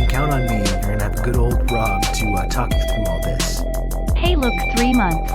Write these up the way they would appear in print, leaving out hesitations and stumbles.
Count on me. You're gonna have good old Rob to talk you through all this. Hey, look, 3 months.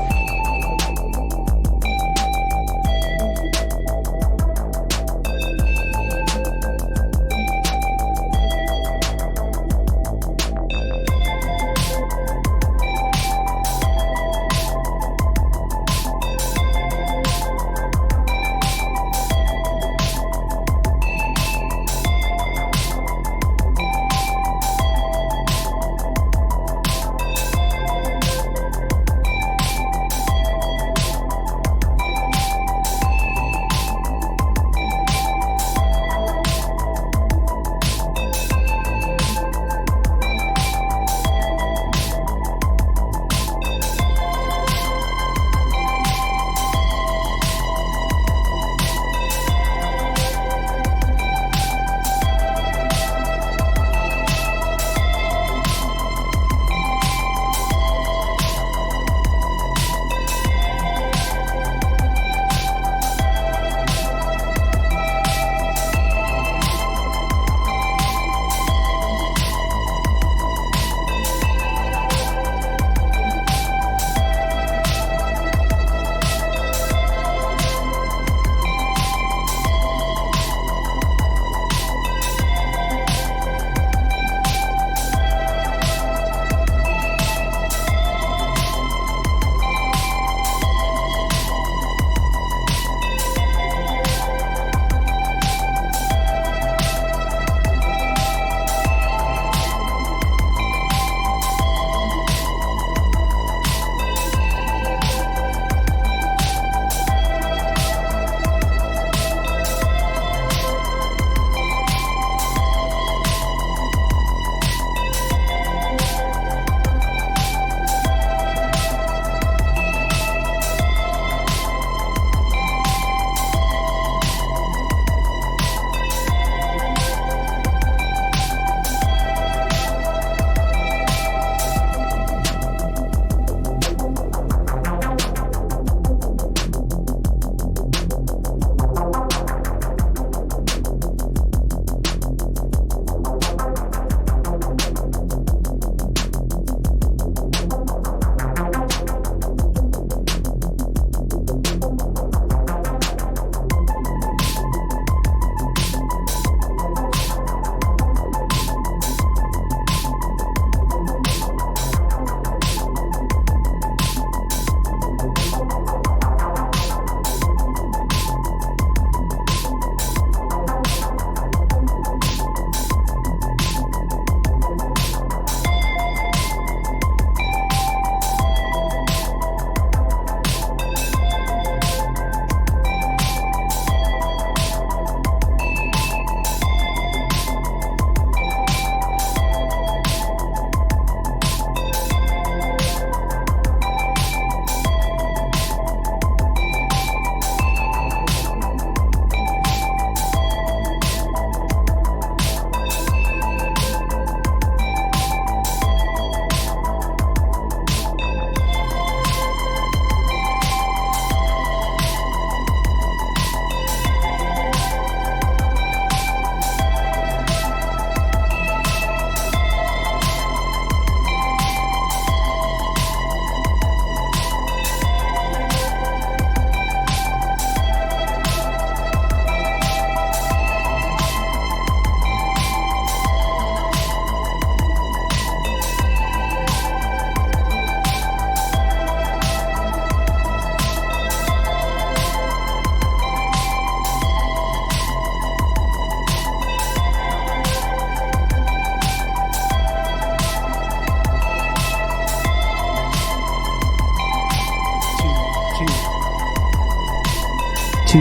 2,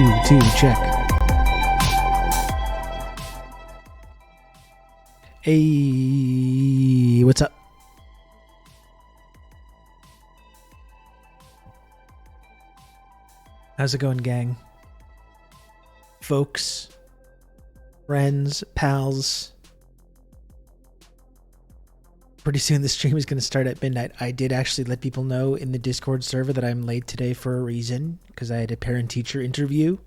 check. Hey, what's up? How's it going, gang? Folks, friends, pals. Pretty soon the stream is going to start at midnight. I did actually let people know in the Discord server that I'm late today for a reason, because I had a parent-teacher interview.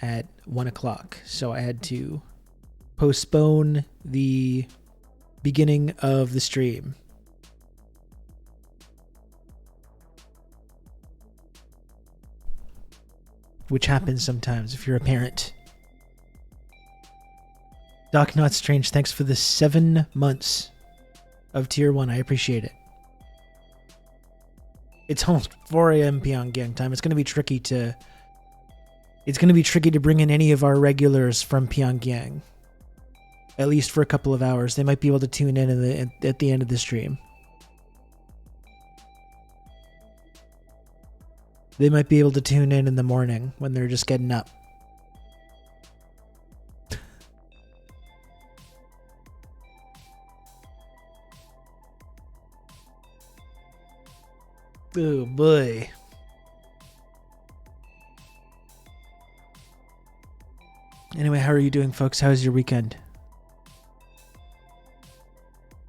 at 1 o'clock, so I had to postpone the beginning of the stream. Which happens sometimes if you're a parent. Doc Not Strange, thanks for the 7 months of Tier 1. I appreciate it. It's almost 4 a.m. Pyongyang time. It's going to be tricky to bring in any of our regulars from Pyongyang. At least for a couple of hours. They might be able to tune in at the end of the stream. They might be able to tune in the morning when they're just getting up. Oh boy. Anyway, how are you doing, folks? How was your weekend?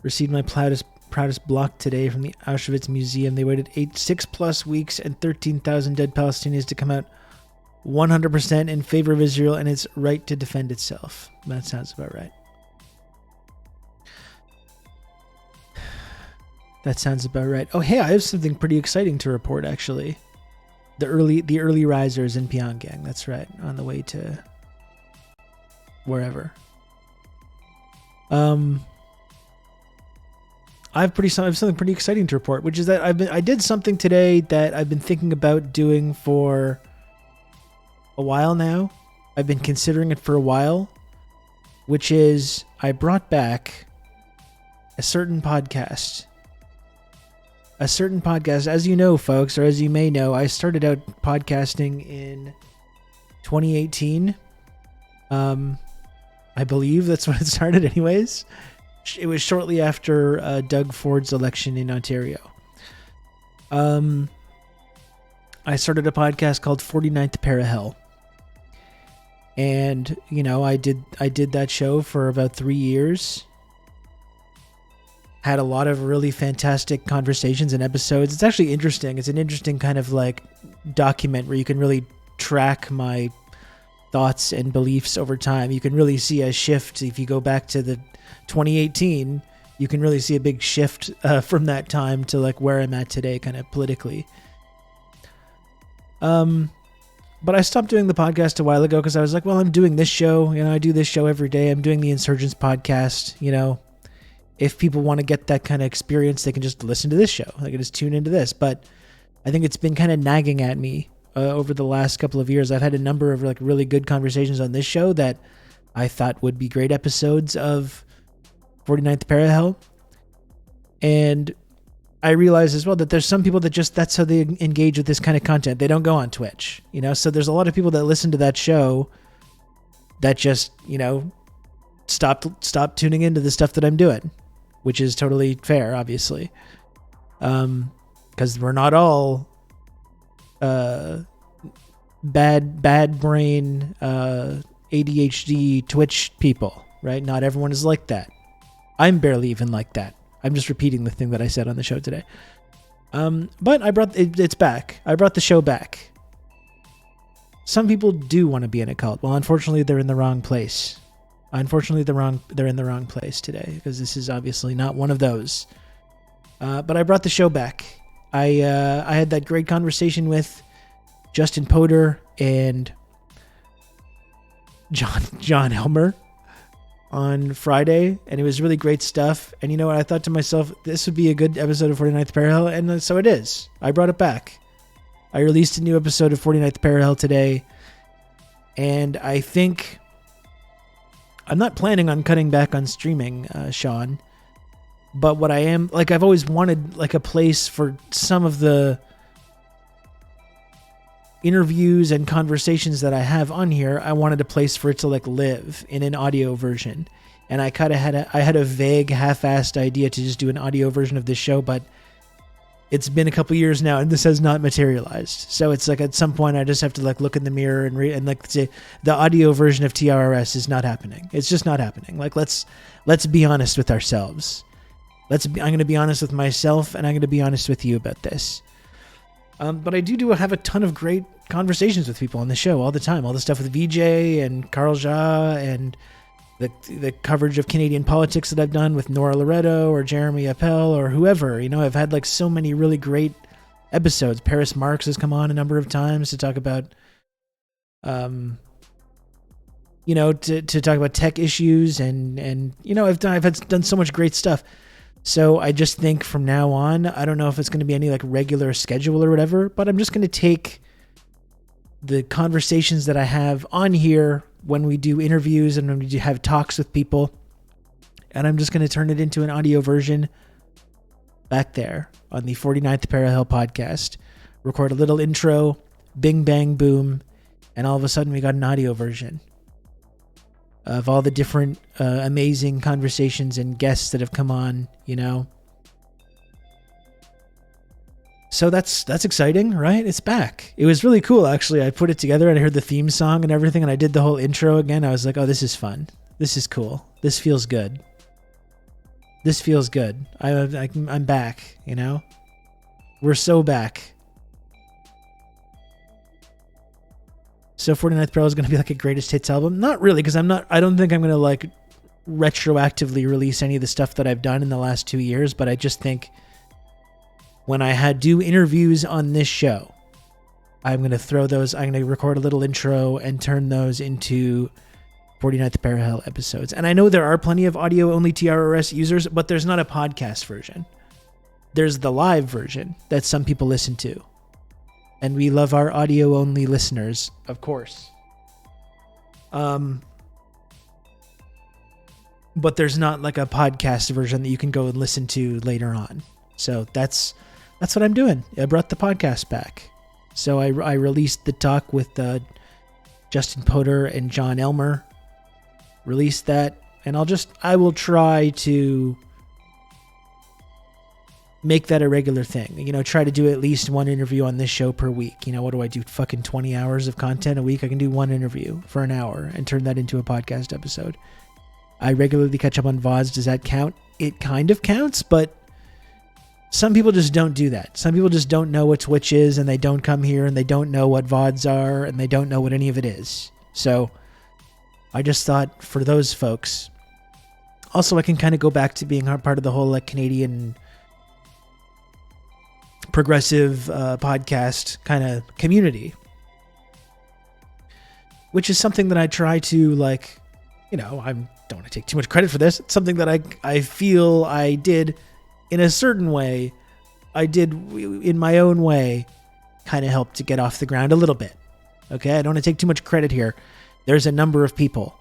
Received my proudest block today from the Auschwitz Museum. They waited 6+ weeks and 13,000 dead Palestinians to come out 100% in favor of Israel and its right to defend itself. That sounds about right. That sounds about right. Oh, hey, I have something pretty exciting to report, actually. The early risers in Pyongyang. That's right, on the way to wherever. I have something pretty exciting to report, which is that I did something today that I've been thinking about doing for a while now. I've been considering it for a while, which is I brought back a certain podcast. As you know, folks, or as you may know, I started out podcasting in 2018. I believe that's when it started anyways. It was shortly after Doug Ford's election in Ontario. I started a podcast called 49th Parahell. And, you know, I did that show for about 3 years. Had a lot of really fantastic conversations and episodes. It's actually interesting. It's an interesting kind of like document where you can really track my thoughts and beliefs over time. You can really see a shift. If you go back to the 2018, you can really see a big shift from that time to like where I'm at today, kind of politically. But I stopped doing the podcast a while ago because I was like, well, I'm doing this show. You know, I do this show every day. I'm doing the Insurgents podcast. You know, if people want to get that kind of experience, they can just listen to this show. They can just tune into this. But I think it's been kind of nagging at me over the last couple of years. I've had a number of like really good conversations on this show that I thought would be great episodes of 49th Parahell. And I realize as well that there's some people that that's how they engage with this kind of content. They don't go on Twitch, you know? So there's a lot of people that listen to that show that just, you know, stop tuning into the stuff that I'm doing, which is totally fair, obviously. Because we're not all bad brain ADHD Twitch people, right? Not everyone is like that. I'm barely even like that. I'm just repeating the thing that I said on the show today. But I brought it's back. I brought the show back. Some people do want to be in a cult. Well, unfortunately, they're in the wrong place. They're in the wrong place today, because this is obviously not one of those. But I brought the show back. I had that great conversation with Justin Potter and John Elmer on Friday, and it was really great stuff. And you know what? I thought to myself, this would be a good episode of 49th Parahell, and so it is. I brought it back. I released a new episode of 49th Parahell today, and I think I'm not planning on cutting back on streaming, Sean. But what I am, like, I've always wanted like a place for some of the interviews and conversations that I have on here, I wanted a place for it to like live in an audio version. And I kind of had a vague, half-assed idea to just do an audio version of this show, but it's been a couple years now, and this has not materialized. So it's like at some point I just have to like look in the mirror and like say the audio version of TRRS is not happening. It's just not happening. Like let's be honest with ourselves. I'm going to be honest with myself, and I'm going to be honest with you about this. But I do have a ton of great conversations with people on the show all the time. All the stuff with VJ and Carl Jha and the coverage of Canadian politics that I've done with Nora Loretto or Jeremy Appel or whoever. You know, I've had like so many really great episodes. Paris Marx has come on a number of times to talk about, to talk about tech issues and I've done so much great stuff. So I just think from now on, I don't know if it's going to be any like regular schedule or whatever, but I'm just going to take the conversations that I have on here when we do interviews and when we have talks with people, and I'm just going to turn it into an audio version back there on the 49th Parallel podcast, record a little intro, bing, bang, boom, and all of a sudden we got an audio version of all the different amazing conversations and guests that have come on, So that's exciting, right? It's back. It was really cool, actually. I put it together and I heard the theme song and everything, and I did the whole intro again. I was like, oh, this is fun. This is cool. This feels good. This feels good. I'm back, We're so back. So 49th Parallel is going to be like a greatest hits album. Not really, because I don't think I'm going to like retroactively release any of the stuff that I've done in the last 2 years, but I just think when I do interviews on this show, I'm going to record a little intro and turn those into 49th Parallel episodes. And I know there are plenty of audio-only TRRS users, but there's not a podcast version. There's the live version that some people listen to. And we love our audio-only listeners, of course. But there's not like a podcast version that you can go and listen to later on. So that's what I'm doing. I brought the podcast back. So I released the talk with Justin Potter and John Elmer. Released that, and I will try to make that a regular thing. Try to do at least one interview on this show per week. What do I do? Fucking 20 hours of content a week? I can do one interview for an hour and turn that into a podcast episode. I regularly catch up on VODs. Does that count? It kind of counts, but some people just don't do that. Some people just don't know what Twitch is, and they don't come here, and they don't know what VODs are, and they don't know what any of it is. So I just thought for those folks, also I can kind of go back to being part of the whole like Canadian progressive podcast kind of community, which is something that I try to like, I don't want to take too much credit for this. It's something that I feel I did in a certain way. I did in my own way kind of help to get off the ground a little bit. Okay. I don't want to take too much credit here. There's a number of people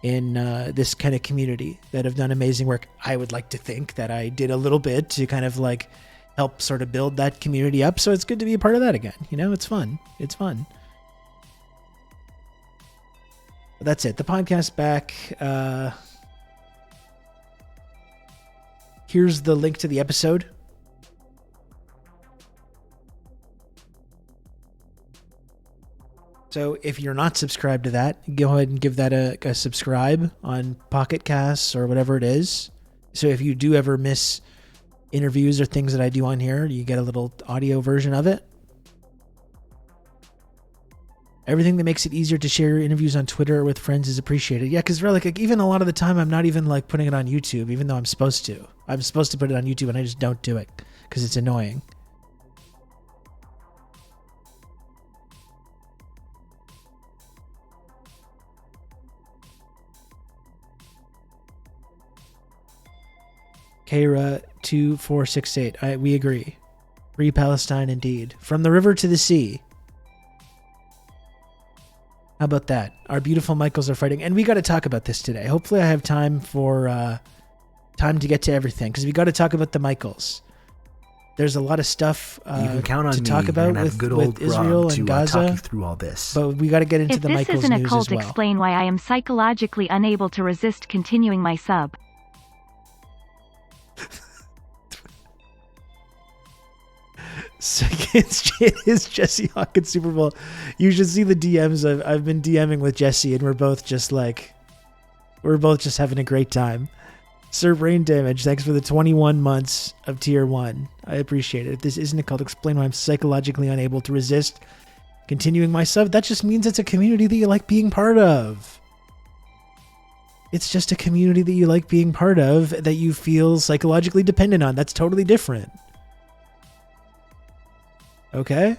in this kind of community that have done amazing work. I would like to think that I did a little bit to kind of like help sort of build that community up. So it's good to be a part of that again. It's fun. It's fun. But that's it. The podcast's back. Here's the link to the episode. So if you're not subscribed to that, go ahead and give that a subscribe on Pocket Casts or whatever it is. So if you do ever miss interviews or things that I do on here, you get a little audio version of it. Everything that makes it easier to share interviews on Twitter or with friends is appreciated. Yeah, because like even a lot of the time, I'm not even like putting it on YouTube, even though I'm supposed to. I'm supposed to put it on YouTube, and I just don't do it because it's annoying. Kara 2468. We agree. Free Palestine indeed. From the river to the sea. How about that? Our beautiful Michaels are fighting, and we got to talk about this today. Hopefully, I have time for time to get to everything, because we got to talk about the Michaels. there's a lot of stuff You can count on to me. talk You're about gonna have good with old Israel Rob and to Gaza. talk you through all this. But we got to get into If the this Michaels isn't a news cult, as well. explain why I am psychologically unable to resist continuing my sub. It is Jesse Hawkins Super Bowl. You should see the DMs. I've been DMing with Jesse, and we're both just having a great time. Sir Brain Damage, thanks for the 21 months of tier 1. I appreciate it. If this isn't a cult, explain why I'm psychologically unable to resist continuing my sub. That just means it's a community that you like being part of. It's just a community that you like being part of that you feel psychologically dependent on. That's totally different. Okay?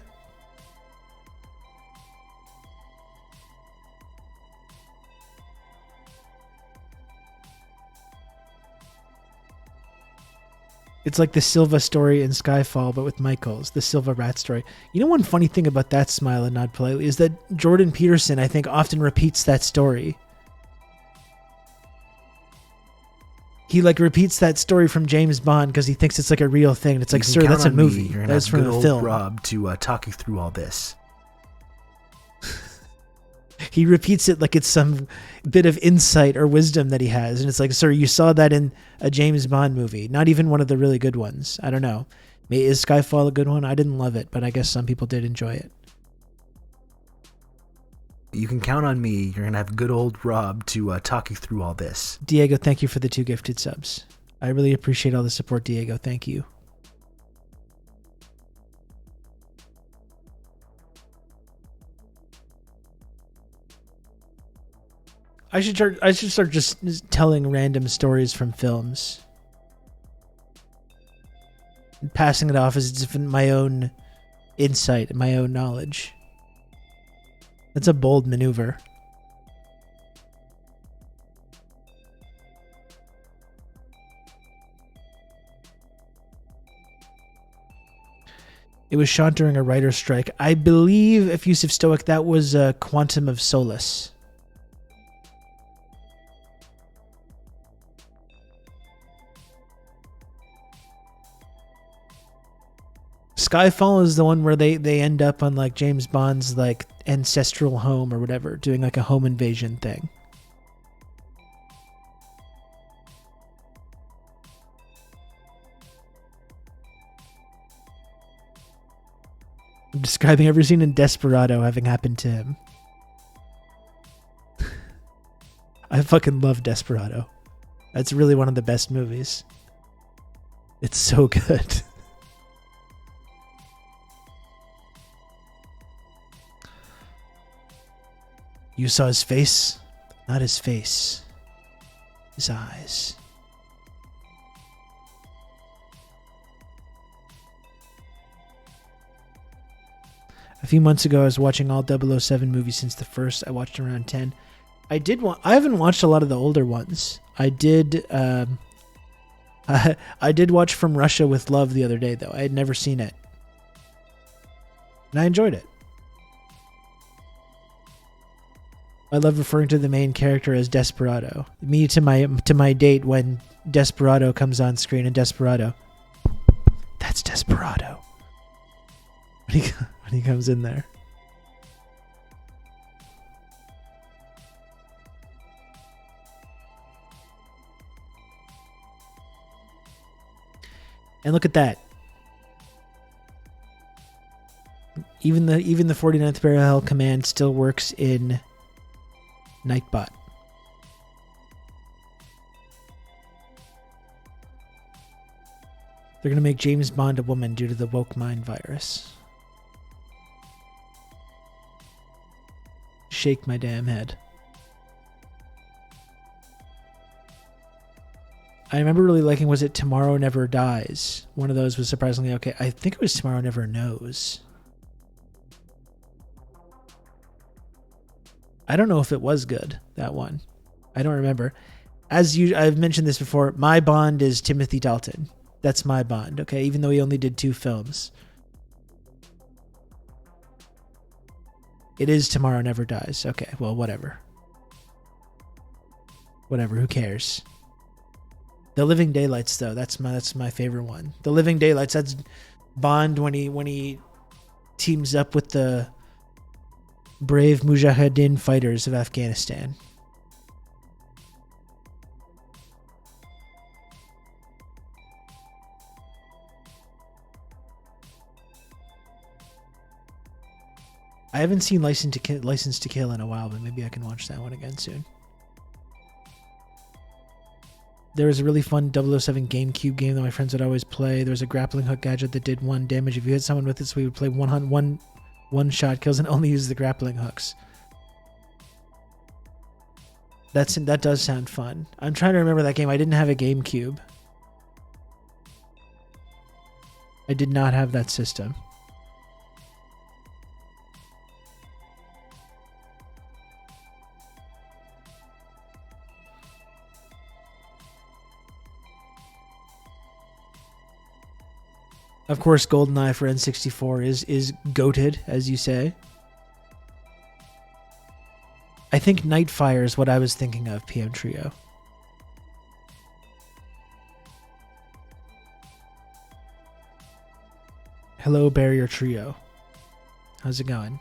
It's like the Silva story in Skyfall, but with Michaels, the Silva rat story. You know, one funny thing about that, Smile and Nod Politely, is that Jordan Peterson, I think, often repeats that story. He repeats that story from James Bond because he thinks it's like a real thing. It's like, sir, that's a movie. That's from a film. Rob to talk you through all this. He repeats it like it's some bit of insight or wisdom that he has. And it's like, sir, you saw that in a James Bond movie. Not even one of the really good ones. I don't know. Is Skyfall a good one? I didn't love it, but I guess some people did enjoy it. You can count on me. You're going to have good old Rob to talk you through all this. Diego, thank you for the 2 gifted subs. I really appreciate all the support, Diego. Thank you. I should start just telling random stories from films. And passing it off as my own insight, my own knowledge. That's a bold maneuver. It was shot during a writer's strike. I believe, if Yusuf Stoic, that was Quantum of Solace. Skyfall is the one where they end up on like James Bond's like ancestral home or whatever, doing like a home invasion thing. I'm describing every scene in Desperado having happened to him. I fucking love Desperado. That's really one of the best movies. It's so good. You saw his face? Not his face. His eyes. A few months ago, I was watching all 007 movies since the first. I watched around 10. I haven't watched a lot of the older ones. I did watch From Russia with Love the other day, though. I had never seen it. And I enjoyed it. I love referring to the main character as Desperado. Me to my date when Desperado comes on screen in Desperado. That's Desperado. When he comes in there. And look at that. Even the 49th Parallel command still works in Nightbot. They're going to make James Bond a woman due to the woke mind virus. Shake my damn head. I remember really liking, was it Tomorrow Never Dies? One of those was surprisingly okay. I think it was Tomorrow Never Knows. I don't know if it was good, that one. I don't remember. I've mentioned this before, my Bond is Timothy Dalton. That's my Bond, okay? Even though he only did 2 films. It is Tomorrow Never Dies. Okay, well, whatever. Whatever, who cares? The Living Daylights, though, that's my favorite one. The Living Daylights, that's Bond when he teams up with the brave Mujahideen fighters of Afghanistan. I haven't seen License to Kill in a while, but maybe I can watch that one again soon. There was a really fun 007 GameCube game that my friends would always play. There was a grappling hook gadget that did 1 damage if you hit someone with it, so we would play one-shot kills and only use the grappling hooks. That does sound fun. I'm trying to remember that game. I didn't have a GameCube. I did not have that system. Of course, GoldenEye for N64 is goated, as you say. I think Nightfire is what I was thinking of, PM Trio. Hello, Barrier Trio. How's it going?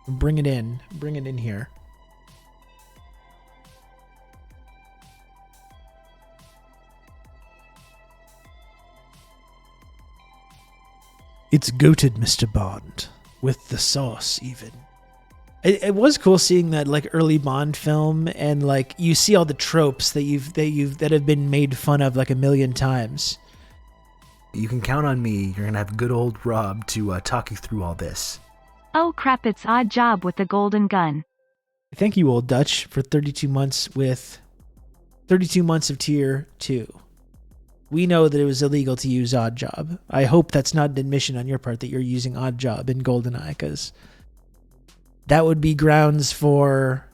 Bring it in. Bring it in here. It's goated, Mr. Bond, with the sauce even. It was cool seeing that like early Bond film, and like you see all the tropes that have been made fun of like a million times. You can count on me. You're gonna have good old Rob to talk you through all this. Oh crap, it's Odd Job with the golden gun. Thank you, Old Dutch, for 32 months of tier 2. We know that it was illegal to use Odd Job. I hope that's not an admission on your part that you're using Odd Job in GoldenEye, because that would be grounds for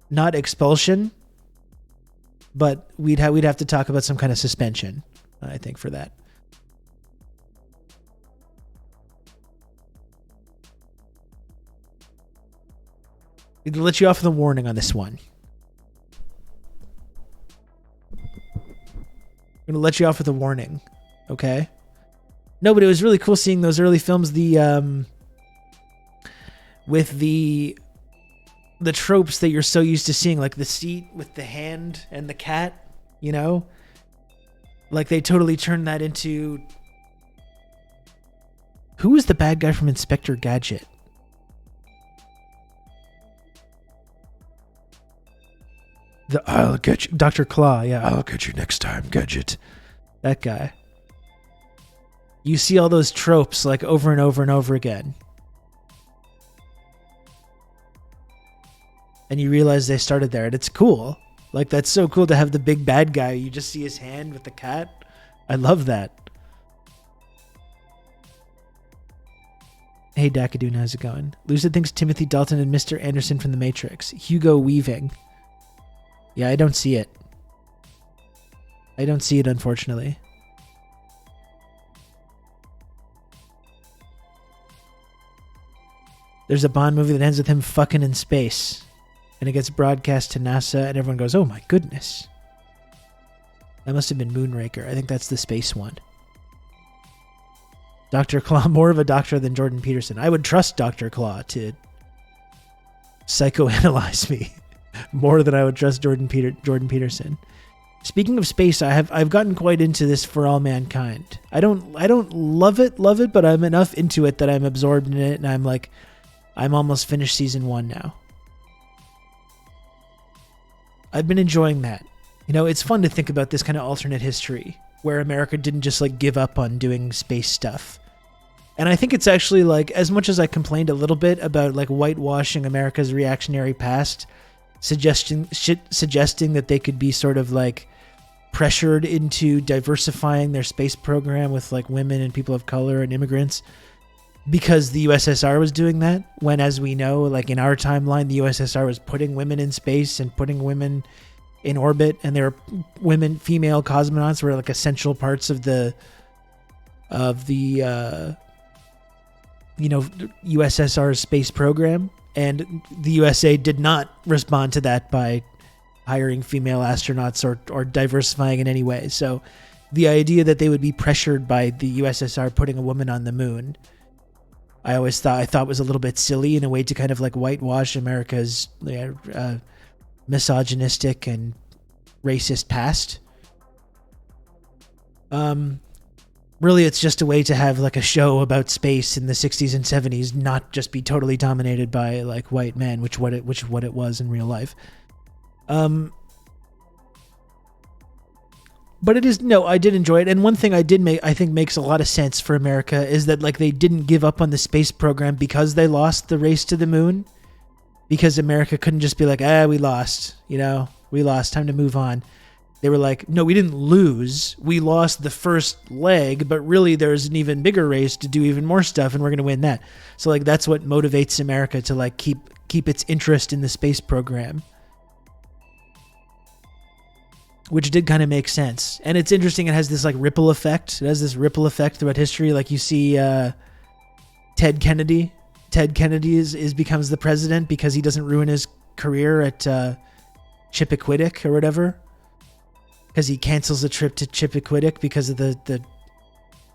not expulsion, but we'd have to talk about some kind of suspension, I think, for that. We'd let you off with a warning on this one. I'm going to let you off with a warning, okay? No, but it was really cool seeing those early films, with the tropes that you're so used to seeing, like the seat with the hand and the cat, you know? Like they totally turned that into... Who was the bad guy from Inspector Gadget? I'll get you, Dr. Claw. Yeah, I'll get you next time, Gadget. That guy. You see all those tropes like over and over and over again. And you realize they started there, and it's cool. Like, that's so cool to have the big bad guy. You just see his hand with the cat. I love that. Hey, Dakadoon, how's it going? Lucid thinks Timothy Dalton and Mr. Anderson from The Matrix. Hugo Weaving. Yeah, I don't see it. I don't see it, unfortunately. There's a Bond movie that ends with him fucking in space. And it gets broadcast to NASA, and everyone goes, oh my goodness. That must have been Moonraker. I think that's the space one. Dr. Claw, more of a doctor than Jordan Peterson. I would trust Dr. Claw to psychoanalyze me. More than I would trust Jordan Peterson. Speaking of space, I've gotten quite into this For All Mankind. I don't love it, but I'm enough into it that I'm absorbed in it, and I'm almost finished season 1 now. I've been enjoying that. You know, it's fun to think about this kind of alternate history where America didn't just give up on doing space stuff. And I think it's actually as much as I complained a little bit about whitewashing America's reactionary past, suggesting that they could be sort of pressured into diversifying their space program with women and people of color and immigrants because the USSR was doing that, when, as we know, in our timeline, the USSR was putting women in space and putting women in orbit, and there were female cosmonauts were essential parts of the USSR space program. And the USA did not respond to that by hiring female astronauts or diversifying in any way. So the idea that they would be pressured by the USSR putting a woman on the moon, I thought was a little bit silly in a way to kind of like whitewash America's misogynistic and racist past. Really, it's just a way to have like a show about space in the 60s and 70s not just be totally dominated by like white men, which what it was in real life. But it is, no, I did enjoy it. And one thing I think makes a lot of sense for America is that like they didn't give up on the space program because they lost the race to the moon. Because America couldn't just be like, we lost, time to move on. They were like, no, we didn't lose. We lost the first leg, but really there's an even bigger race to do even more stuff, and we're going to win that. So like that's what motivates America to like keep its interest in the space program. Which did kind of make sense. And it's interesting, it has this like ripple effect. It has this ripple effect throughout history. Like you see Ted Kennedy. Ted Kennedy becomes the president because he doesn't ruin his career at Chippequiddick or whatever. Because he cancels a trip to Chippequiddick because of the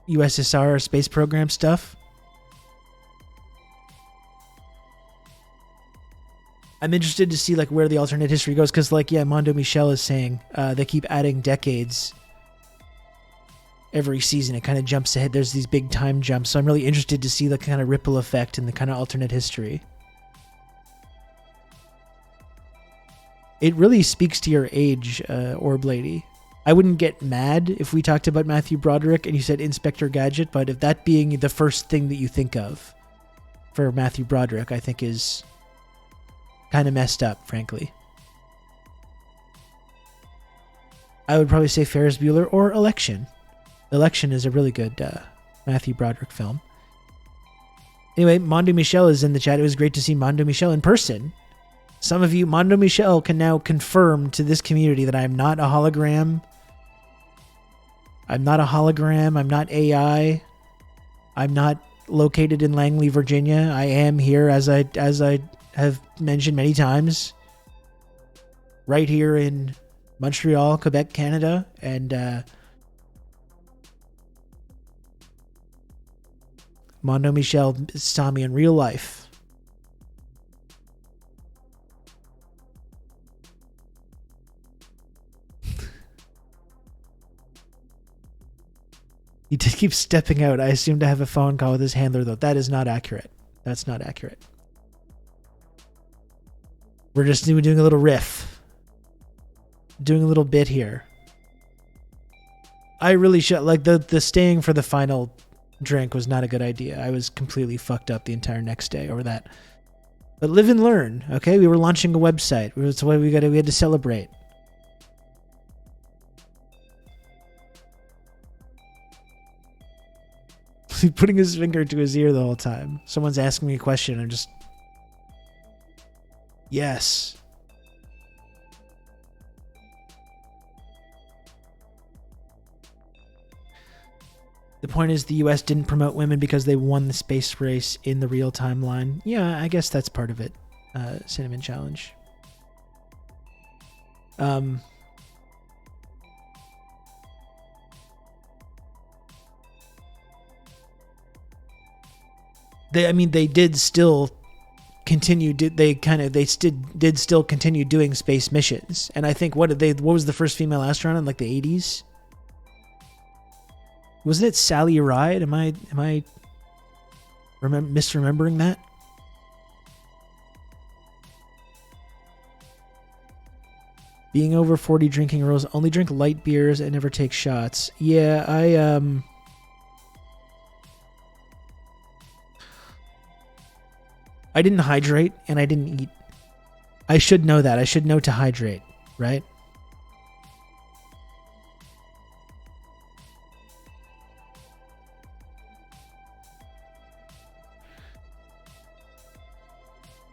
USSR space program stuff. I'm interested to see like where the alternate history goes, because like Mondo Michel is saying they keep adding decades every season. It kind of jumps ahead. There's these big time jumps, so I'm really interested to see the kind of ripple effect and the kind of alternate history. It really speaks to your age, Orb Lady. I wouldn't get mad if we talked about Matthew Broderick and you said Inspector Gadget, but if that being the first thing that you think of for Matthew Broderick, I think is kind of messed up, frankly. I would probably say Ferris Bueller or Election. Election is a really good Matthew Broderick film. Anyway, Mondo Michel is in the chat. It was great to see Mondo Michel in person. Some of you, Mondo Michel can now confirm to this community that I'm not a hologram. I'm not a hologram. I'm not AI. I'm not located in Langley, Virginia. I am here, as I have mentioned many times, right here in Montreal, Quebec, Canada, and Mondo Michel saw me in real life. He did keep stepping out. I assume to have a phone call with his handler, though. That is not accurate. That's not accurate. We're just doing a little riff. Doing a little bit here. I really should, like, the staying for the final drink was not a good idea. I was completely fucked up the entire next day over that. But live and learn, okay? We were launching a website. That's why we had to celebrate. He's putting his finger to his ear the whole time. Someone's asking me a question. I'm just... Yes. The point is the US didn't promote women because they won the space race in the real timeline. Yeah, I guess that's part of it. Cinnamon Challenge. They did still continue. They did still continue doing space missions. And I think what was the first female astronaut in like the 80s? Wasn't it Sally Ride? Am I misremembering that? Being over 40, drinking rules. Only drink light beers and never take shots. Yeah, I didn't hydrate and I didn't eat. I should know that. I should know to hydrate, right?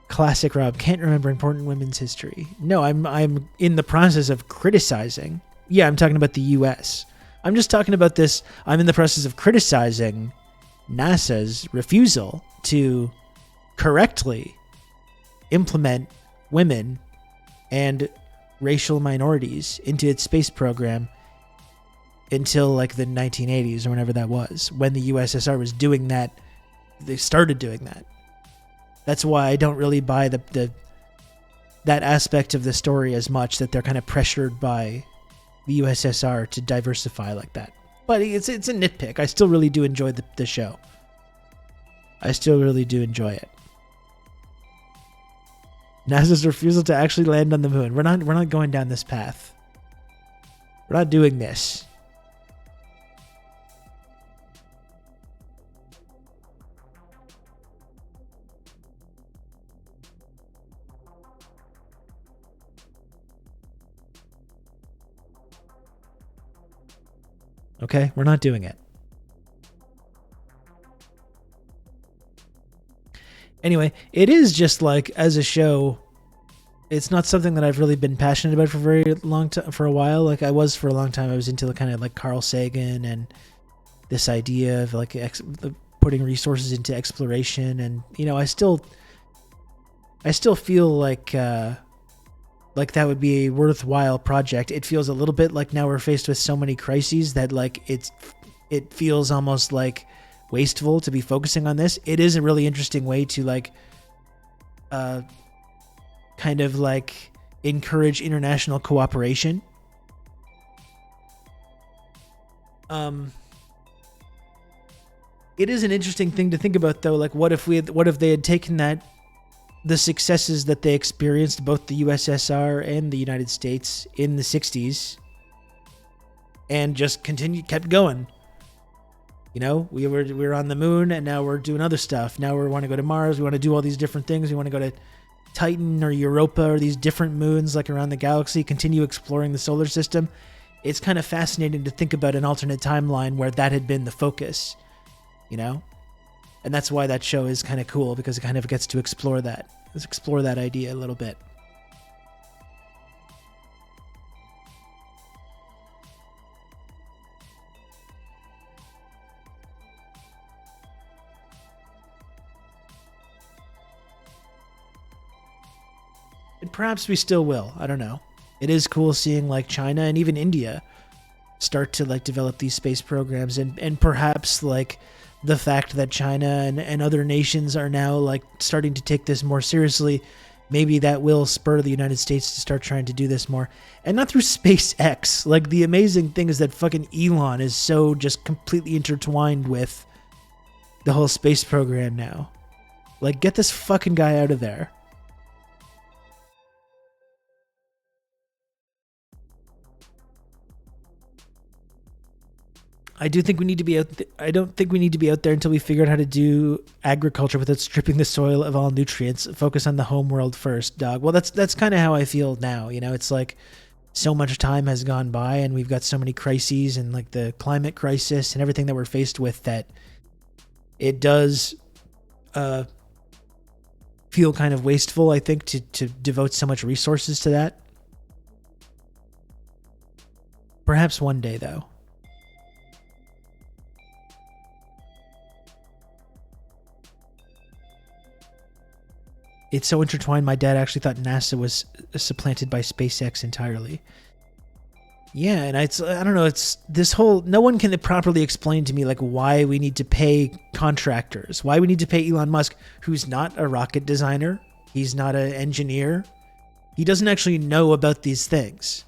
Classic Rob. Can't remember important women's history. No, I'm in the process of criticizing. Yeah, I'm talking about the US. I'm just talking about this. I'm in the process of criticizing NASA's refusal to correctly implement women and racial minorities into its space program until like the 1980s or whenever that was, when the USSR was doing that. They started doing that. That's why I don't really buy that aspect of the story as much, that they're kind of pressured by the USSR to diversify like that. But it's a nitpick. I still really do enjoy the show. I still really do enjoy it. NASA's refusal to actually land on the moon. We're not going down this path. We're not doing this. Okay, we're not doing it. Anyway, it is just like, as a show, it's not something that I've really been passionate about for a very long time, for a while. Like I was for a long time. I was into the kind of like Carl Sagan and this idea of like putting resources into exploration, and you know, I still feel like that would be a worthwhile project. It feels a little bit like now we're faced with so many crises that like it feels almost like wasteful to be focusing on this. It is a really interesting way to like kind of like encourage international cooperation. It is an interesting thing to think about though. Like what if they had taken the successes that they experienced, both the USSR and the United States in the 60s, and just kept going. You know, we were on the moon, and now we're doing other stuff. Now we want to go to Mars. We want to do all these different things. We want to go to Titan or Europa or these different moons like around the galaxy, continue exploring the solar system. It's kind of fascinating to think about an alternate timeline where that had been the focus, you know? And that's why that show is kind of cool, because it kind of gets to explore that idea a little bit. And perhaps we still will. I don't know. It is cool seeing like China and even India start to like develop these space programs, and perhaps like the fact that China and other nations are now like starting to take this more seriously, maybe that will spur the United States to start trying to do this more. And not through SpaceX. Like the amazing thing is that fucking Elon is so just completely intertwined with the whole space program now. Like get this fucking guy out of there. I do think we need to be out. I don't think we need to be out there until we figure out how to do agriculture without stripping the soil of all nutrients. Focus on the home world first, dog. Well, that's kind of how I feel now. You know, it's like so much time has gone by, and we've got so many crises, and like the climate crisis and everything that we're faced with, that it does feel kind of wasteful, I think, to devote so much resources to that. Perhaps one day, though. It's so intertwined, my dad actually thought NASA was supplanted by SpaceX entirely. Yeah, and I don't know, it's this whole, no one can properly explain to me like why we need to pay contractors, why we need to pay Elon Musk, who's not a rocket designer, he's not an engineer, he doesn't actually know about these things.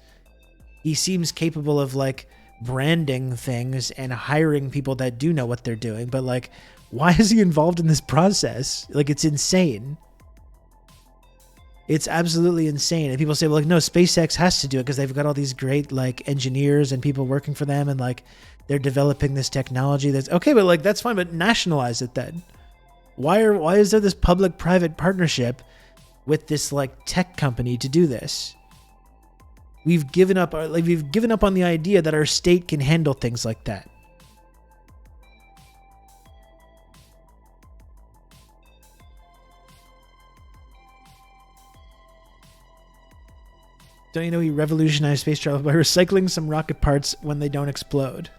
He seems capable of like branding things and hiring people that do know what they're doing, but like, why is he involved in this process? Like, it's insane. It's absolutely insane. And people say, well, like, no, SpaceX has to do it because they've got all these great like engineers and people working for them, and like they're developing this technology. That's okay, but like that's fine, but nationalize it then. Why is there this public-private partnership with this like tech company to do this? We've given up on the idea that our state can handle things like that. Don't you know he revolutionized space travel by recycling some rocket parts when they don't explode?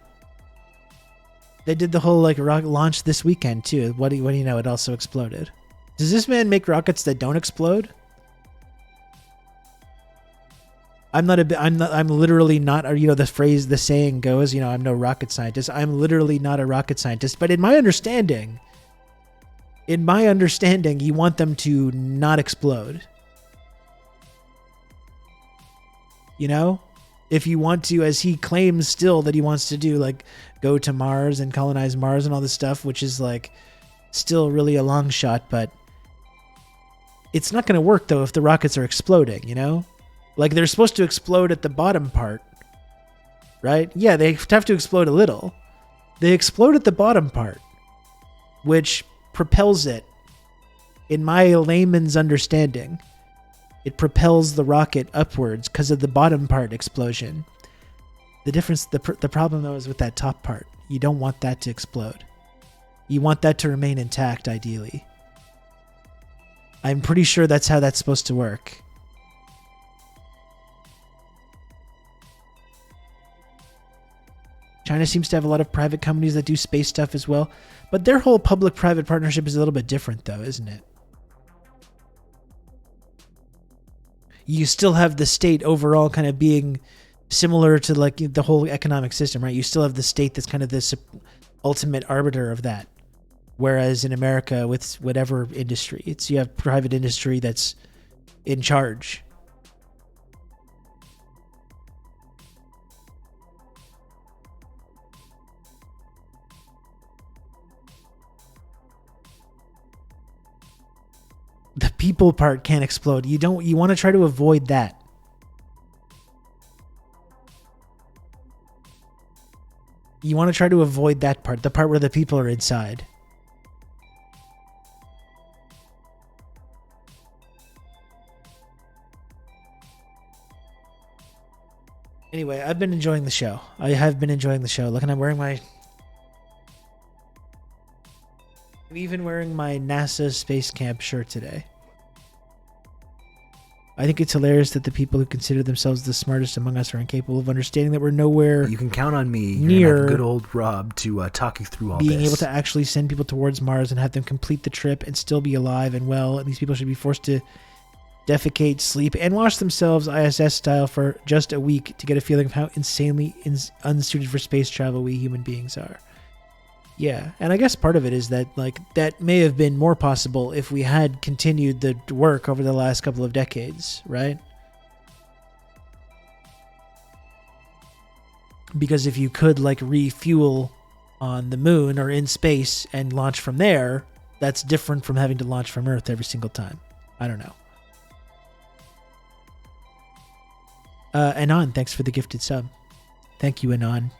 They did the whole like rocket launch this weekend too. What do you know? It also exploded. Does this man make rockets that don't explode? I'm literally not, you know, the saying goes, you know, I'm no rocket scientist. I'm literally not a rocket scientist. But in my understanding, you want them to not explode. You know? If you want to, as he claims still that he wants to do, like go to Mars and colonize Mars and all this stuff, which is like still really a long shot, but it's not going to work though if the rockets are exploding, you know? Like they're supposed to explode at the bottom part, right? Yeah, they have to explode a little. They explode at the bottom part, which propels it. In my layman's understanding, it propels the rocket upwards because of the bottom part explosion. The problem though is with that top part. You don't want that to explode. You want that to remain intact, ideally. I'm pretty sure that's how that's supposed to work. China seems to have a lot of private companies that do space stuff as well, but their whole public-private partnership is a little bit different though, isn't it? You still have the state overall kind of being similar to like the whole economic system, right? You still have the state that's kind of this ultimate arbiter of that. Whereas in America, with whatever industry, you have private industry that's in charge. The people part can't explode. You want to try to avoid that. You want to try to avoid that part, the part where the people are inside. Anyway, I've been enjoying the show. I have been enjoying the show. Look, and I'm even wearing my NASA Space Camp shirt today. I think it's hilarious that the people who consider themselves the smartest among us are incapable of understanding that we're nowhere. You can count on me. Near good old Rob to talk you through all this. Being able to actually send people towards Mars and have them complete the trip and still be alive and well. And these people should be forced to defecate, sleep, and wash themselves ISS style for just a week to get a feeling of how insanely unsuited for space travel we human beings are. Yeah, and I guess part of it is that like that may have been more possible if we had continued the work over the last couple of decades, right? Because if you could like refuel on the moon or in space and launch from there, that's different from having to launch from Earth every single time. I don't know. Anon, thanks for the gifted sub. Thank you, Anon.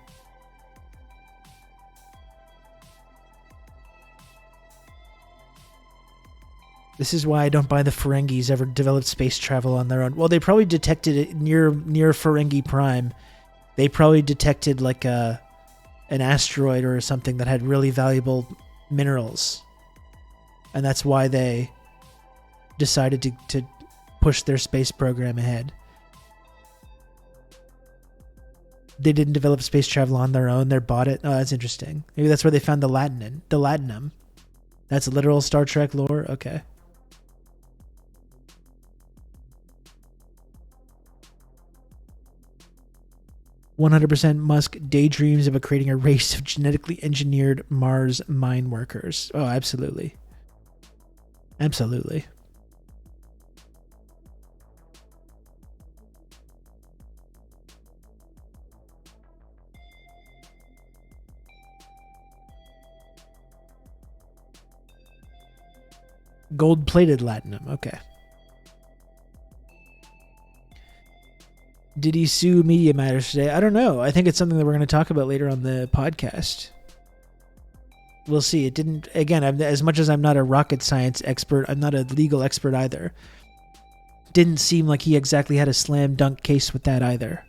This is why I don't buy the Ferengis ever developed space travel on their own. Well, they probably detected it near Ferengi Prime. They probably detected like an asteroid or something that had really valuable minerals. And that's why they decided to push their space program ahead. They didn't develop space travel on their own. They bought it. Oh, that's interesting. Maybe that's where they found the latinum. That's literal Star Trek lore? Okay. "100% Musk daydreams about creating a race of genetically engineered Mars mine workers." Oh, absolutely. Absolutely. Gold-plated latinum. Okay. Did he sue Media Matters today? I don't know. I think it's something that we're going to talk about later on the podcast. We'll see. It didn't... Again, as much as I'm not a rocket science expert, I'm not a legal expert either. Didn't seem like he exactly had a slam dunk case with that either.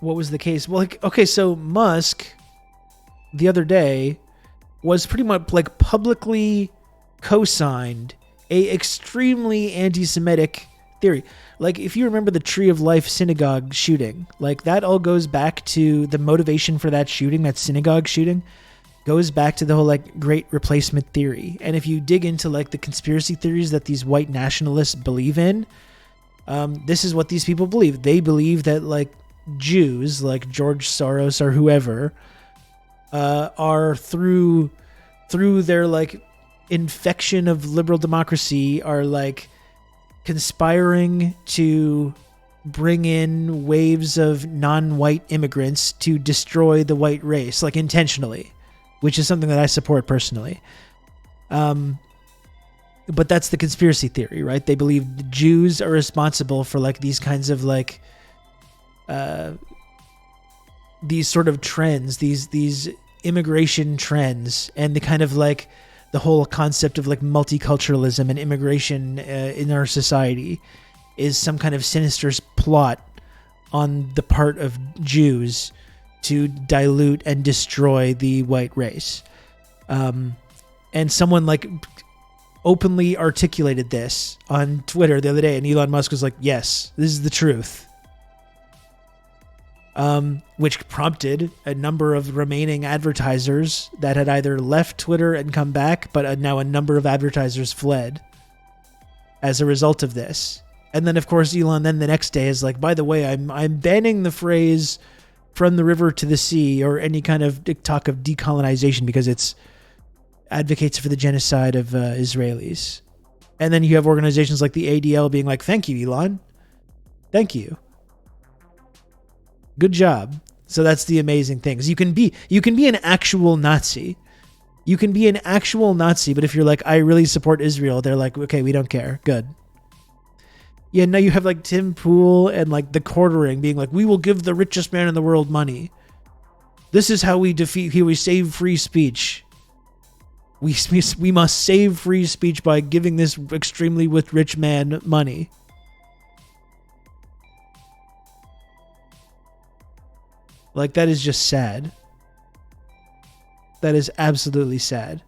What was the case? Well, okay, so Musk, the other day, was pretty much like publicly co-signed a extremely anti-Semitic theory. Like, if you remember the Tree of Life synagogue shooting, like that all goes back to the motivation for that shooting, that synagogue shooting, goes back to the whole like great replacement theory. And if you dig into like the conspiracy theories that these white nationalists believe in, this is what these people believe. They believe that like Jews, like George Soros or whoever, are through their like infection of liberal democracy, are like conspiring to bring in waves of non-white immigrants to destroy the white race, like intentionally, which is something that I support personally. But that's the conspiracy theory, right? They believe the Jews are responsible for like these kinds of like these sort of trends, these immigration trends, and the kind of like the whole concept of like multiculturalism and immigration in our society is some kind of sinister plot on the part of Jews to dilute and destroy the white race. And someone like openly articulated this on Twitter the other day, and Elon Musk was like, yes, this is the truth. Which prompted a number of remaining advertisers that had either left Twitter and come back, but now a number of advertisers fled as a result of this. And then, of course, Elon then the next day is like, by the way, I'm banning the phrase "from the river to the sea" or any kind of talk of decolonization because it's advocates for the genocide of Israelis. And then you have organizations like the ADL being like, thank you, Elon. Thank you. Good job. So that's the amazing thing. You can be an actual Nazi. You can be an actual Nazi, but if you're like, I really support Israel, they're like, okay, we don't care. Good. Yeah, now you have like Tim Pool and like the Quartering being like, we will give the richest man in the world money. This is how we save free speech. We must save free speech by giving this extremely rich man money. Like, that is just sad. That is absolutely sad.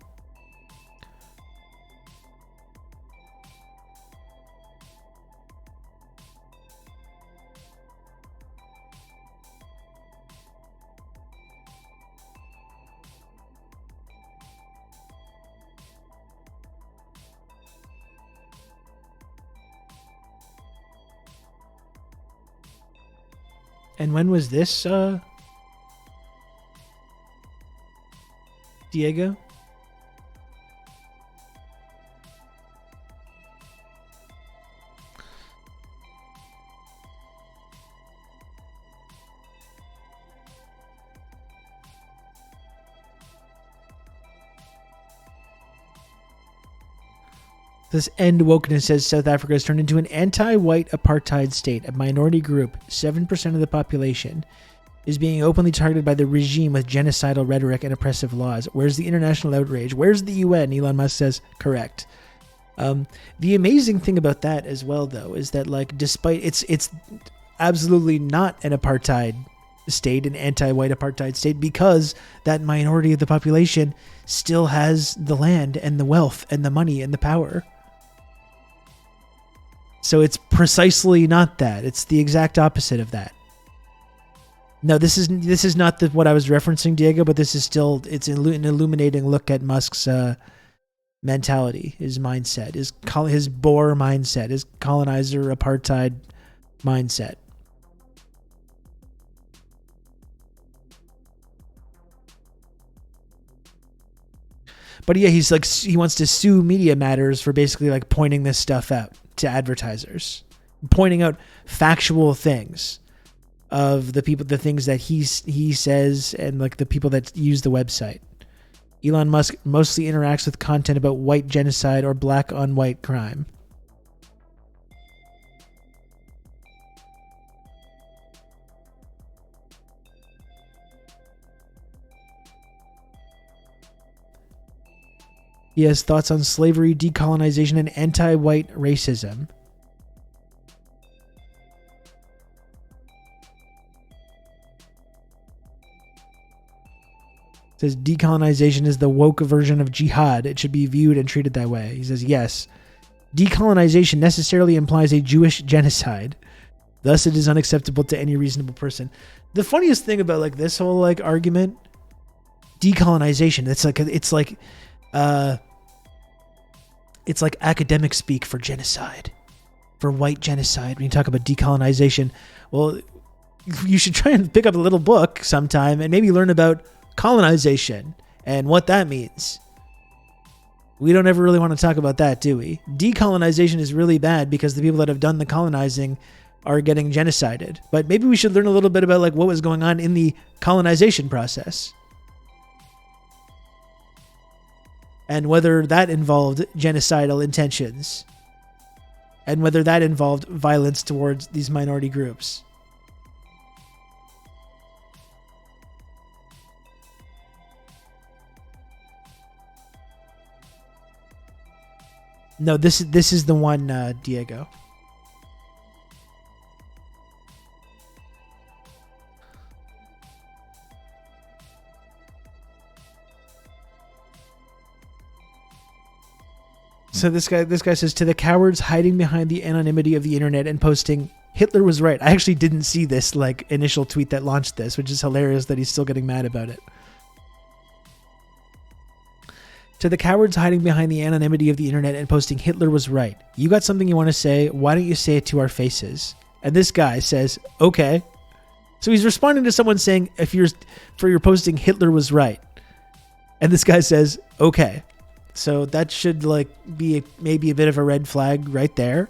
And when was this, Diego? This End Wokeness says South Africa has turned into an anti-white apartheid state. A minority group, 7% of the population, is being openly targeted by the regime with genocidal rhetoric and oppressive laws. Where's the international outrage? Where's the UN? Elon Musk says, correct. The amazing thing about that as well, though, is that like, despite it's absolutely not an apartheid state, an anti-white apartheid state, because that minority of the population still has the land and the wealth and the money and the power. So it's precisely not that. It's the exact opposite of that. No, this is not what I was referencing, Diego, but this is still, it's an illuminating look at Musk's mentality, his mindset, his Boer mindset, his colonizer apartheid mindset. But yeah, he's like, he wants to sue Media Matters for basically like pointing this stuff out to advertisers, pointing out factual things of the people, the things that he says, and like the people that use the website. Elon Musk mostly interacts with content about white genocide or black on white crime. He has thoughts on slavery, decolonization, and anti-white racism. says decolonization is the woke version of jihad. It should be viewed and treated that way. He says, yes. Decolonization necessarily implies a Jewish genocide. Thus, it is unacceptable to any reasonable person. The funniest thing about like this whole like argument, decolonization, it's like academic speak for genocide, for white genocide. When you talk about decolonization, well, you should try and pick up a little book sometime and maybe learn about colonization and what that means. We don't ever really want to talk about that, do we? Decolonization is really bad because the people that have done the colonizing are getting genocided. But maybe we should learn a little bit about like what was going on in the colonization process. And whether that involved genocidal intentions. And whether that involved violence towards these minority groups. No, this is the one, Diego. So this guy says, to the cowards hiding behind the anonymity of the internet and posting Hitler was right. I actually didn't see this like initial tweet that launched this, which is hilarious that he's still getting mad about it. To the cowards hiding behind the anonymity of the internet and posting Hitler was right. You got something you want to say? Why don't you say it to our faces? And this guy says, okay. So he's responding to someone saying, if you're posting Hitler was right. And this guy says, okay. So that should like be maybe a bit of a red flag right there.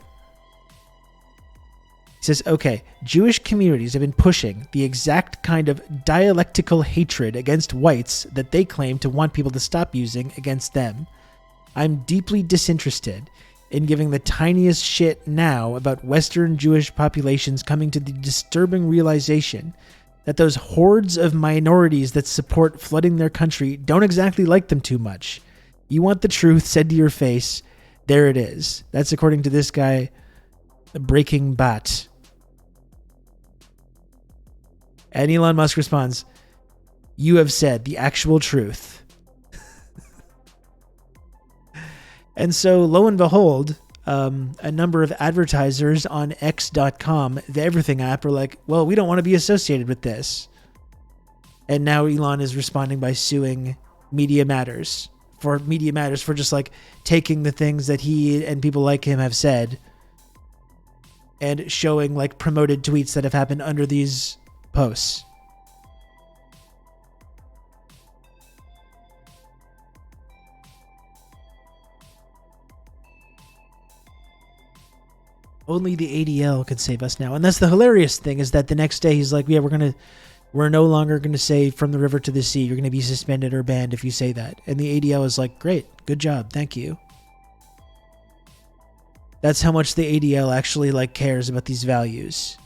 He says, okay, Jewish communities have been pushing the exact kind of dialectical hatred against whites that they claim to want people to stop using against them. I'm deeply disinterested in giving the tiniest shit now about Western Jewish populations coming to the disturbing realization that those hordes of minorities that support flooding their country don't exactly like them too much. You want the truth said to your face, there it is. That's according to this guy, Breaking Bat. And Elon Musk responds, you have said the actual truth. And so, lo and behold, a number of advertisers on X.com, the Everything app, are like, well, we don't want to be associated with this. And now Elon is responding by suing Media Matters for just like taking the things that he and people like him have said and showing like promoted tweets that have happened under these posts. Only the ADL could save us now. And that's the hilarious thing, is that the next day he's like, yeah, we're no longer going to say from the river to the sea. You're going to be suspended or banned if you say that. And the ADL is like, great, good job, thank you. That's how much the ADL actually like cares about these values.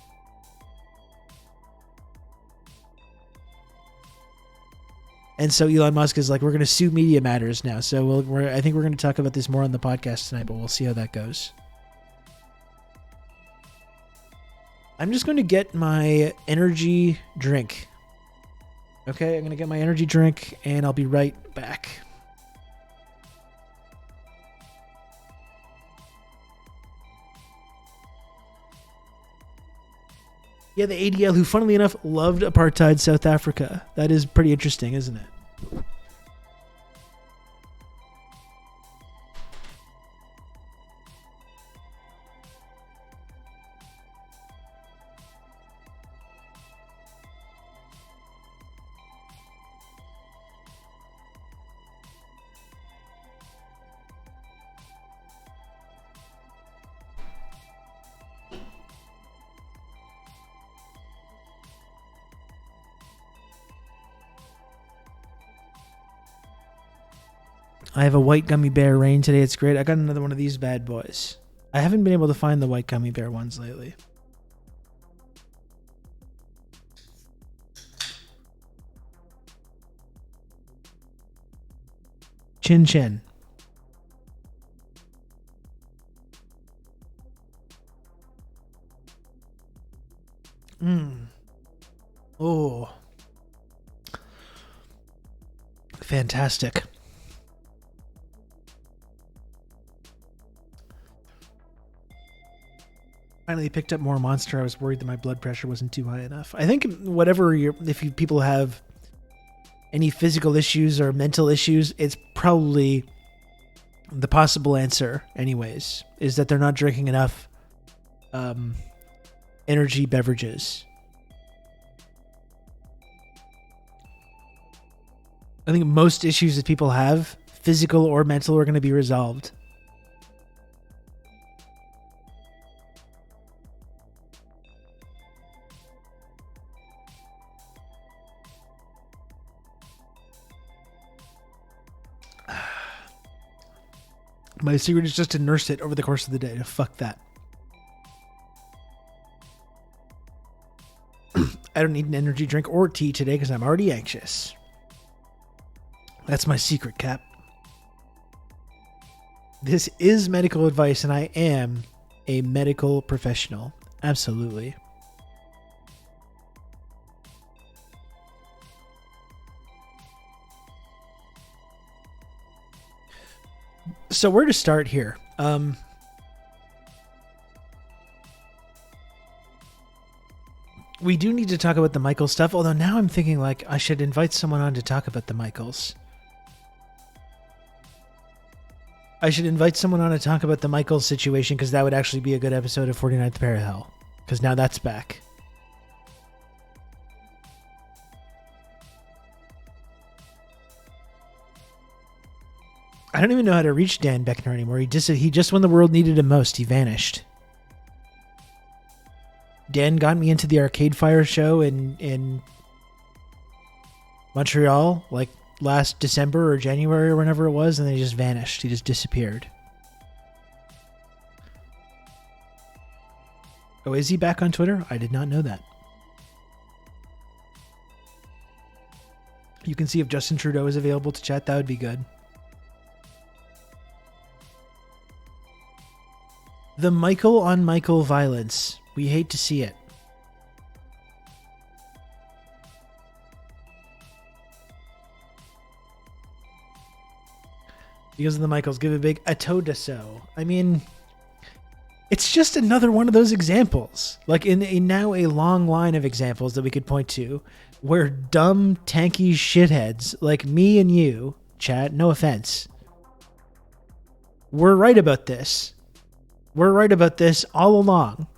And so Elon Musk is like, we're going to sue Media Matters now. So I think we're going to talk about this more on the podcast tonight, but we'll see how that goes. I'm just going to get my energy drink. Okay, I'm going to get my energy drink and I'll be right back. Yeah, the ADL, who funnily enough loved apartheid South Africa. That is pretty interesting, isn't it? I have a white gummy bear rain today. It's great. I got another one of these bad boys. I haven't been able to find the white gummy bear ones lately. Chin chin. Oh. Fantastic. Finally picked up more Monster. I was worried that my blood pressure wasn't too high enough. I think if people have any physical issues or mental issues, it's probably the possible answer anyways, is that they're not drinking enough energy beverages. I think most issues that people have, physical or mental, are going to be resolved. My secret is just to nurse it over the course of the day. Fuck that. I don't need an energy drink or tea today because I'm already anxious. That's my secret, Cap. This is medical advice, and I am a medical professional. Absolutely. So where to start here? We do need to talk about the Michaels stuff, although now I'm thinking like I should invite someone on to talk about the Michaels. I should invite someone on to talk about the Michaels situation because that would actually be a good episode of 49th Pair of Hell, because now that's back. I don't even know how to reach Dan Beckner anymore. He just when the world needed him most, he vanished. Dan got me into the Arcade Fire show in Montreal, like last December or January or whenever it was, and then he just vanished. He just disappeared. Oh, is he back on Twitter? I did not know that. You can see if Justin Trudeau is available to chat. That would be good. The Michael on Michael violence. We hate to see it. Because of the Michaels, give a big atodaso. I mean, it's just another one of those examples. Like in now a long line of examples that we could point to where dumb, tanky shitheads like me and you, chat, no offense, we're right about this. We're right about this all along.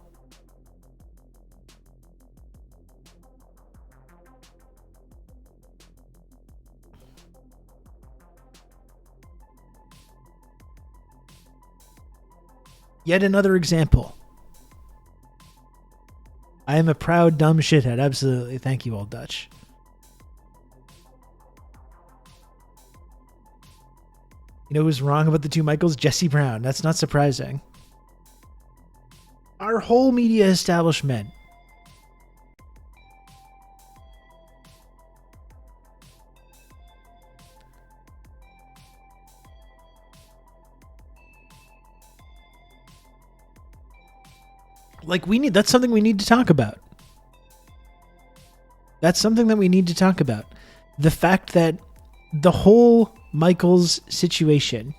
Yet another example. I am a proud dumb shithead. Absolutely. Thank you, Old Dutch. You know who's wrong about the two Michaels? Jesse Brown. That's not surprising. Our whole media establishment. Like that's something we need to talk about. That's something that we need to talk about. The fact that the whole Michaels situation.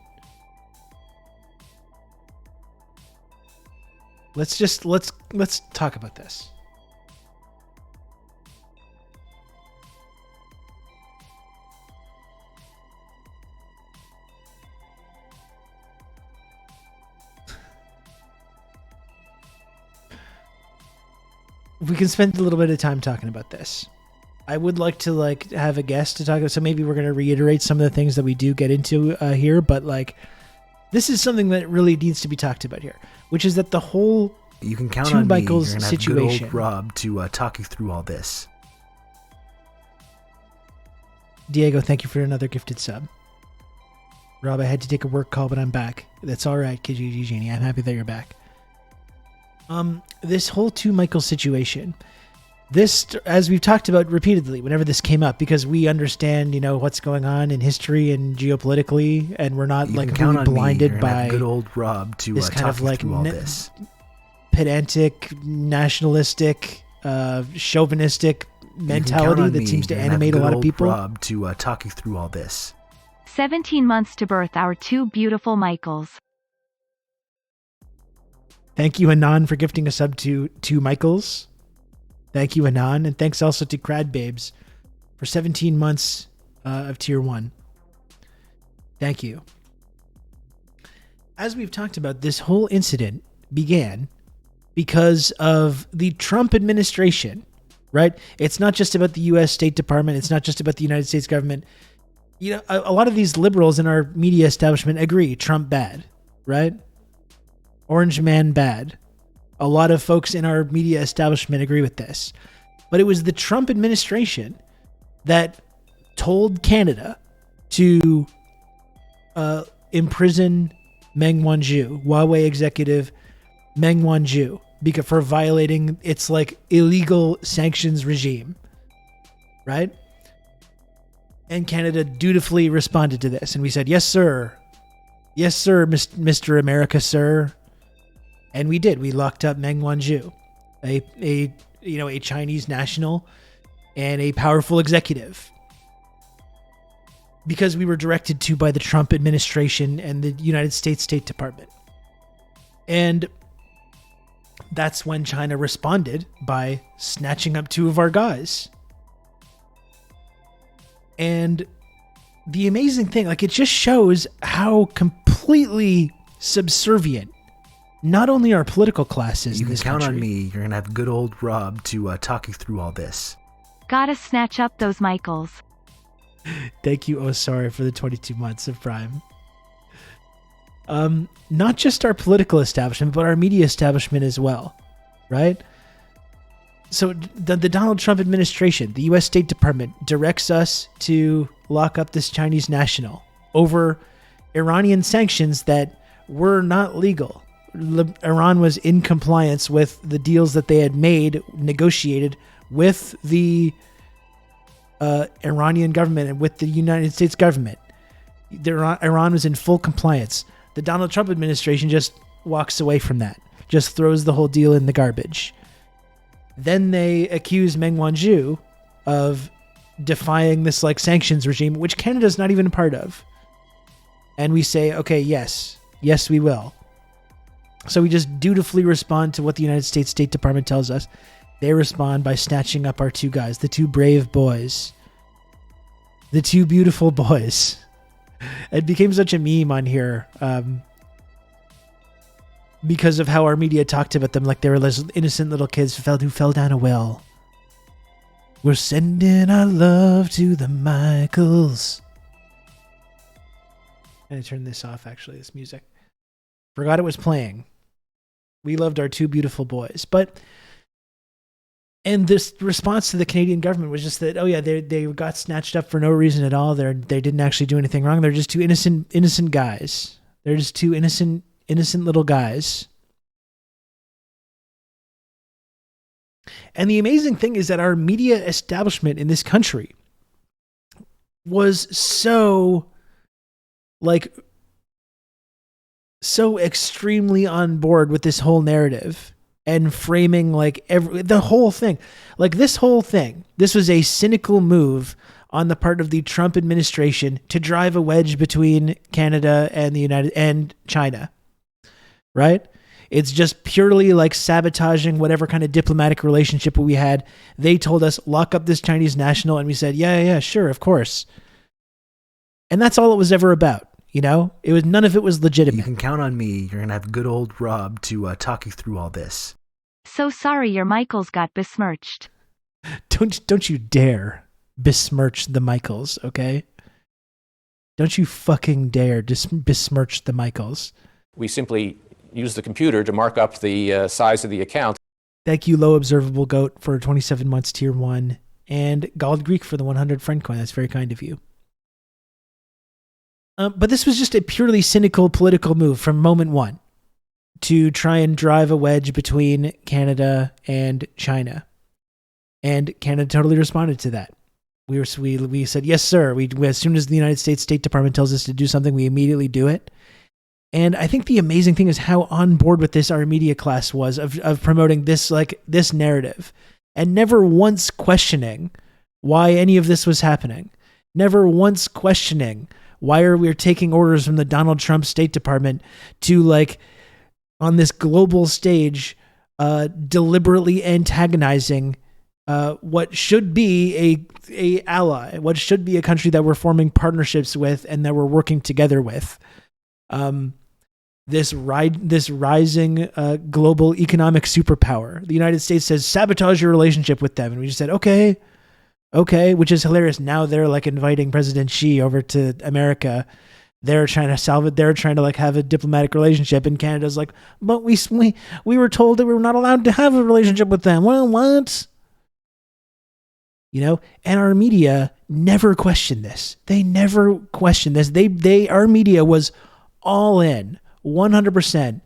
Let's talk about this. We can spend a little bit of time talking about this. I would like to have a guest to talk about, so maybe we're going to reiterate some of the things that we do get into here, but this is something that really needs to be talked about here, which is that the whole you can count two on Michaels me. You're gonna have situation. good old Rob to talk you through all this. Diego, thank you for another gifted sub. Rob, I had to take a work call, but I'm back. That's all right, Kijiji Genie. I'm happy that you're back. This whole two Michaels situation. This, as we've talked about repeatedly, whenever this came up, because we understand, what's going on in history and geopolitically, and we're not really blinded by good old Rob to this kind of all this pedantic, nationalistic, chauvinistic mentality that seems to animate a lot of people. Rob to talk you through all this. 17 months to birth our two beautiful Michaels. Thank you, Anon, for gifting a sub to Michaels. Thank you, Anon. And thanks also to Crad Babes for 17 months of tier 1. Thank you. As we've talked about, this whole incident began because of the Trump administration, right? It's not just about the U.S. State Department. It's not just about the United States government. You know, a lot of these liberals in our media establishment agree Trump bad, right? Orange man bad. A lot of folks in our media establishment agree with this. But it was the Trump administration that told Canada to imprison Meng Wanzhou, Huawei executive Meng Wanzhou, because for violating its like illegal sanctions regime, right? And Canada dutifully responded to this, and we said, "Yes, sir. Yes, sir, Mr. America, sir." And we did. We locked up Meng Wanzhou, a Chinese national and a powerful executive, because we were directed to by the Trump administration and the United States State Department. And that's when China responded by snatching up two of our guys. And the amazing thing, like, it just shows how completely subservient not only our political classes in this country. You can count on me. You're going to have good old Rob to talk you through all this. Gotta snatch up those Michaels. Thank you, oh sorry, for the 22 months of Prime. Not just our political establishment, but our media establishment as well, right? So the Donald Trump administration, the U.S. State Department, directs us to lock up this Chinese national over Iranian sanctions that were not legal. Iran was in compliance with the deals that they had negotiated with the Iranian government and with the United States government. Iran was in full compliance. The Donald Trump administration just walks away from that, just throws the whole deal in the garbage. Then they accuse Meng Wanzhou of defying this like sanctions regime, which Canada's not even a part of. And we say, okay, yes, we will. So we just dutifully respond to what the United States State Department tells us. They respond by snatching up our two guys, the two brave boys, the two beautiful boys. It became such a meme on here because of how our media talked about them like they were innocent little kids who fell down a well. We're sending our love to the Michaels. I'm going to turn this off, actually, this music. Forgot it was playing. We loved our two beautiful boys. And this response to the Canadian government was just that, oh yeah, they got snatched up for no reason at all. They didn't actually do anything wrong. They're just two innocent guys. They're just two innocent little guys. And the amazing thing is that our media establishment in this country was so extremely on board with this whole narrative and framing the whole thing. Like this whole thing, this was a cynical move on the part of the Trump administration to drive a wedge between Canada and China. Right? It's just purely like sabotaging whatever kind of diplomatic relationship we had. They told us, lock up this Chinese national, and we said, yeah, sure, of course. And that's all it was ever about. You know, none of it was legitimate. You can count on me. You're gonna have good old Rob to talk you through all this. So sorry your Michaels got besmirched. Don't you dare besmirch the Michaels, okay? Don't you fucking dare besmirch the Michaels. We simply use the computer to mark up the size of the account. Thank you, Low Observable Goat, for 27 months tier 1, and Gald Greek for the 100 friend coin. That's very kind of you. But this was just a purely cynical political move from moment one to try and drive a wedge between Canada and China. And Canada totally responded to that. We said, yes, sir. As soon as the United States State Department tells us to do something, we immediately do it. And I think the amazing thing is how on board with this our media class was of promoting this narrative and never once questioning why any of this was happening. Never once questioning why are we taking orders from the Donald Trump State Department to, like, on this global stage, deliberately antagonizing what should be a ally, what should be a country that we're forming partnerships with and that we're working together with. This rising global economic superpower. The United States says, sabotage your relationship with them. And we just said, okay, which is hilarious. Now they're like inviting President Xi over to America. They're trying to solve it. They're trying to like have a diplomatic relationship. And Canada's like, but we were told that we were not allowed to have a relationship with them. Well, what? You know, and our media never questioned this. They never questioned this. Our media was all in 100%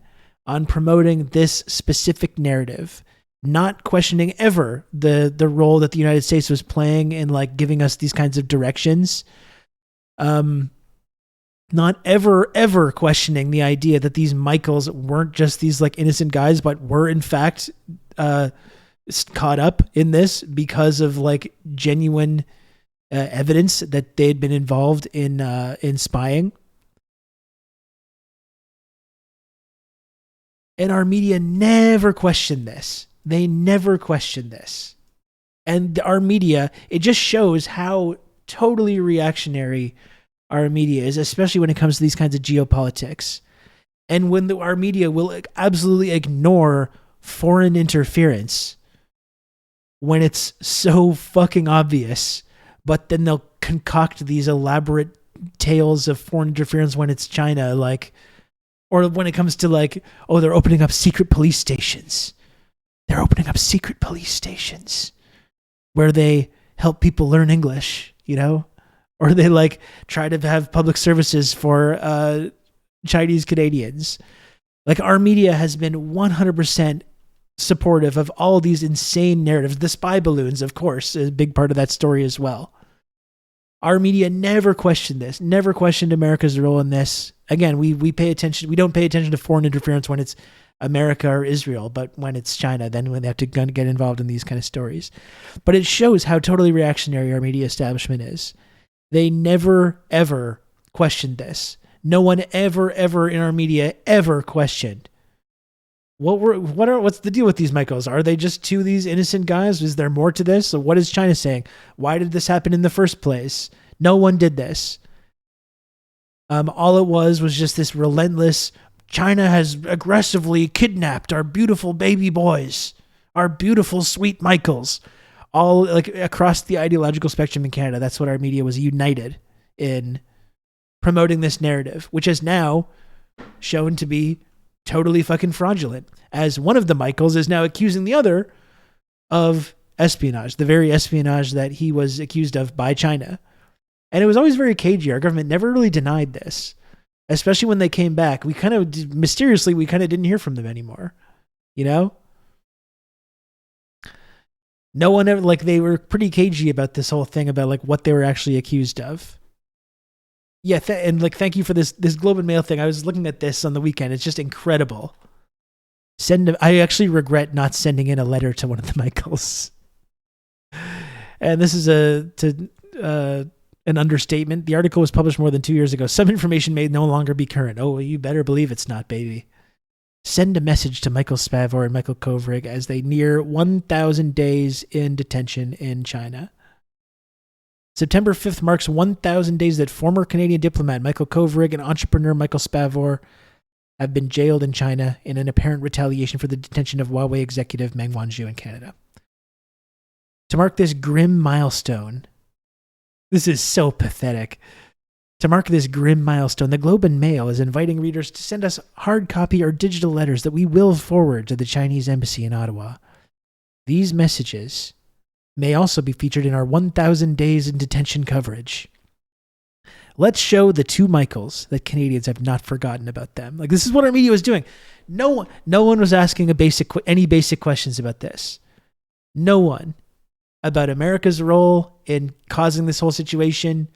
on promoting this specific narrative, not questioning ever the role that the United States was playing in like giving us these kinds of directions. Not ever questioning the idea that these Michaels weren't just these like innocent guys, but were in fact caught up in this because of like genuine evidence that they had been involved in spying. And our media never questioned this. They never questioned this. And our media, it just shows how totally reactionary our media is, especially when it comes to these kinds of geopolitics. And when our media will absolutely ignore foreign interference when it's so fucking obvious, but then they'll concoct these elaborate tales of foreign interference when it's China, like, or when it comes to like, oh, they're opening up secret police stations. They're opening up secret police stations where they help people learn English, you know? Or they like try to have public services for Chinese Canadians. Like our media has been 100% supportive of all these insane narratives. The spy balloons, of course, is a big part of that story as well. Our media never questioned this, never questioned America's role in this. Again, we pay attention. We don't pay attention to foreign interference when it's America or Israel, but when it's China, then when they have to get involved in these kind of stories. But it shows how totally reactionary our media establishment is. They never, ever questioned this. No one ever in our media ever questioned. What's the deal with these Michaels? Are they just two of these innocent guys? Is there more to this? So what is China saying? Why did this happen in the first place? No one did this. All it was just this relentless, China has aggressively kidnapped our beautiful baby boys, our beautiful sweet Michaels. All like across the ideological spectrum in Canada, that's what our media was united in promoting this narrative, which is now shown to be totally fucking fraudulent, as one of the Michaels is now accusing the other of espionage, the very espionage that he was accused of by China. And it was always very cagey. Our government never really denied this, especially when they came back. We kind of didn't hear from them anymore, you know? No one ever, like, they were pretty cagey about this whole thing about like what they were actually accused of. Yeah, and like, thank you for this Globe and Mail thing. I was looking at this on the weekend. It's just incredible. I actually regret not sending in a letter to one of the Michaels. And this is an understatement. The article was published more than 2 years ago. Some information may no longer be current. Oh, well, you better believe it's not, baby. Send a message to Michael Spavor and Michael Kovrig as they near 1,000 days in detention in China. September 5th marks 1,000 days that former Canadian diplomat Michael Kovrig and entrepreneur Michael Spavor have been jailed in China in an apparent retaliation for the detention of Huawei executive Meng Wanzhou in Canada. To mark this grim milestone, this is so pathetic. To mark this grim milestone, the Globe and Mail is inviting readers to send us hard copy or digital letters that we will forward to the Chinese embassy in Ottawa. These messages may also be featured in our 1,000 days in detention coverage. Let's show the two Michaels that Canadians have not forgotten about them. Like, this is what our media was doing. No one was asking any basic questions about this. No one. About America's role in causing this whole situation,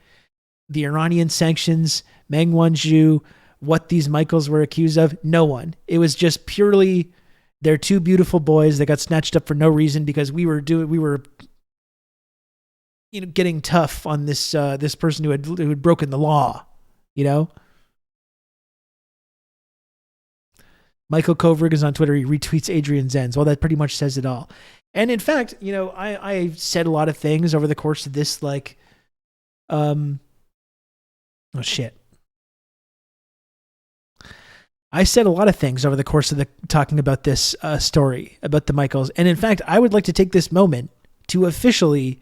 the Iranian sanctions, Meng Wanzhou, what these Michaels were accused of. No one. It was just purely They're two beautiful boys that got snatched up for no reason because we were getting tough on this this person who had broken the law, you know. Michael Kovrig is on Twitter. He retweets Adrian Zenz. Well, that pretty much says it all. And in fact, I said a lot of things over the course of this, like, oh shit. I said a lot of things over the course of talking about this story about the Michaels. And in fact, I would like to take this moment to officially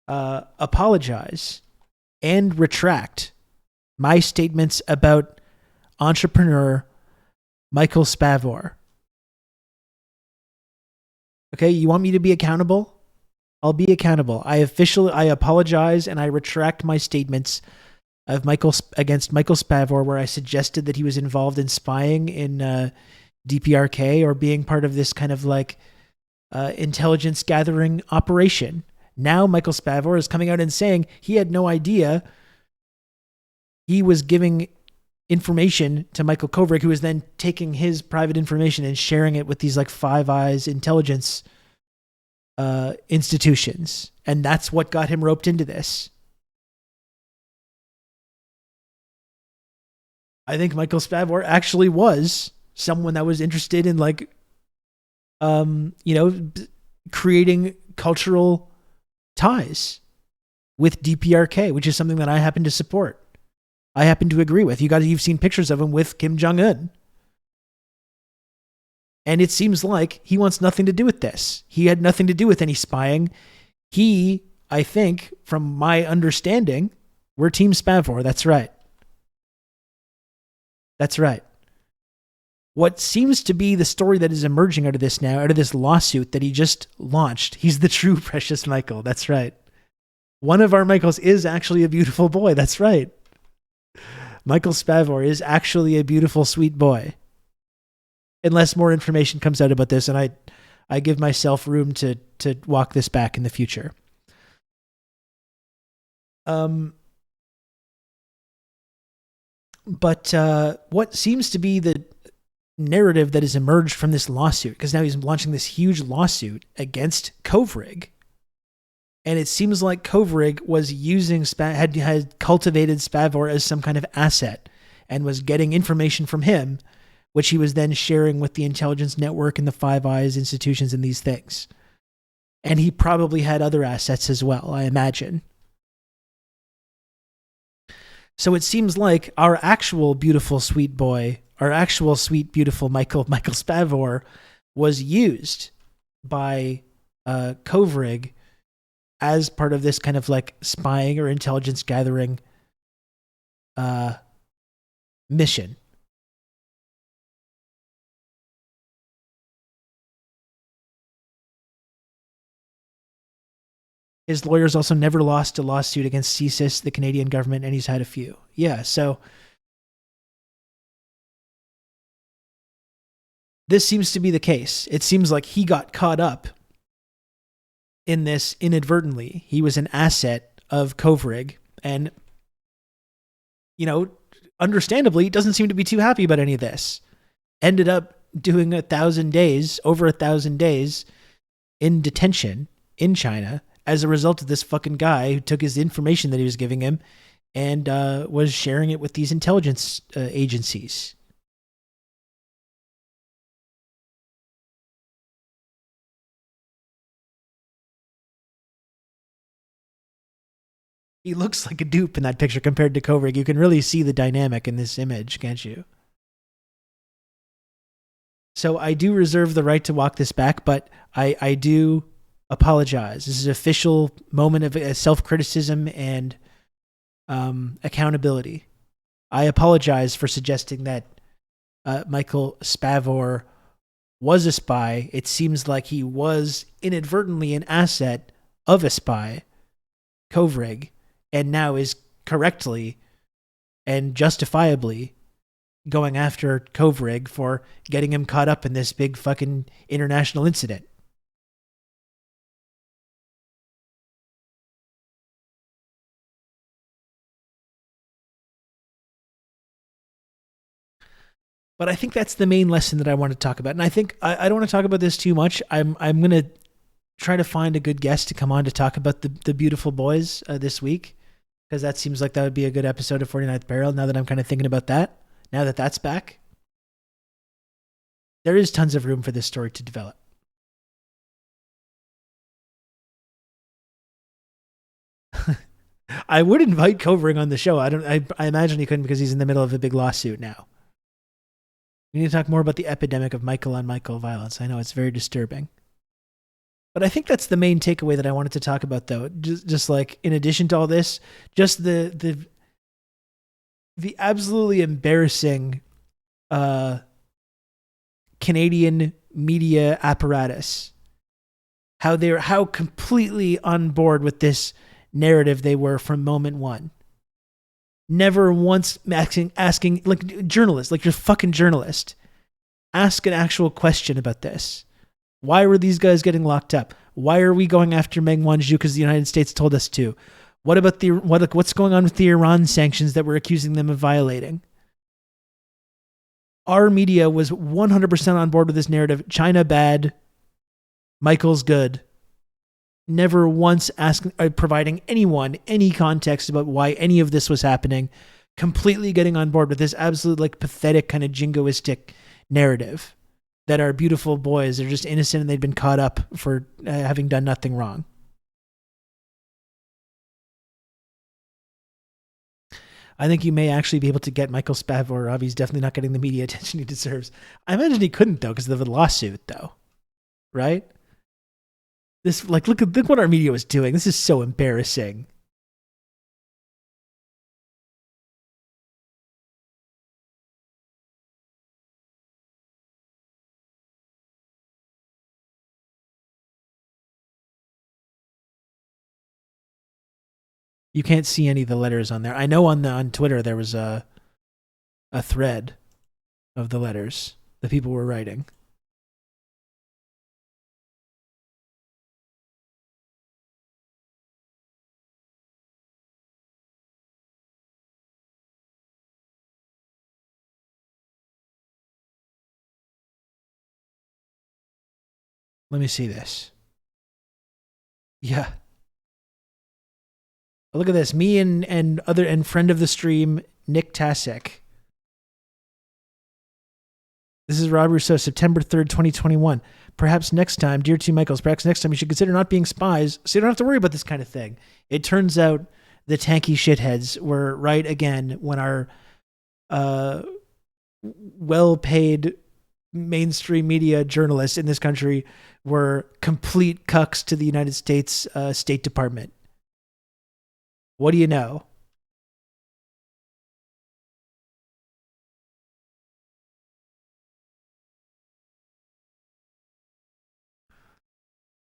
apologize and retract my statements about entrepreneur Michael Spavor. Okay, you want me to be accountable? I'll be accountable. I apologize and I retract my statements of against Michael Spavor, where I suggested that he was involved in spying in DPRK or being part of this kind of like intelligence gathering operation. Now Michael Spavor is coming out and saying he had no idea he was giving information to Michael Kovrig, who was then taking his private information and sharing it with these like Five Eyes intelligence institutions. And that's what got him roped into this. I think Michael Spavor actually was someone that was interested in like, creating cultural ties with DPRK, which is something that I happen to support. I happen to agree with. You've seen pictures of him with Kim Jong-un. And it seems like he wants nothing to do with this. He had nothing to do with any spying. I think, from my understanding, we're Team Spavor. That's right. That's right. What seems to be the story that is emerging out of this now, out of this lawsuit that he just launched, he's the true Precious Michael. That's right. One of our Michaels is actually a beautiful boy. That's right. Michael Spavor is actually a beautiful, sweet boy. Unless more information comes out about this, and I give myself room to walk this back in the future. But what seems to be the narrative that has emerged from this lawsuit, because now he's launching this huge lawsuit against Kovrig, and it seems like Kovrig was using had cultivated Spavor as some kind of asset and was getting information from him, which he was then sharing with the intelligence network and the Five Eyes institutions and these things. And he probably had other assets as well, I imagine. So it seems like our actual beautiful, sweet boy, our actual sweet, beautiful Michael Spavor was used by Kovrig as part of this kind of like spying or intelligence gathering mission. His lawyers also never lost a lawsuit against CSIS, the Canadian government, and he's had a few. Yeah, so this seems to be the case. It seems like he got caught up in this inadvertently. He was an asset of Kovrig, and, understandably, doesn't seem to be too happy about any of this. Ended up doing over 1,000 days in detention in China as a result of this fucking guy who took his information that he was giving him and was sharing it with these intelligence agencies. He looks like a dupe in that picture compared to Kovrig. You can really see the dynamic in this image, can't you? So I do reserve the right to walk this back, but I do apologize. This is an official moment of self-criticism and accountability. I apologize for suggesting that Michael Spavor was a spy. It seems like he was inadvertently an asset of a spy, Kovrig, and now is correctly and justifiably going after Kovrig for getting him caught up in this big fucking international incident. But I think that's the main lesson that I want to talk about. And I think I don't want to talk about this too much. I'm going to try to find a good guest to come on to talk about the beautiful boys this week, because that seems like that would be a good episode of 49th Barrel now that I'm kind of thinking about that, now that that's back. There is tons of room for this story to develop. I would invite Covering on the show. I imagine he couldn't because he's in the middle of a big lawsuit now. We need to talk more about the epidemic of Michael on Michael violence. I know it's very disturbing. But I think that's the main takeaway that I wanted to talk about, though. Just like, in addition to all this, just the absolutely embarrassing Canadian media apparatus. How completely on board with this narrative they were from moment one. Never once asking like journalists, like you're a fucking journalist, ask an actual question about this. Why were these guys getting locked up? Why are we going after Meng Wanzhou because the United States told us to? What about what's going on with the Iran sanctions that we're accusing them of violating? Our media was 100% on board with this narrative. China bad, Michael's good. Never once providing anyone any context about why any of this was happening. Completely getting on board with this absolute like pathetic kind of jingoistic narrative that our beautiful boys are just innocent and they'd been caught up for having done nothing wrong. I think you may actually be able to get Michael Spavor. He's definitely not getting the media attention he deserves. I imagine he couldn't though because of the lawsuit though, right? This like look what our media was doing. This is so embarrassing. You can't see any of the letters on there. I know on Twitter there was a thread of the letters that people were writing. Let me see this. Yeah. Look at this. Me and friend of the stream, Nick Tasek. This is Rob Rousseau, September 3rd, 2021. Perhaps next time, dear T. Michaels, perhaps next time you should consider not being spies so you don't have to worry about this kind of thing. It turns out the tanky shitheads were right again when our well-paid mainstream media journalists in this country were complete cucks to the United States State Department. What do you know?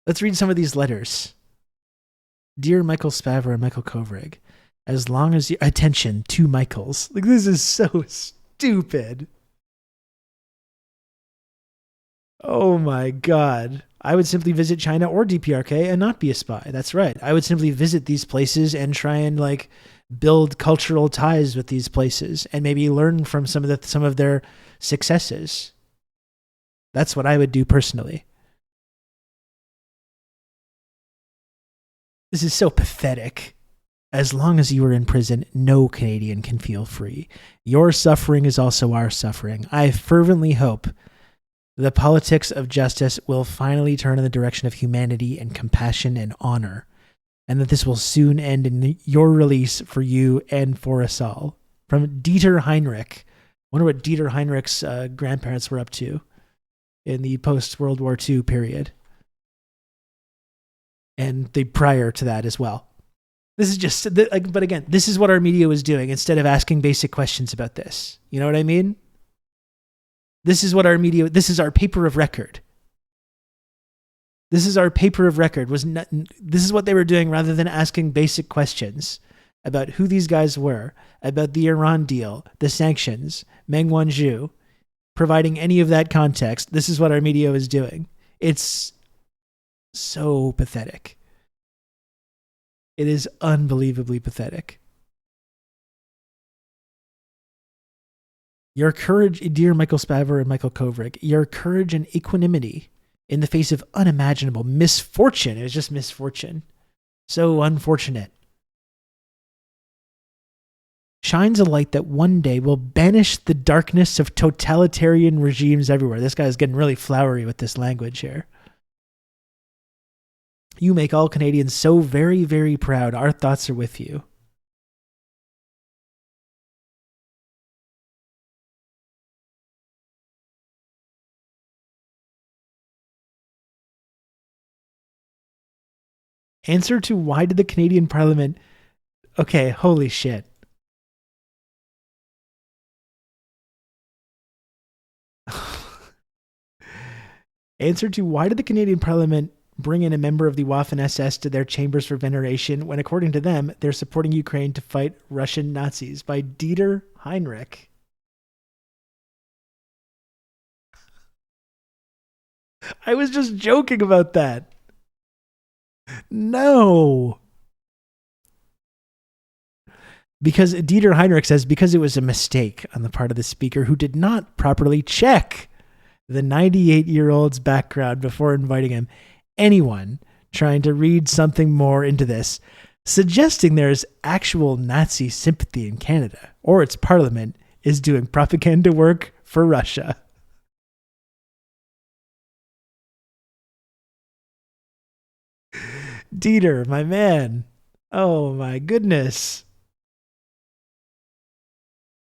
Let's read some of these letters. Dear Michael Spavor and Michael Kovrig, as long as you... Attention, two Michaels. Like, this is so stupid. Oh my God. I would simply visit China or DPRK and not be a spy. That's right. I would simply visit these places and try and like build cultural ties with these places and maybe learn from some of their successes. That's what I would do personally. This is so pathetic. As long as you are in prison, no Canadian can feel free. Your suffering is also our suffering. I fervently hope the politics of justice will finally turn in the direction of humanity and compassion and honor, and that this will soon end in your release for you and for us all. From Dieter Heinrich. I wonder what Dieter Heinrich's grandparents were up to in the post-World War II period. And the prior to that as well. This is just, but again, this is what our media was doing instead of asking basic questions about this. You know what I mean? This is what our media, this is our paper of record. This is our paper of record. This is what they were doing rather than asking basic questions about who these guys were, about the Iran deal, the sanctions, Meng Wanzhou, providing any of that context. This is what our media was doing. It's so pathetic. It is unbelievably pathetic. Your courage, dear Michael Spavor and Michael Kovrig, your courage and equanimity in the face of unimaginable misfortune. It was just misfortune. So unfortunate. Shines a light that one day will banish the darkness of totalitarian regimes everywhere. This guy's getting really flowery with this language here. You make all Canadians so very, very proud. Our thoughts are with you. Answer to why did the Canadian Parliament... Okay, holy shit. Answer to why did the Canadian Parliament bring in a member of the Waffen-SS to their chambers for veneration when, according to them, they're supporting Ukraine to fight Russian Nazis, by Dieter Heinrich. I was just joking about that. No. Because Dieter Heinrich says, because it was a mistake on the part of the speaker who did not properly check the 98-year-old's background before inviting him. Anyone trying to read something more into this, suggesting there's actual Nazi sympathy in Canada or its parliament, is doing propaganda work for Russia. Dieter, my man. Oh my goodness.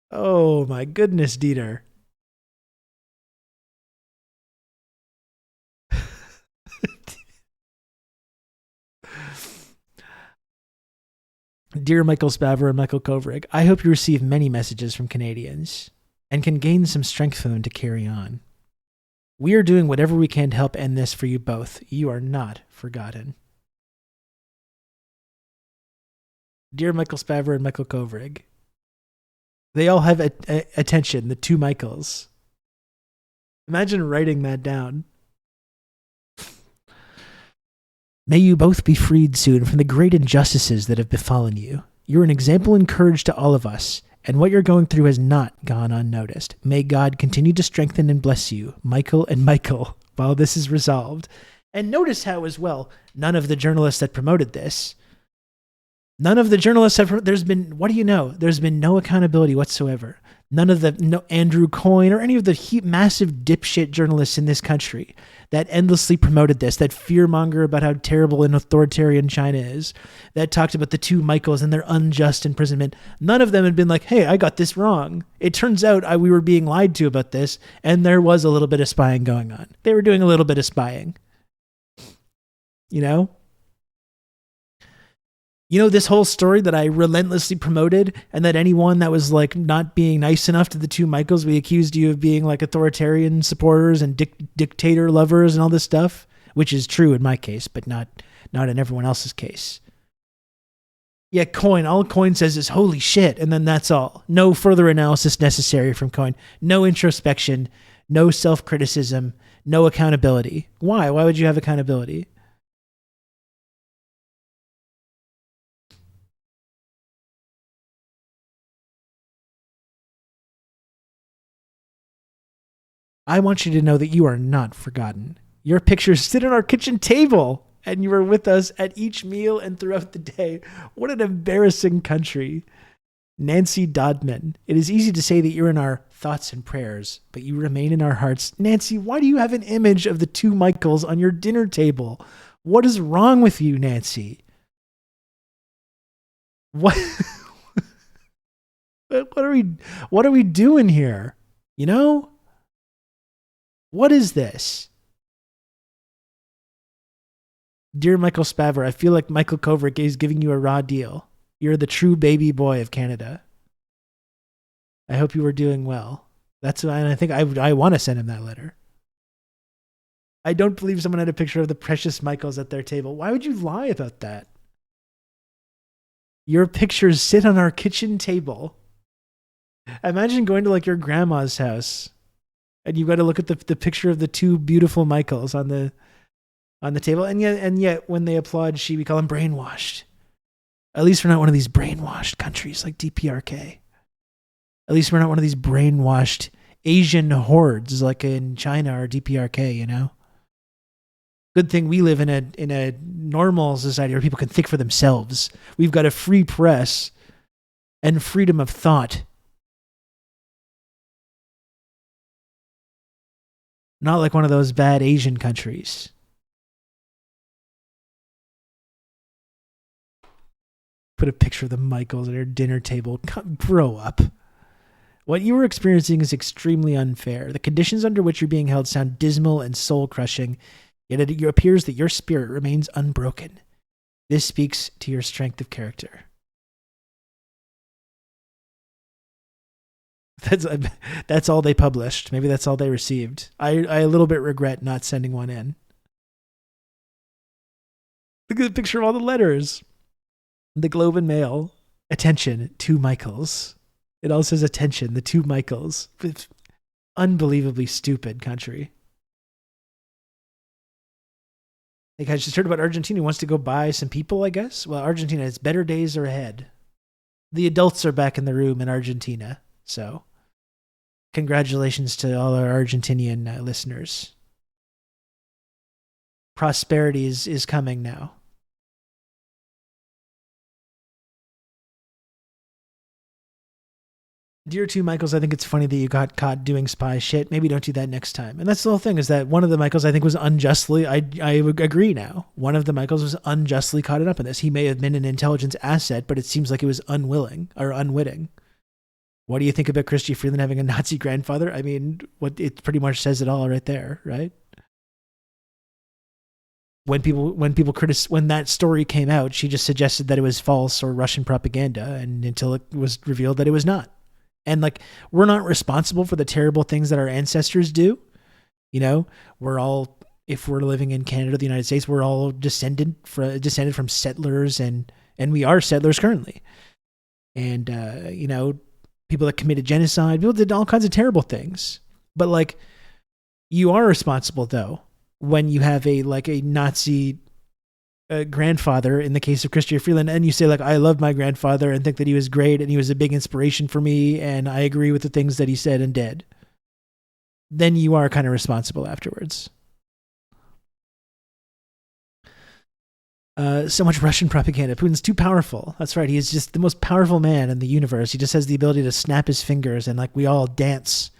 Oh my goodness, Dieter. Dear Michael Spavor and Michael Kovrig, I hope you receive many messages from Canadians and can gain some strength from them to carry on. We are doing whatever we can to help end this for you both. You are not forgotten. Dear Michael Spavor and Michael Kovrig, they all have attention, the two Michaels. Imagine writing that down. May you both be freed soon from the great injustices that have befallen you. You're an example and courage to all of us, and what you're going through has not gone unnoticed. May God continue to strengthen and bless you, Michael and Michael, while this is resolved. And notice how, as well, none of the journalists that promoted this, there's been, what do you know? There's been no accountability whatsoever. No Andrew Coyne or any of the massive dipshit journalists in this country that endlessly promoted this, that fearmonger about how terrible and authoritarian China is, that talked about the two Michaels and their unjust imprisonment. None of them had been like, hey, I got this wrong. It turns out we were being lied to about this, and there was a little bit of spying going on. They were doing a little bit of spying. You know? You know, this whole story that I relentlessly promoted, and that anyone that was like not being nice enough to the two Michaels, we accused you of being like authoritarian supporters and dictator lovers and all this stuff, which is true in my case, but not in everyone else's case. Yeah, Coyne, all Coyne says is holy shit, and then that's all. No further analysis necessary from Coyne. No introspection, no self-criticism, no accountability. Why? Why would you have accountability? I want you to know that you are not forgotten. Your pictures sit on our kitchen table, and you were with us at each meal and throughout the day. What an embarrassing country. Nancy Dodman. It is easy to say that you're in our thoughts and prayers, but you remain in our hearts. Nancy, why do you have an image of the two Michaels on your dinner table? What is wrong with you, Nancy? What? What are we doing here? You know? What is this? Dear Michael Spavor, I feel like Michael Kovrig is giving you a raw deal. You're the true baby boy of Canada. I hope you are doing well. And I think I want to send him that letter. I don't believe someone had a picture of the precious Michaels at their table. Why would you lie about that? Your pictures sit on our kitchen table. Imagine going to like your grandma's house, and you've got to look at the picture of the two beautiful Michaels on the table. And yet when they applaud, we call them brainwashed. At least we're not one of these brainwashed countries like DPRK. At least we're not one of these brainwashed Asian hordes like in China or DPRK, you know? Good thing we live in a normal society where people can think for themselves. We've got a free press and freedom of thought. Not like one of those bad Asian countries. Put a picture of the Michaels at her dinner table. Grow up. What you are experiencing is extremely unfair. The conditions under which you're being held sound dismal and soul-crushing, yet it appears that your spirit remains unbroken. This speaks to your strength of character. That's all they published. Maybe that's all they received. I a little bit regret not sending one in. Look at the picture of all the letters. The Globe and Mail. Attention, 2 Michaels. It all says attention, the 2 Michaels. It's unbelievably stupid country. Hey guys, just heard about Argentina. He wants to go buy some people, I guess. Well, Argentina, its better days are ahead. The adults are back in the room in Argentina. So, congratulations to all our Argentinian listeners. Prosperity is coming now. Dear 2 Michaels, I think it's funny that you got caught doing spy shit. Maybe don't do that next time. And that's the whole thing, is that one of the Michaels I think was unjustly, I agree now, one of the Michaels was unjustly caught up in this. He may have been an intelligence asset, but it seems like it was unwilling or unwitting. What do you think about Chrystia Freeland having a Nazi grandfather? I mean, it pretty much says it all right there, right? When that story came out, she just suggested that it was false or Russian propaganda, and until it was revealed that it was not. And like, we're not responsible for the terrible things that our ancestors do. You know, we're all, if we're living in Canada, the United States, we're all descended from settlers, and we are settlers currently. And, you know, people that committed genocide, people did all kinds of terrible things. But like, you are responsible though, when you have a Nazi grandfather, in the case of Chrystia Freeland, and you say like, I love my grandfather and think that he was great and he was a big inspiration for me and I agree with the things that he said and did, then you are kind of responsible afterwards. So much Russian propaganda. Putin's too powerful. That's right. He is just the most powerful man in the universe. He just has the ability to snap his fingers and like we all dance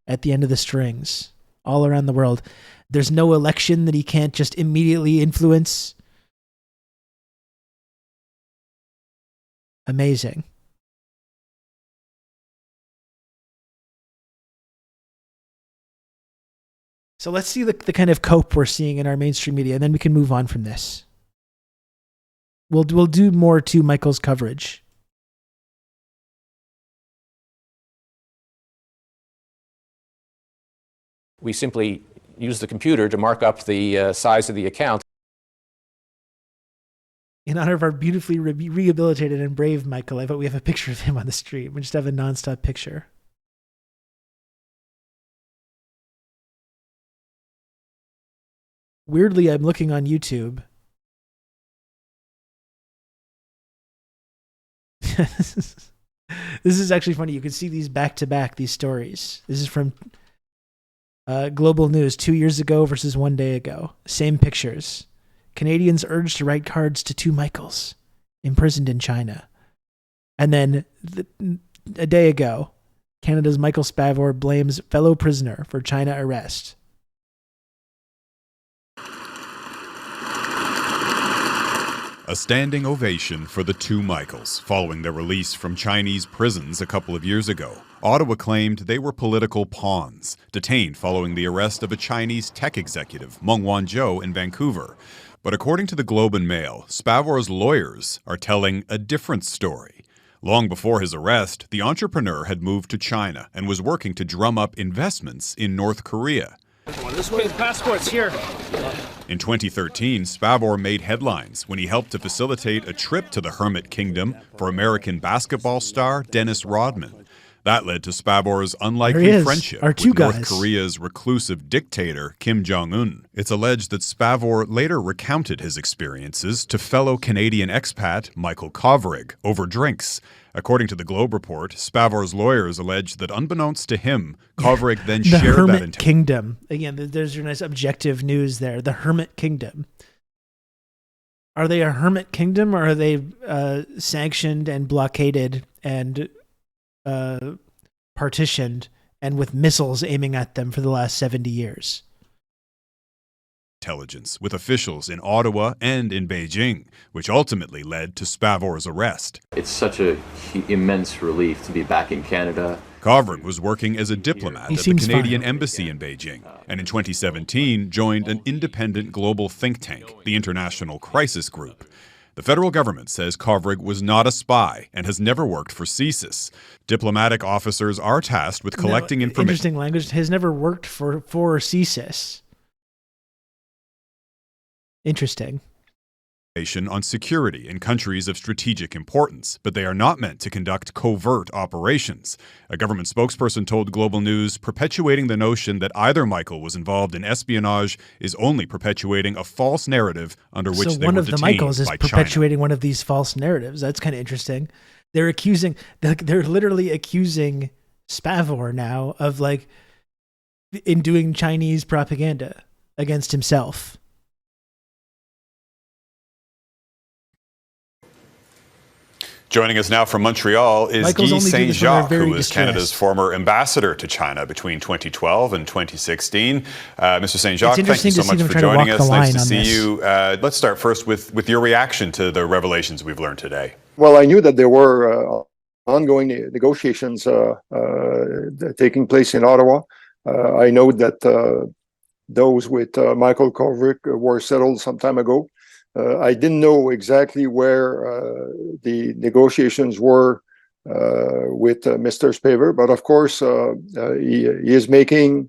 at the end of the strings all around the world. There's no election that he can't just immediately influence. Amazing. So let's see the kind of cope we're seeing in our mainstream media, and then we can move on from this. We'll do more 2 Michael's coverage. We simply use the computer to mark up the size of the account. In honor of our beautifully rehabilitated and brave Michael, I thought we have a picture of him on the stream. We just have a nonstop picture. Weirdly, I'm looking on YouTube. This is actually funny. You can see these back to back, these stories. This is from Global News 2 years ago versus 1 day ago. Same pictures. Canadians urged to write cards to 2 Michaels imprisoned in China. And then a day ago, Canada's Michael Spavor blames fellow prisoner for China arrest. A standing ovation for the 2 Michaels following their release from Chinese prisons a couple of years ago. Ottawa claimed they were political pawns, detained following the arrest of a Chinese tech executive, Meng Wanzhou, in Vancouver. But according to the Globe and Mail, Spavor's lawyers are telling a different story. Long before his arrest, the entrepreneur had moved to China and was working to drum up investments in North Korea. This way, the passport's here. In 2013, Spavor made headlines when he helped to facilitate a trip to the Hermit Kingdom for American basketball star Dennis Rodman. That led to Spavor's There he unlikely is, friendship our with two North guys. Korea's reclusive dictator Kim Jong-un. It's alleged that Spavor later recounted his experiences to fellow Canadian expat Michael Kovrig over drinks. According to the Globe report, Spavor's lawyers alleged that unbeknownst to him, Kovrig then The shared that Hermit intelligence. Kingdom. Again, there's your nice objective news there. The Hermit Kingdom. Are they a hermit kingdom, or are they sanctioned and blockaded and partitioned and with missiles aiming at them for the last 70 years? With officials in Ottawa and in Beijing, which ultimately led to Spavor's arrest. It's such an immense relief to be back in Canada. Kovrig was working as a diplomat He at the seems Canadian fine. Embassy in Beijing, and in 2017 joined an independent global think tank, the International Crisis Group. The federal government says Kovrig was not a spy and has never worked for CSIS. Diplomatic officers are tasked with collecting information. Interesting language. Has never worked for CSIS. Interesting. On security in countries of strategic importance, but they are not meant to conduct covert operations. A government spokesperson told Global News perpetuating the notion that either Michael was involved in espionage is only perpetuating a false narrative under which So they one were of the detained Michaels is by China. perpetuating one of these false narratives. That's kind of interesting. They're literally accusing Spavor now of in doing Chinese propaganda against himself. Joining us now from Montreal is Michael's Guy only doing this when Saint-Jacques, they're very who was Canada's distressed. former ambassador to China between 2012 and 2016. Mr. Saint-Jacques, It's thank you interesting so to see much them for try to joining walk us. the Nice line to on see this. you. Let's start first with your reaction to the revelations we've learned today. Well, I knew that there were ongoing negotiations taking place in Ottawa. I know that those with Michael Kovrig were settled some time ago. I didn't know exactly where the negotiations were with Mr. Spavor, but of course he is making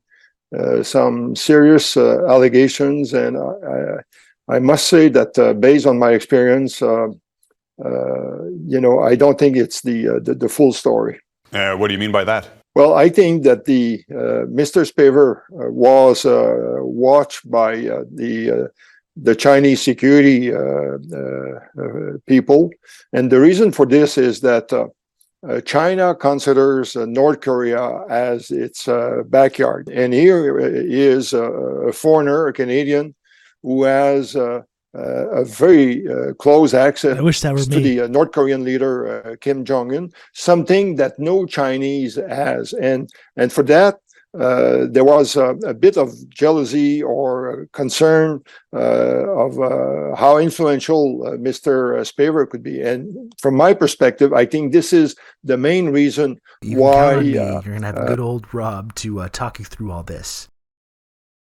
some serious allegations, and I must say that based on my experience, I don't think it's the full story. What do you mean by that? Well, I think that the Mr. Spavor was watched by the Chinese security people, and the reason for this is that China considers North Korea as its backyard, and here is a foreigner, a Canadian, who has a very close access I wish that were to me. the North Korean leader Kim Jong-un, something that no Chinese has, and for that there was a bit of jealousy or concern of how influential Mr. Spavor could be, and from my perspective, I think this is the main reason You can why count on me. You're going to have good old Rob to talk you through all this.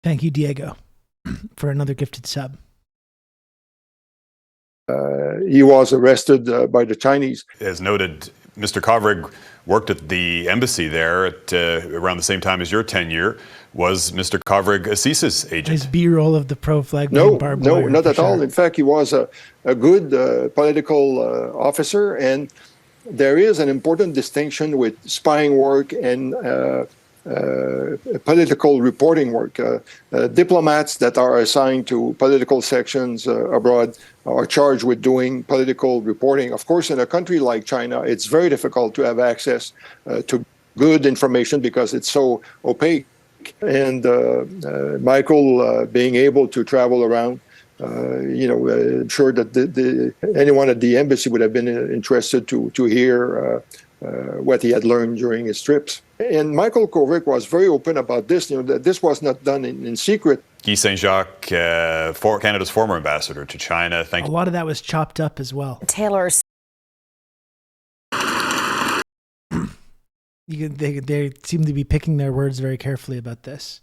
Thank you, Diego, for another gifted sub. he was arrested by the Chinese. As noted, Mr. Kovrig worked at the embassy there at around the same time as your tenure. Was Mr. Kovrig a CSIS agent? His B-roll of the pro-flag No, barbed no, wire, not for at all. sure. In fact, he was a good political officer, and there is an important distinction with spying work and political reporting work. Diplomats that are assigned to political sections abroad are charged with doing political reporting. Of course, in a country like China, it's very difficult to have access to good information because it's so opaque. And Michael being able to travel around, I'm sure that anyone at the embassy would have been interested to hear what he had learned during his trips. And Michael Kovrig was very open about this. That this was not done in secret. Guy Saint-Jacques, Canada's former ambassador to China. Thank A you. lot of that was chopped up as well. Taylor. They seem to be picking their words very carefully about this.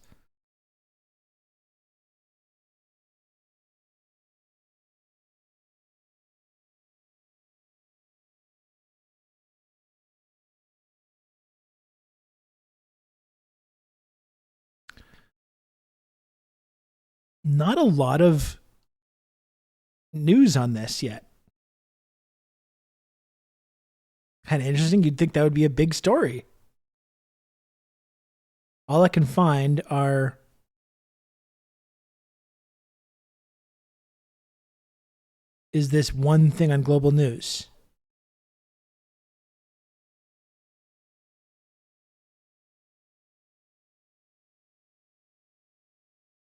Not a lot of news on this yet. Kind of interesting. You'd think that would be a big story. All I can find is this one thing on Global News.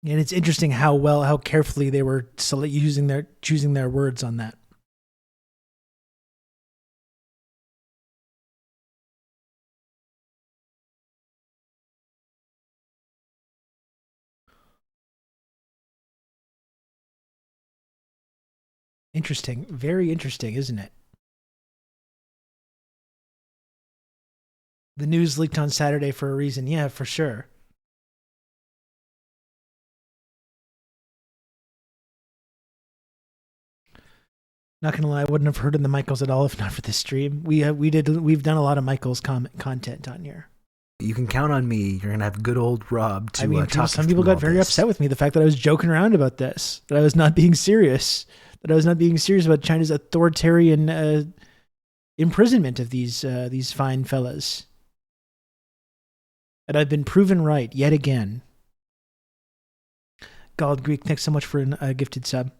And it's interesting how carefully they were choosing their words on that. Interesting. Very interesting, isn't it? The news leaked on Saturday for a reason. Yeah, for sure. Not gonna lie, I wouldn't have heard of the Michaels at all if not for this stream. We've done a lot of Michaels content on here. You can count on me. You're gonna have good old Rob to talk. Some people got very upset with me. The fact that I was joking around about this, that I was not being serious, about China's authoritarian imprisonment of these fine fellas. And I've been proven right yet again. God Greek, thanks so much for a gifted sub.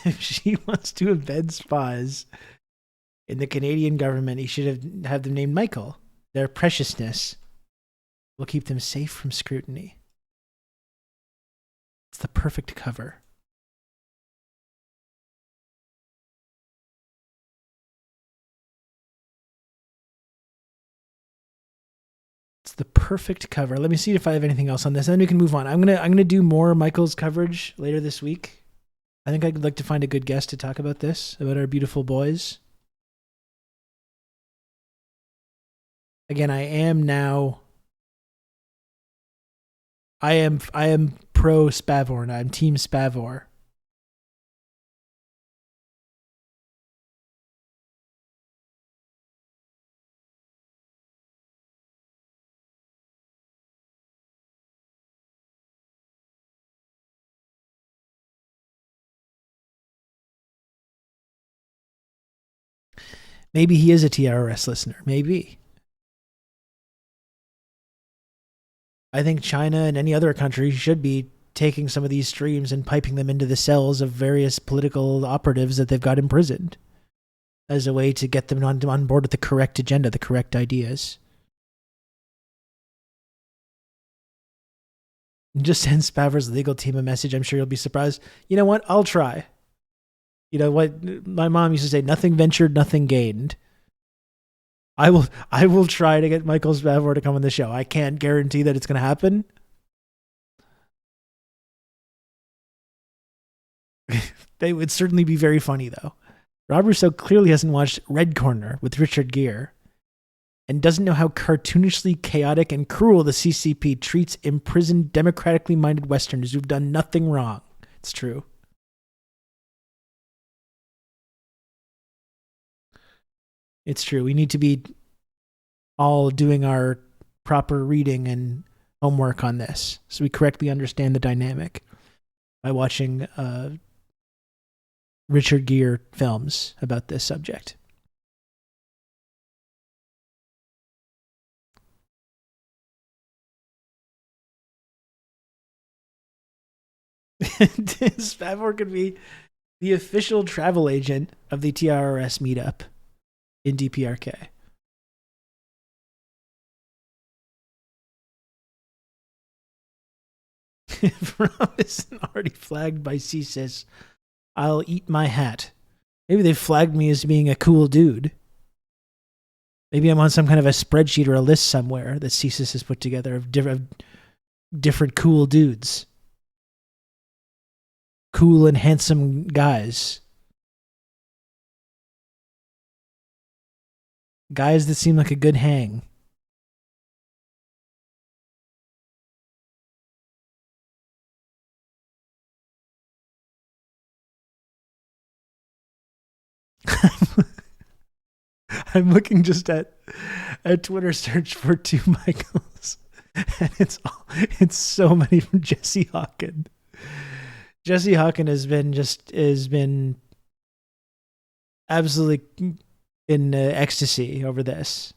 If she wants to embed spies in the Canadian government, he should have them named Michael. Their preciousness will keep them safe from scrutiny. It's the perfect cover. It's the perfect cover. Let me see if I have anything else on this. Then we can move on. I'm gonna do more Michael's coverage later this week. I think I'd like to find a good guest to talk about this, about our beautiful boys. Again, I am pro Spavor, and I'm team Spavor. Maybe he is a TRRS listener. Maybe. I think China and any other country should be taking some of these streams and piping them into the cells of various political operatives that they've got imprisoned as a way to get them on board with the correct agenda, the correct ideas. Just send Spavor's legal team a message. I'm sure you'll be surprised. You know what? I'll try. You know what my mom used to say, nothing ventured, nothing gained. I will try to get Michael Spavor to come on the show. I can't guarantee that it's going to happen. They would certainly be very funny, though. Rob Rousseau clearly hasn't watched Red Corner with Richard Gere and doesn't know how cartoonishly chaotic and cruel the CCP treats imprisoned, democratically minded Westerners who've done nothing wrong. It's true. It's true. We need to be all doing our proper reading and homework on this so we correctly understand the dynamic by watching Richard Gere films about this subject. Spavor could be the official travel agent of the TRRS meetup in DPRK. If Rob isn't already flagged by CSIS, I'll eat my hat. Maybe they flagged me as being a cool dude. Maybe I'm on some kind of a spreadsheet or a list somewhere that CSIS has put together of different cool dudes. Cool and handsome guys. Guys that seem like a good hang. I'm looking just at Twitter search for two Michaels, and it's so many from Jesse Hawken. Jesse Hawken has been absolutely in ecstasy over this.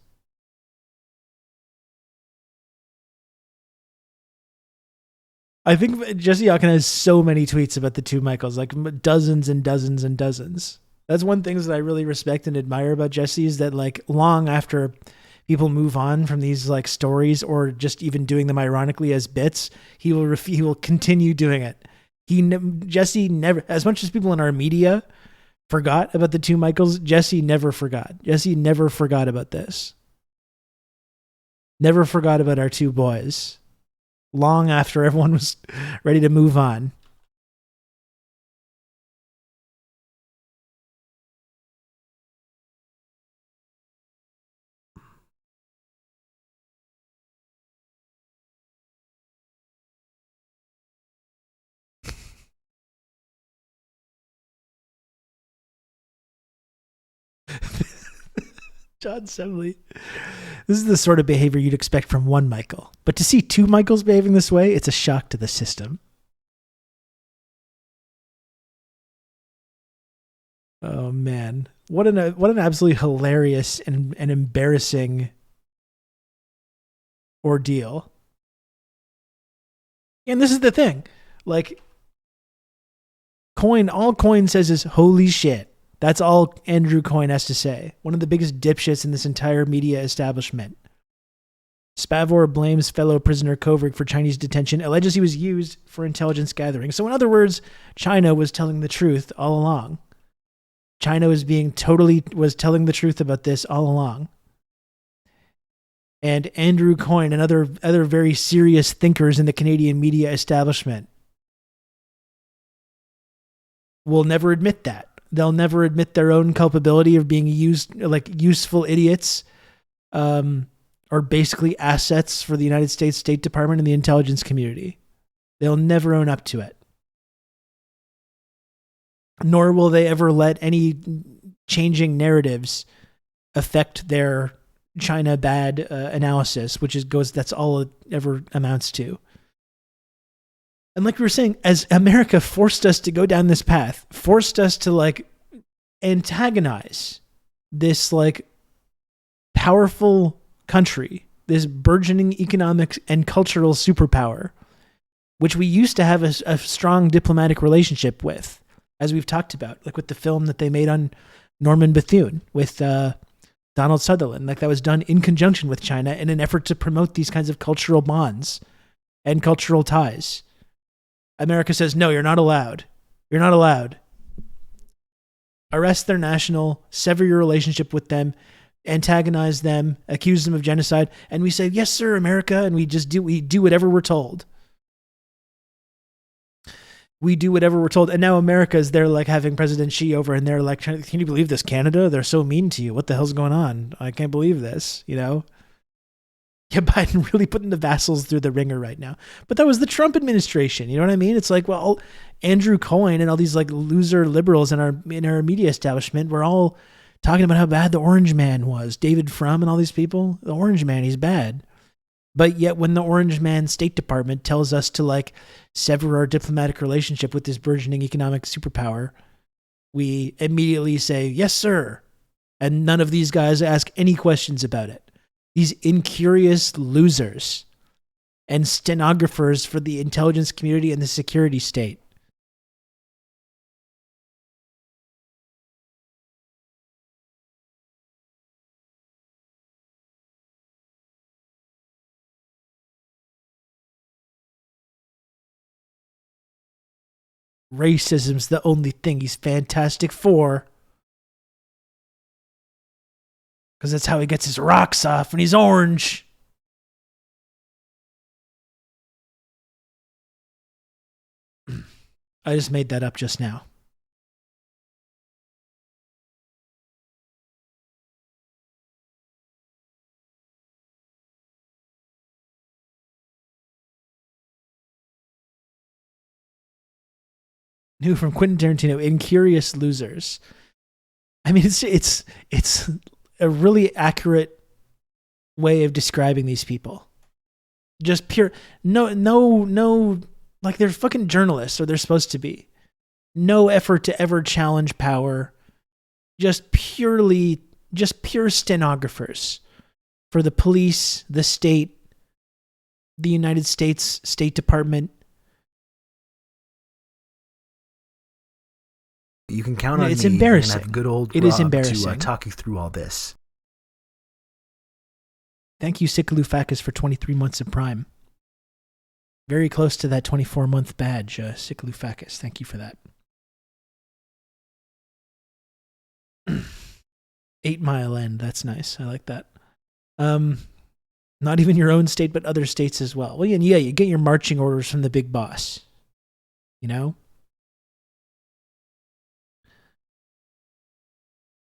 I think Jesse Ockin has so many tweets about the two Michaels, like dozens and dozens and dozens. That's one thing that I really respect and admire about Jesse is that like long after people move on from these like stories or just even doing them ironically as bits, he will continue doing it. Jesse never, as much as people in our media forgot about the two Michaels, Jesse never forgot. Jesse never forgot about this. Never forgot about our two boys. Long after everyone was ready to move on. John Semley. This is the sort of behavior you'd expect from one Michael. But to see two Michaels behaving this way, it's a shock to the system. Oh, man. What an absolutely hilarious and embarrassing ordeal. And this is the thing. Like, all Coyne says is, holy shit. That's all Andrew Coyne has to say. One of the biggest dipshits in this entire media establishment. Spavor blames fellow prisoner Kovrig for Chinese detention, alleges he was used for intelligence gathering. So in other words, China was telling the truth all along. China was telling the truth about this all along. And Andrew Coyne and other very serious thinkers in the Canadian media establishment will never admit that. They'll never admit their own culpability of being useful idiots, or basically assets for the United States State Department and the intelligence community. They'll never own up to it. Nor will they ever let any changing narratives affect their China bad analysis, that's all it ever amounts to. And like we were saying, as America forced us to go down this path, forced us to like antagonize this like powerful country, this burgeoning economic and cultural superpower, which we used to have a strong diplomatic relationship with, as we've talked about, like with the film that they made on Norman Bethune with Donald Sutherland. Like that was done in conjunction with China in an effort to promote these kinds of cultural bonds and cultural ties. America says, no, you're not allowed. You're not allowed. Arrest their national, sever your relationship with them, antagonize them, accuse them of genocide. And we say, yes, sir, America. And we do whatever we're told. We do whatever we're told. And now America's, they're like having President Xi over and they're like, can you believe this, Canada? They're so mean to you. What the hell's going on? I can't believe this, you know? Yeah, Biden really putting the vassals through the ringer right now. But that was the Trump administration. You know what I mean? It's like, well, Andrew Coyne and all these like loser liberals in our media establishment were all talking about how bad the Orange Man was. David Frum and all these people. The Orange Man, he's bad. But yet when the Orange Man State Department tells us to like sever our diplomatic relationship with this burgeoning economic superpower, we immediately say, yes, sir. And none of these guys ask any questions about it. These incurious losers and stenographers for the intelligence community and the security state. Racism's the only thing he's fantastic for. Because that's how he gets his rocks off when he's orange. I just made that up just now. New from Quentin Tarantino, Incurious Losers. I mean, it's a really accurate way of describing these people. Just pure, no, like they're fucking journalists, or they're supposed to be. No effort to ever challenge power. Just pure stenographers for the police, the state, the United States State Department, You can count on It's me. embarrassing. You're gonna have good old It Rob is embarrassing. to talk you through all this. Thank you, Sikalufakis, for 23 months of Prime. Very close to that 24-month badge, Sikalufakis. Thank you for that. 8 Mile End. That's nice. I like that. Not even your own state, but other states as well. Well, yeah, you get your marching orders from the big boss. You know?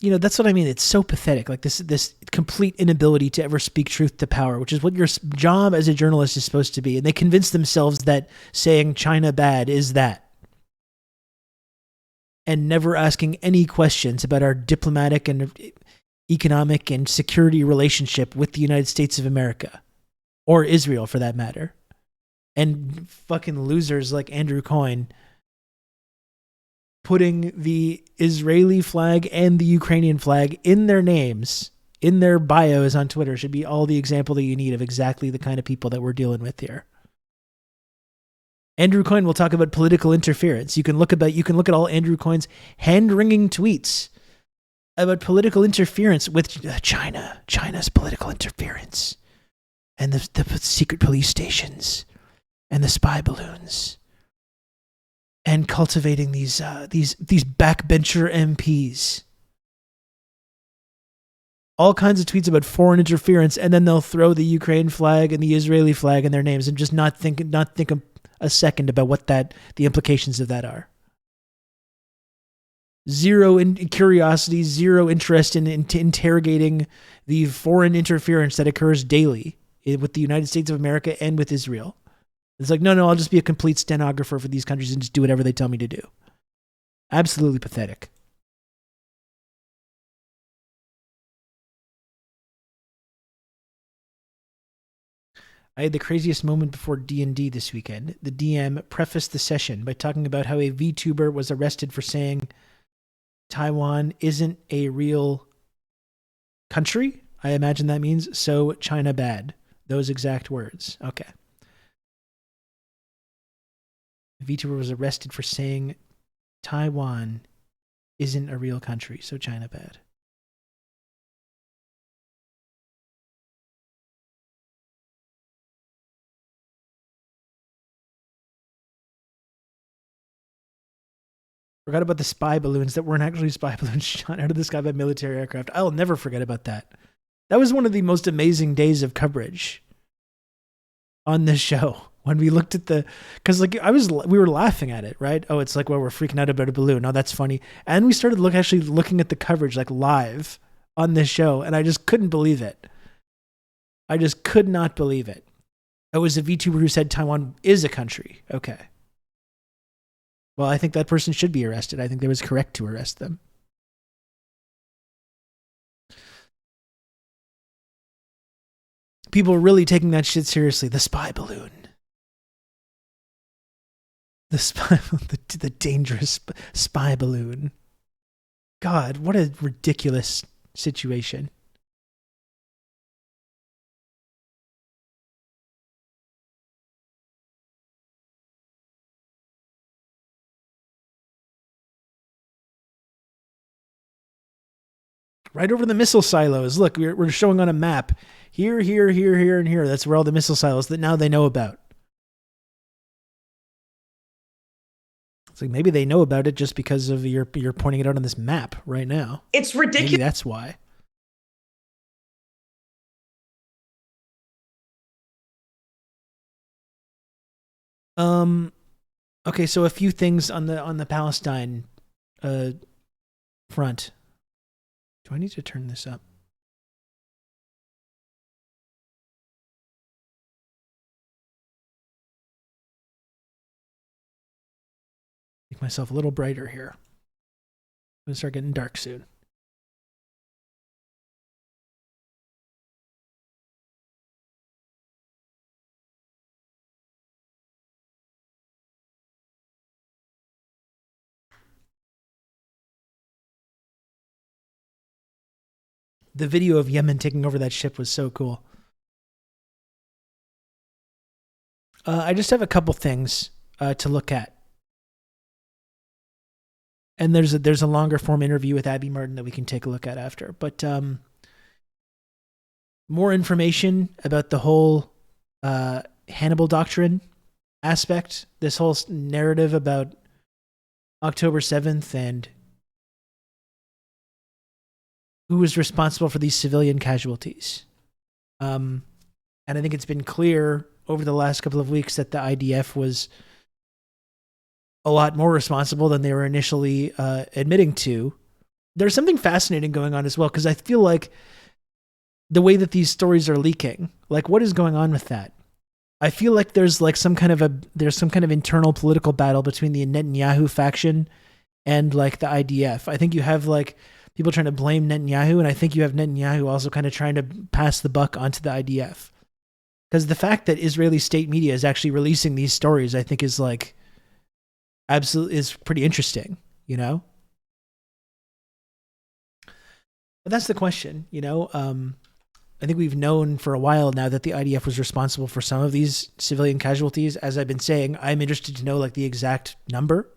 You know, that's what I mean. It's so pathetic. Like this complete inability to ever speak truth to power, which is what your job as a journalist is supposed to be. And they convince themselves that saying China bad is that. And never asking any questions about our diplomatic and economic and security relationship with the United States of America. Or Israel, for that matter. And fucking losers like Andrew Coyne putting the Israeli flag and the Ukrainian flag in their names, in their bios on Twitter, should be all the example that you need of exactly the kind of people that we're dealing with here. Andrew Coyne will talk about political interference. You can look at all Andrew Coyne's hand-wringing tweets about political interference with China's political interference, and the secret police stations, and the spy balloons, and cultivating these backbencher MPs. All kinds of tweets about foreign interference, and then they'll throw the Ukraine flag and the Israeli flag in their names and just not think a second about what the implications of that are. Zero curiosity, zero interest in interrogating the foreign interference that occurs daily with the United States of America and with Israel. It's like, no, I'll just be a complete stenographer for these countries and just do whatever they tell me to do. Absolutely pathetic. I had the craziest moment before D&D this weekend. The DM prefaced the session by talking about how a VTuber was arrested for saying Taiwan isn't a real country. I imagine that means so China bad. Those exact words. Okay. The VTuber was arrested for saying Taiwan isn't a real country, so China bad. Forgot about the spy balloons that weren't actually spy balloons shot out of the sky by military aircraft. I'll never forget about that. That was one of the most amazing days of coverage on this show. When we looked at because we were laughing at it, right? Oh, it's like, well, we're freaking out about a balloon. Oh, that's funny. And we started looking at the coverage like live on this show, and I just couldn't believe it. I just could not believe it. It was a VTuber who said Taiwan is a country. Okay. Well, I think that person should be arrested. I think it was correct to arrest them. People are really taking that shit seriously. The spy balloon. The dangerous spy balloon. God, what a ridiculous situation. Right over the missile silos. Look, we're showing on a map. Here, and here. That's where all the missile silos that now they know about. It's like maybe they know about it just because of you're pointing it out on this map right now. It's ridiculous. Maybe that's why. Okay, so a few things on the Palestine front. Do I need to turn this up? Make myself a little brighter here. I'm going to start getting dark soon. The video of Yemen taking over that ship was so cool. I just have a couple things to look at. And there's a longer form interview with Abby Martin that we can take a look at after. But more information about the whole Hannibal doctrine aspect, this whole narrative about October 7th and who was responsible for these civilian casualties. And I think it's been clear over the last couple of weeks that the IDF was a lot more responsible than they were initially admitting to. There's something fascinating going on as well, because I feel like the way that these stories are leaking, like what is going on with that? I feel like there's like some kind of internal political battle between the Netanyahu faction and like the IDF. I think you have like people trying to blame Netanyahu, and I think you have Netanyahu also kind of trying to pass the buck onto the IDF. Because the fact that Israeli state media is actually releasing these stories, I think is like absolutely is pretty interesting, you know? But that's the question, you know? I think we've known for a while now that the IDF was responsible for some of these civilian casualties. As I've been saying, I'm interested to know like the exact number.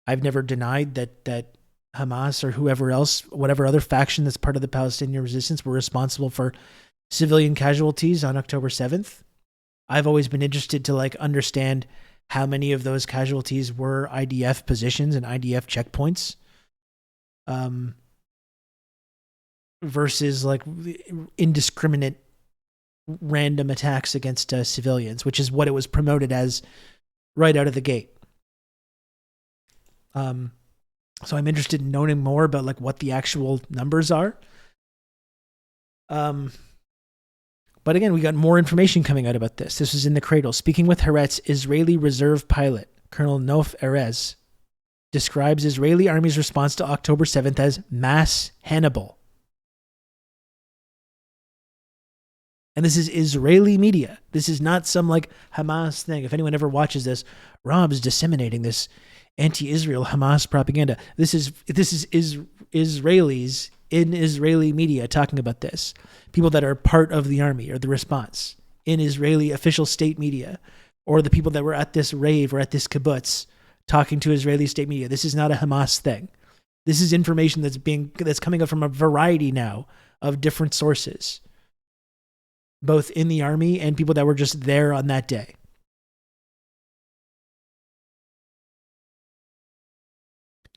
I've never denied that Hamas or whoever else, whatever other faction that's part of the Palestinian resistance, were responsible for civilian casualties on October 7th. I've always been interested to like understand how many of those casualties were IDF positions and IDF checkpoints. Versus like indiscriminate random attacks against civilians, which is what it was promoted as right out of the gate. So I'm interested in knowing more about like what the actual numbers are. But again, we got more information coming out about this. This is in the Cradle. Speaking with Haaretz, Israeli reserve pilot Colonel Nof Erez describes Israeli army's response to October 7th as mass Hannibal. And this is Israeli media. This is not some like Hamas thing. If anyone ever watches this, Rob's disseminating this anti-Israel Hamas propaganda. This is Israelis in Israeli media talking about this. People that are part of the army or the response in Israeli official state media, or the people that were at this rave or at this kibbutz talking to Israeli state media. This is not a Hamas thing. This is information that's coming up from a variety now of different sources, both in the army and people that were just there on that day.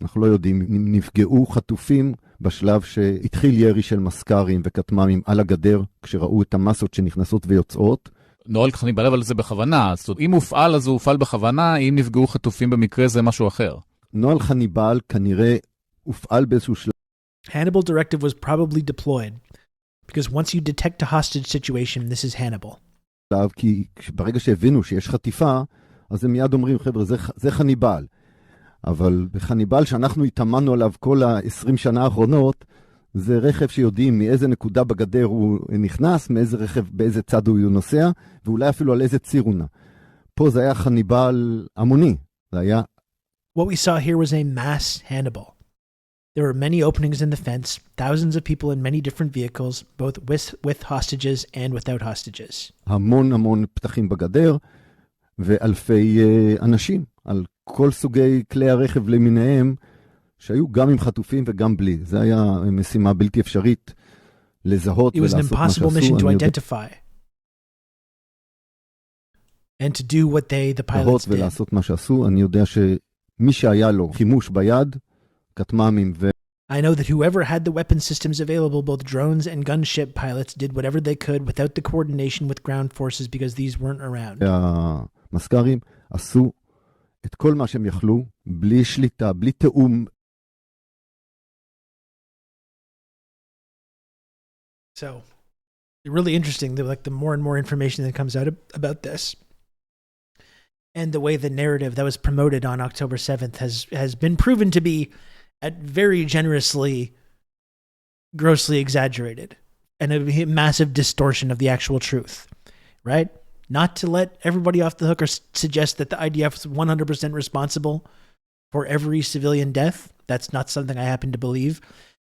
אנחנו לא יודעים אם נפגעו חטופים בשלב שהתחיל ירי של מסקרים וכתמ"מים על הגדר, כשראו את המסות שנכנסות ויוצאות. נוהל חניבל אבל זה בכוונה, זאת אומרת, אם הופעל אז הוא הופעל בכוונה, אם נפגעו חטופים במקרה זה משהו אחר. נוהל חניבל כנראה הופעל באיזשהו שלב. Hannibal directive was probably deployed. Because once you detect a hostage situation, this is Hannibal. כי ברגע שהבינו שיש חטיפה, אז הם מיד אומרים, חבר'ה, זה חניבל. אבל בחניבל שאנחנו התאמנו עליו כל ה-20 שנה האחרונות, זה רכב שיודעים מאיזה נקודה בגדר הוא נכנס, מאיזה רכב, באיזה צד הוא נוסע, ואולי אפילו על איזה ציר הוא נע. פה זה היה חניבל המוני. זה היה... What we saw here was a mass Hannibal. There were many openings in the fence, thousands of people in many different vehicles, both with hostages and without hostages. המון פתחים בגדר, ואלפי אנשים, על כל סוגי כלי הרכב למיניהם, שהיו גם עם חטופים וגם בלי. זה היה משימה בלתי אפשרית לזהות ולעשות מה שעשו. It was an impossible mission to identify. And to do what the pilots did. ולעשות מה שעשו. אני יודע שמי שהיה לו חימוש ביד, כתמ"מים I know that whoever had the weapon systems available, both drones and gunship pilots, did whatever they could without the coordination with ground forces because these weren't around. המסקרים עשו את כל מה שהם יכלו, בלי שליטה, בלי תאום. So, really interesting, the more and more information that comes out about this. And the way the narrative that was promoted on October 7th has been proven to be at very generously, grossly exaggerated, and a massive distortion of the actual truth, right? Not to let everybody off the hook or suggest that the IDF is 100% responsible for every civilian death. That's not something I happen to believe.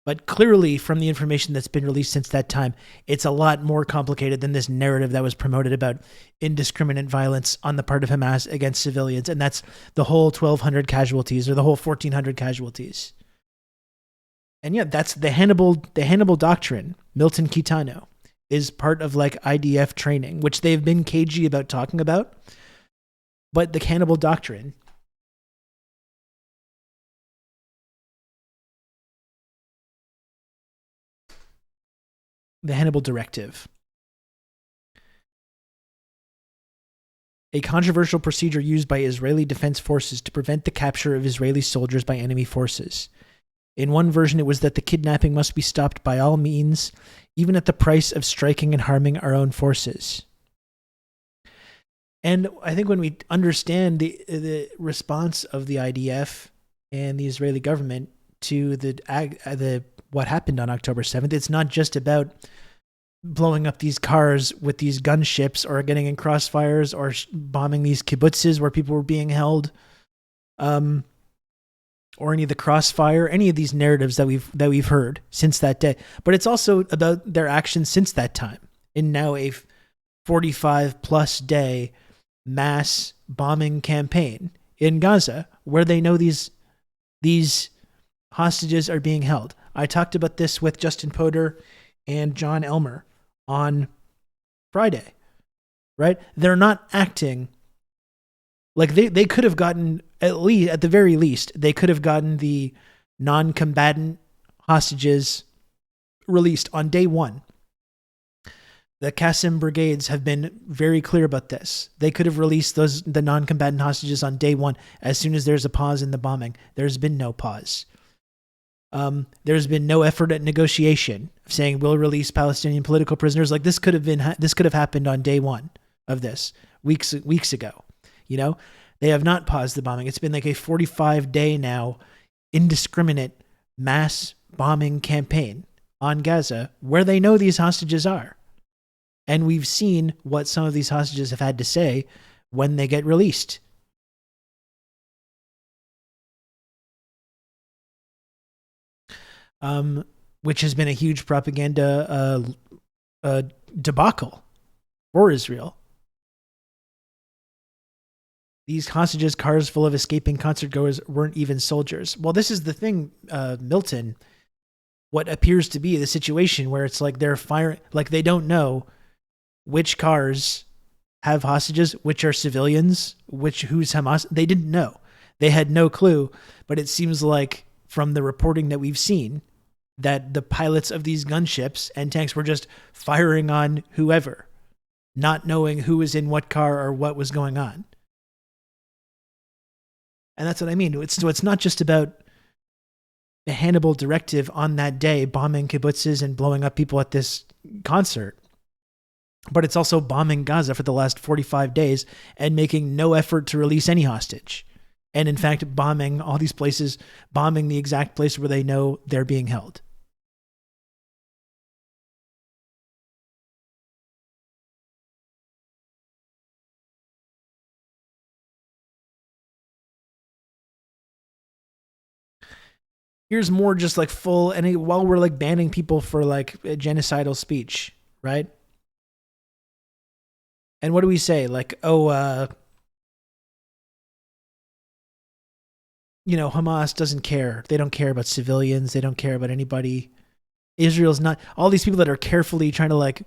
But clearly, from the information that's been released since that time, it's a lot more complicated than this narrative that was promoted about indiscriminate violence on the part of Hamas against civilians. And that's the whole 1,200 casualties or the whole 1,400 casualties. And yeah, that's the Hannibal Doctrine. Milton Kitano is part of like IDF training, which they've been cagey about talking about. But the Hannibal Doctrine, the Hannibal Directive, a controversial procedure used by Israeli defense forces to prevent the capture of Israeli soldiers by enemy forces. In one version, it was that the kidnapping must be stopped by all means, even at the price of striking and harming our own forces. And I think when we understand the response of the IDF and the Israeli government to the what happened on October 7th, it's not just about blowing up these cars with these gunships or getting in crossfires or bombing these kibbutzes where people were being held, or any of the crossfire, any of these narratives that we've heard since that day. But it's also about their actions since that time in now a 45-plus day mass bombing campaign in Gaza, where they know these hostages are being held. I talked about this with Justin Potter and John Elmer on Friday, right? They're not acting like they could have gotten, at the very least, they could have gotten the non-combatant hostages released on day one. The Qassam brigades have been very clear about this. They could have released the non-combatant hostages on day one as soon as there's a pause in the bombing. There's been no pause. There's been no effort at negotiation of saying we'll release Palestinian political prisoners. Like this could have happened on day one of this weeks ago. You know, they have not paused the bombing. It's been like a 45-day now indiscriminate mass bombing campaign on Gaza where they know these hostages are. And we've seen what some of these hostages have had to say when they get released. Which has been a huge propaganda debacle for Israel. These hostages, cars full of escaping concert goers, weren't even soldiers. Well, this is the thing, Milton, what appears to be the situation where it's like they're firing, like they don't know which cars have hostages, which are civilians, who's Hamas. They didn't know. They had no clue, but it seems like from the reporting that we've seen that the pilots of these gunships and tanks were just firing on whoever, not knowing who was in what car or what was going on. And that's what I mean. It's not just about the Hannibal Directive on that day, bombing kibbutzes and blowing up people at this concert. But it's also bombing Gaza for the last 45 days and making no effort to release any hostage. And in fact, bombing all these places, bombing the exact place where they know they're being held. Here's more just like full, and while we're like banning people for like genocidal speech, right? And what do we say? Like, Hamas doesn't care. They don't care about civilians. They don't care about anybody. Israel's not, all these people that are carefully trying to like,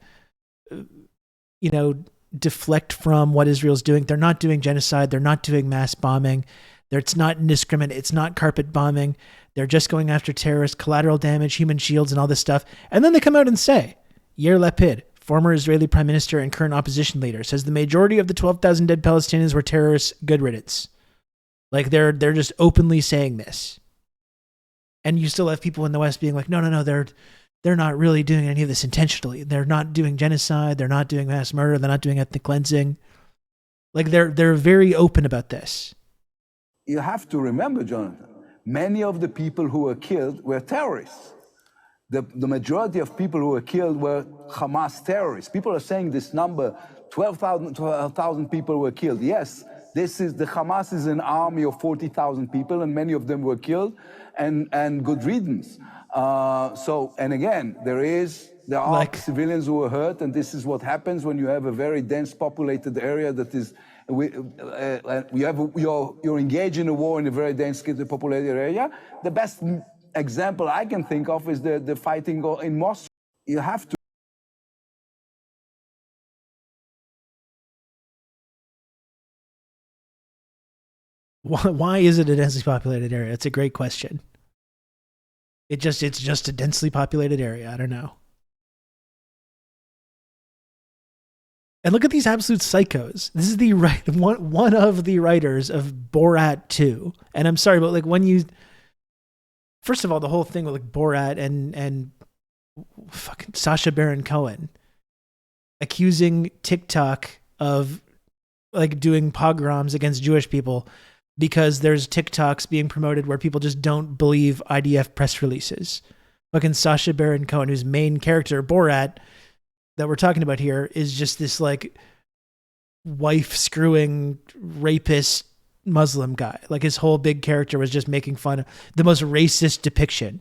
deflect from what Israel's doing. They're not doing genocide. They're not doing mass bombing. It's not indiscriminate. It's not carpet bombing. They're just going after terrorists, collateral damage, human shields, and all this stuff. And then they come out and say, Yair Lapid, former Israeli prime minister and current opposition leader, says the majority of the 12,000 dead Palestinians were terrorists. Good riddance. Like they're just openly saying this. And you still have people in the West being like, no, they're not really doing any of this intentionally. They're not doing genocide. They're not doing mass murder. They're not doing ethnic cleansing. Like they're very open about this. You have to remember, Jonathan, many of the people who were killed were terrorists. The majority of people who were killed were Hamas terrorists. People are saying this number, 12,000 people were killed. Yes, the Hamas is an army of 40,000 people, and many of them were killed, and good riddance. And again, there are civilians who are hurt, and this is what happens when you have a very dense populated area that is, you're engaged in a war in a very dense populated area. The best example I can think of is the fighting in Moscow. You have to. Why is it a densely populated area? It's a great question. It's just a densely populated area. I don't know. And look at these absolute psychos. This is one of the writers of Borat 2. And I'm sorry, but like when you, first of all, the whole thing with like Borat and fucking Sacha Baron Cohen accusing TikTok of like doing pogroms against Jewish people because there's TikToks being promoted where people just don't believe IDF press releases. Fucking Sacha Baron Cohen, whose main character, Borat, that we're talking about here, is just this like wife screwing rapist Muslim guy. Like his whole big character was just making fun of the most racist depiction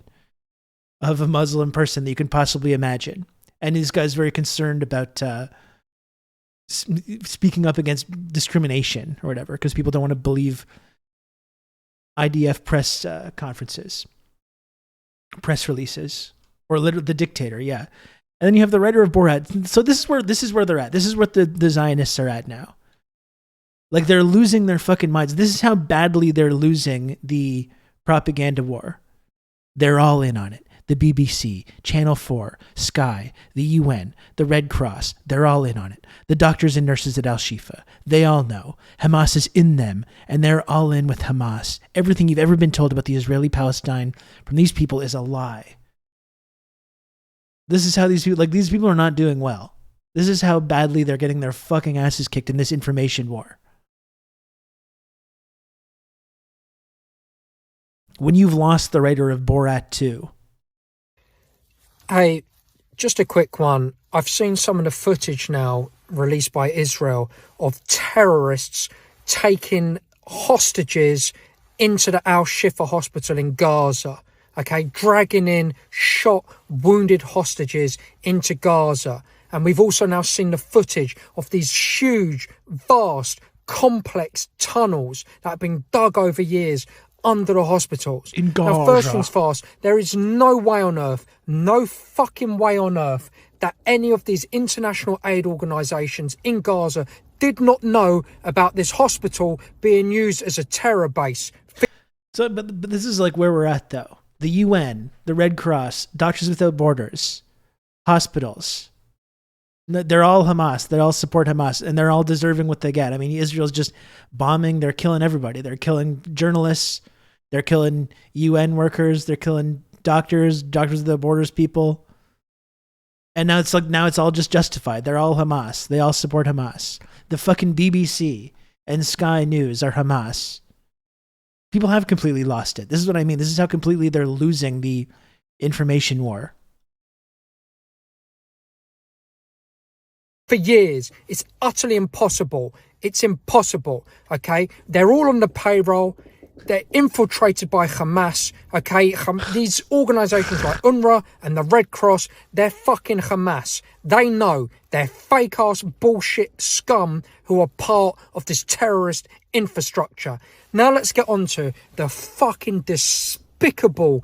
of a Muslim person that you can possibly imagine. And this guy's very concerned about speaking up against discrimination or whatever, because people don't want to believe IDF press press releases, or literally the dictator. Yeah. And then you have the writer of Borat. So this is where they're at. This is what the Zionists are at now. Like they're losing their fucking minds. This is how badly they're losing the propaganda war. They're all in on it. The BBC, Channel 4, Sky, the UN, the Red Cross, they're all in on it. The doctors and nurses at Al-Shifa, they all know. Hamas is in them, and they're all in with Hamas. Everything you've ever been told about the Israeli-Palestine from these people is a lie. This is how these people are not doing well. This is how badly they're getting their fucking asses kicked in this information war. When you've lost the writer of Borat 2. Hey, just a quick one. I've seen some of the footage now released by Israel of terrorists taking hostages into the Al-Shifa hospital in Gaza. Okay, dragging in shot, wounded hostages into Gaza. And we've also now seen the footage of these huge, vast, complex tunnels that have been dug over years under the hospitals. In Gaza. Now, first things first, there is no way on earth, no fucking way on earth that any of these international aid organisations in Gaza did not know about this hospital being used as a terror base. So, but this is like where we're at, though. The UN, the Red Cross, Doctors Without Borders, hospitals. They're all Hamas. They all support Hamas, and they're all deserving what they get. I mean, Israel's just bombing. They're killing everybody. They're killing journalists. They're killing UN workers. They're killing Doctors Without Borders people. And now it's all just justified. They're all Hamas. They all support Hamas. The fucking BBC and Sky News are Hamas. People have completely lost it. This is what I mean. This is how completely they're losing the information war. For years, it's utterly impossible. It's impossible, okay? They're all on the payroll. They're infiltrated by Hamas, okay? These organisations like UNRWA and the Red Cross, they're fucking Hamas. They know they're fake-ass bullshit scum who are part of this terrorist infrastructure. Now let's get on to the fucking despicable,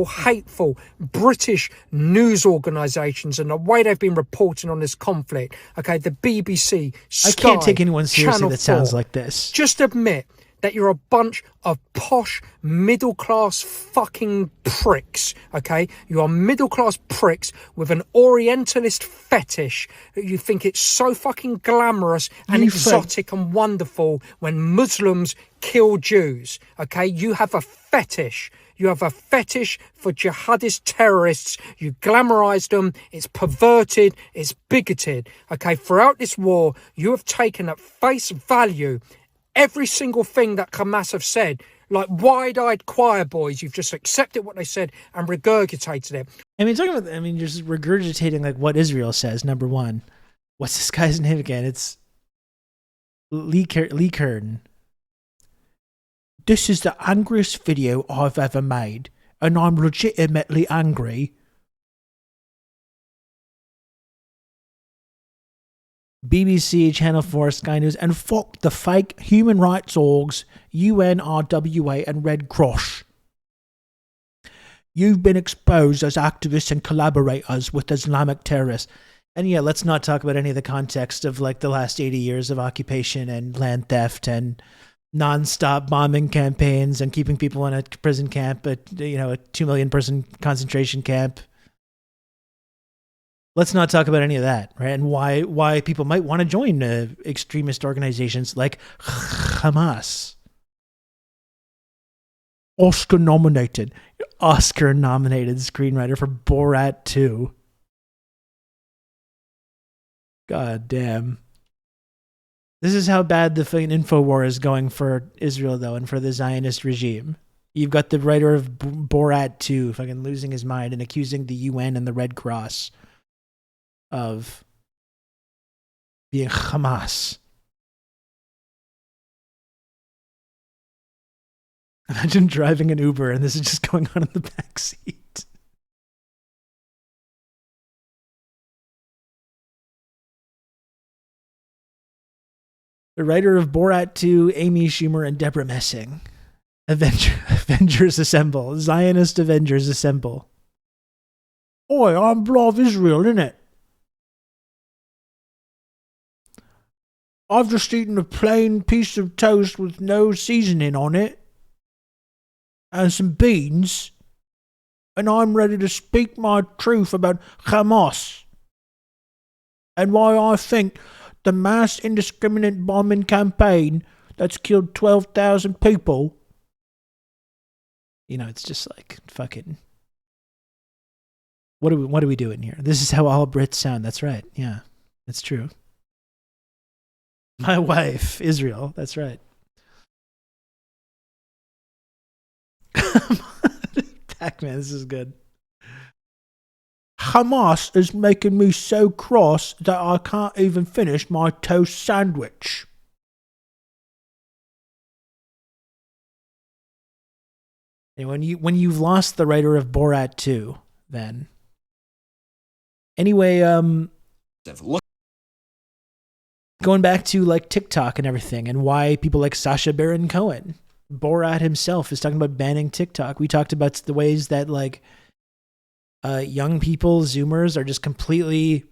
hateful British news organisations and the way they've been reporting on this conflict. Okay, the BBC, Sky, I can't take anyone seriously Channel that sounds 4. like this. Just admit that you're a bunch of posh, middle-class fucking pricks, okay? You are middle-class pricks with an Orientalist fetish. You think it's so fucking glamorous and exotic and wonderful when Muslims kill Jews, okay? You have a fetish. You have a fetish for jihadist terrorists. You glamorize them. It's perverted. It's bigoted, okay? Throughout this war, you have taken at face value every single thing that Hamas have said, like wide-eyed choir boys. You've just accepted what they said and regurgitated it. You're just regurgitating like what Israel says, number one. What's this guy's name again? It's Lee Kern. This is the angriest video I've ever made. and I'm legitimately angry. BBC, Channel 4, Sky News, and fuck the fake human rights orgs, UNRWA and Red Cross. You've been exposed as activists and collaborators with Islamic terrorists. And yeah, let's not talk about any of the context of like the last 80 years of occupation and land theft and non-stop bombing campaigns and keeping people in a prison camp, a 2 million person concentration camp. Let's not talk about any of that, right? And why people might want to join extremist organizations like Hamas. Oscar-nominated screenwriter for Borat 2. God damn. This is how bad the fucking info war is going for Israel, though, and for the Zionist regime. You've got the writer of Borat 2 fucking losing his mind and accusing the UN and the Red Cross of being Hamas. Imagine driving an Uber and this is just going on in the back seat. The writer of Borat 2, Amy Schumer and Deborah Messing. Avengers Assemble. Zionist Avengers Assemble. Oi, I'm love Israel, innit? I've just eaten a plain piece of toast with no seasoning on it and some beans, and I'm ready to speak my truth about Hamas and why I think the mass indiscriminate bombing campaign that's killed 12,000 people. It's just like fucking. What are we doing here? This is how all Brits sound. That's right. Yeah, that's true. My wife, Israel. That's right. Pac-Man, this is good. Hamas is making me so cross that I can't even finish my toast sandwich. And when you've lost the writer of Borat 2, then anyway, going back to like TikTok and everything, and why people like Sacha Baron Cohen, Borat himself is talking about banning TikTok. We talked about the ways that like young people, Zoomers, are just completely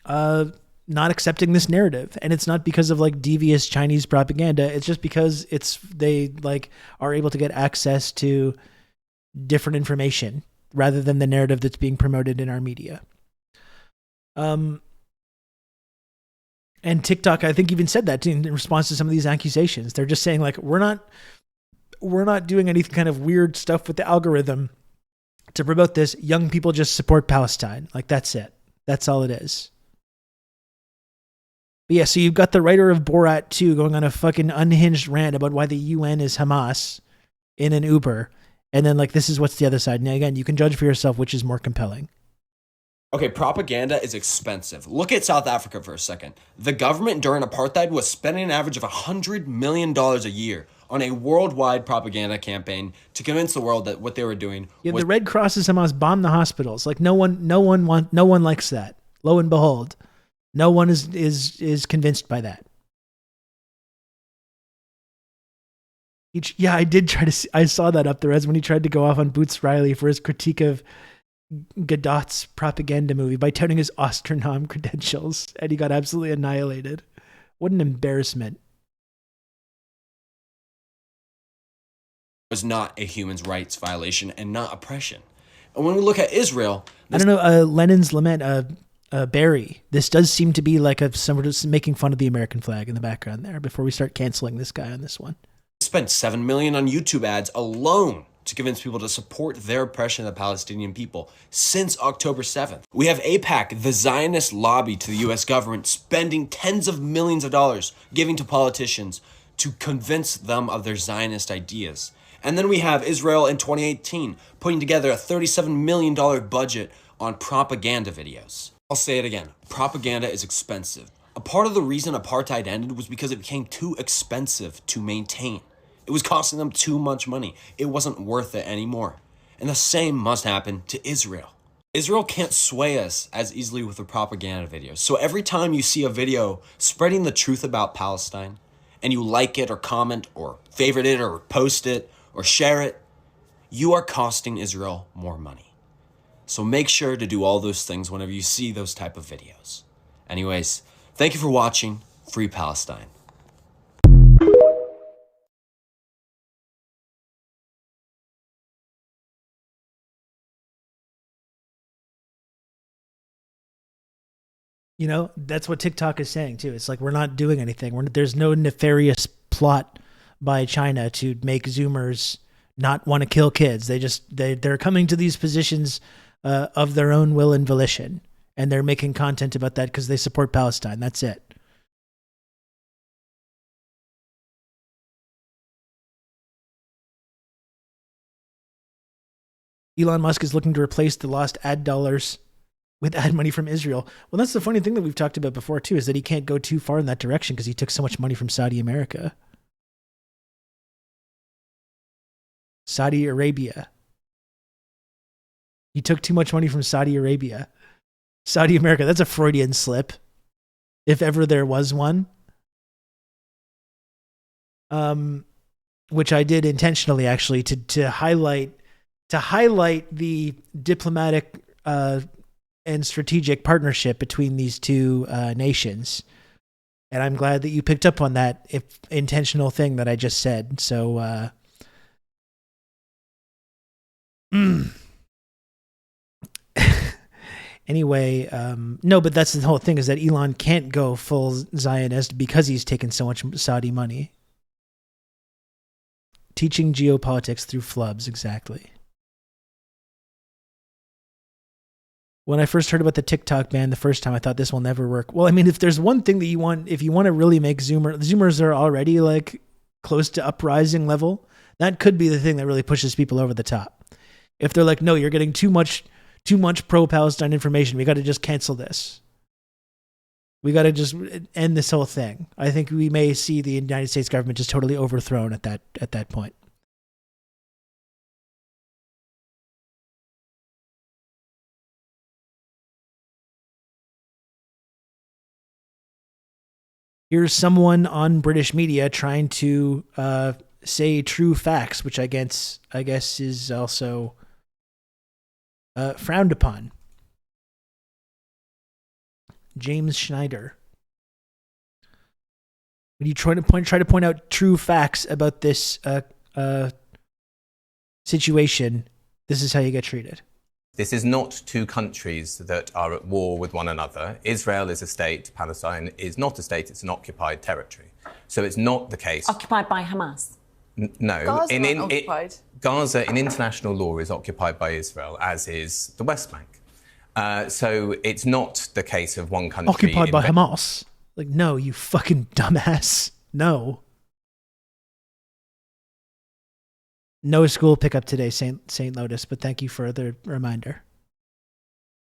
not accepting this narrative, and it's not because of like devious Chinese propaganda. It's just because they like are able to get access to different information rather than the narrative that's being promoted in our media. And TikTok, I think, even said that in response to some of these accusations. They're just saying like we're not doing any kind of weird stuff with the algorithm to promote this. Young people just support Palestine. Like that's it. That's all it is. But yeah, so you've got the writer of Borat 2 going on a fucking unhinged rant about why the UN is Hamas in an Uber. And then like, this is what's the other side. Now again, you can judge for yourself which is more compelling. Okay, propaganda is expensive. Look at South Africa for a second. The government during apartheid was spending an average of $100 million a year on a worldwide propaganda campaign to convince the world that what they were doing was... the Red Cross is Hamas bombed the hospitals. Like no one likes that. Lo and behold, no one is convinced by that. I did try to see, I saw that up there as when he tried to go off on Boots Riley for his critique of Gadot's propaganda movie by touting his Oscar nom credentials, and he got absolutely annihilated. What an embarrassment. Was not a human rights violation and not oppression. And when we look at Israel... I don't know, Lenin's Lament, Barry, this does seem to be like somebody making fun of the American flag in the background there before we start canceling this guy on this one. Spent $7 million on YouTube ads alone to convince people to support their oppression of the Palestinian people since October 7th. We have AIPAC, the Zionist lobby to the US government, spending tens of millions of dollars giving to politicians to convince them of their Zionist ideas. And then we have Israel in 2018 putting together a $37 million budget on propaganda videos. I'll say it again, propaganda is expensive. A part of the reason apartheid ended was because it became too expensive to maintain. It was costing them too much money. It wasn't worth it anymore. And the same must happen to Israel. Israel can't sway us as easily with the propaganda videos. So every time you see a video spreading the truth about Palestine, and you like it or comment or favorite it or post it or share it, you are costing Israel more money. So make sure to do all those things whenever you see those type of videos. Anyways, thank you for watching. Free Palestine. You know, that's what TikTok is saying too. It's like, we're not doing anything. There's no nefarious plot by China to make Zoomers not want to kill kids. They're coming to these positions of their own will and volition, and they're making content about that because they support Palestine. That's it. Elon Musk is looking to replace the lost ad dollars with ad money from Israel. Well, that's the funny thing that we've talked about before too, is that he can't go too far in that direction because he took so much money from Saudi Arabia. He took too much money from Saudi Arabia. Saudi America, that's a Freudian slip, if ever there was one. Which I did intentionally, actually, to highlight the diplomatic and strategic partnership between these two nations. And I'm glad that you picked up on that intentional thing that I just said. So, anyway, no, but that's the whole thing, is that Elon can't go full Zionist because he's taken so much Saudi money. Teaching geopolitics through flubs, exactly. When I first heard about the TikTok ban the first time, I thought this will never work. Well, I mean, if there's one thing that you want, if you want to really make Zoomers are already like close to uprising level, that could be the thing that really pushes people over the top. If they're like, no, you're getting too much pro-Palestine information, we got to just cancel this. We got to just end this whole thing. I think we may see the United States government just totally overthrown at that point. Here's someone on British media trying to say true facts, which I guess is also frowned upon. James Schneider. When you try to point out true facts about this situation, this is how you get treated. This is not two countries that are at war with one another. Israel is a state, Palestine is not a state, it's an occupied territory. So it's not the case. Occupied by Hamas? No. Gaza occupied? Gaza in international law is occupied by Israel, as is the West Bank. So it's not the case of one country... Occupied by Hamas? Like, no, you fucking dumbass. No. No school pickup today, St. Lotus, but thank you for the reminder.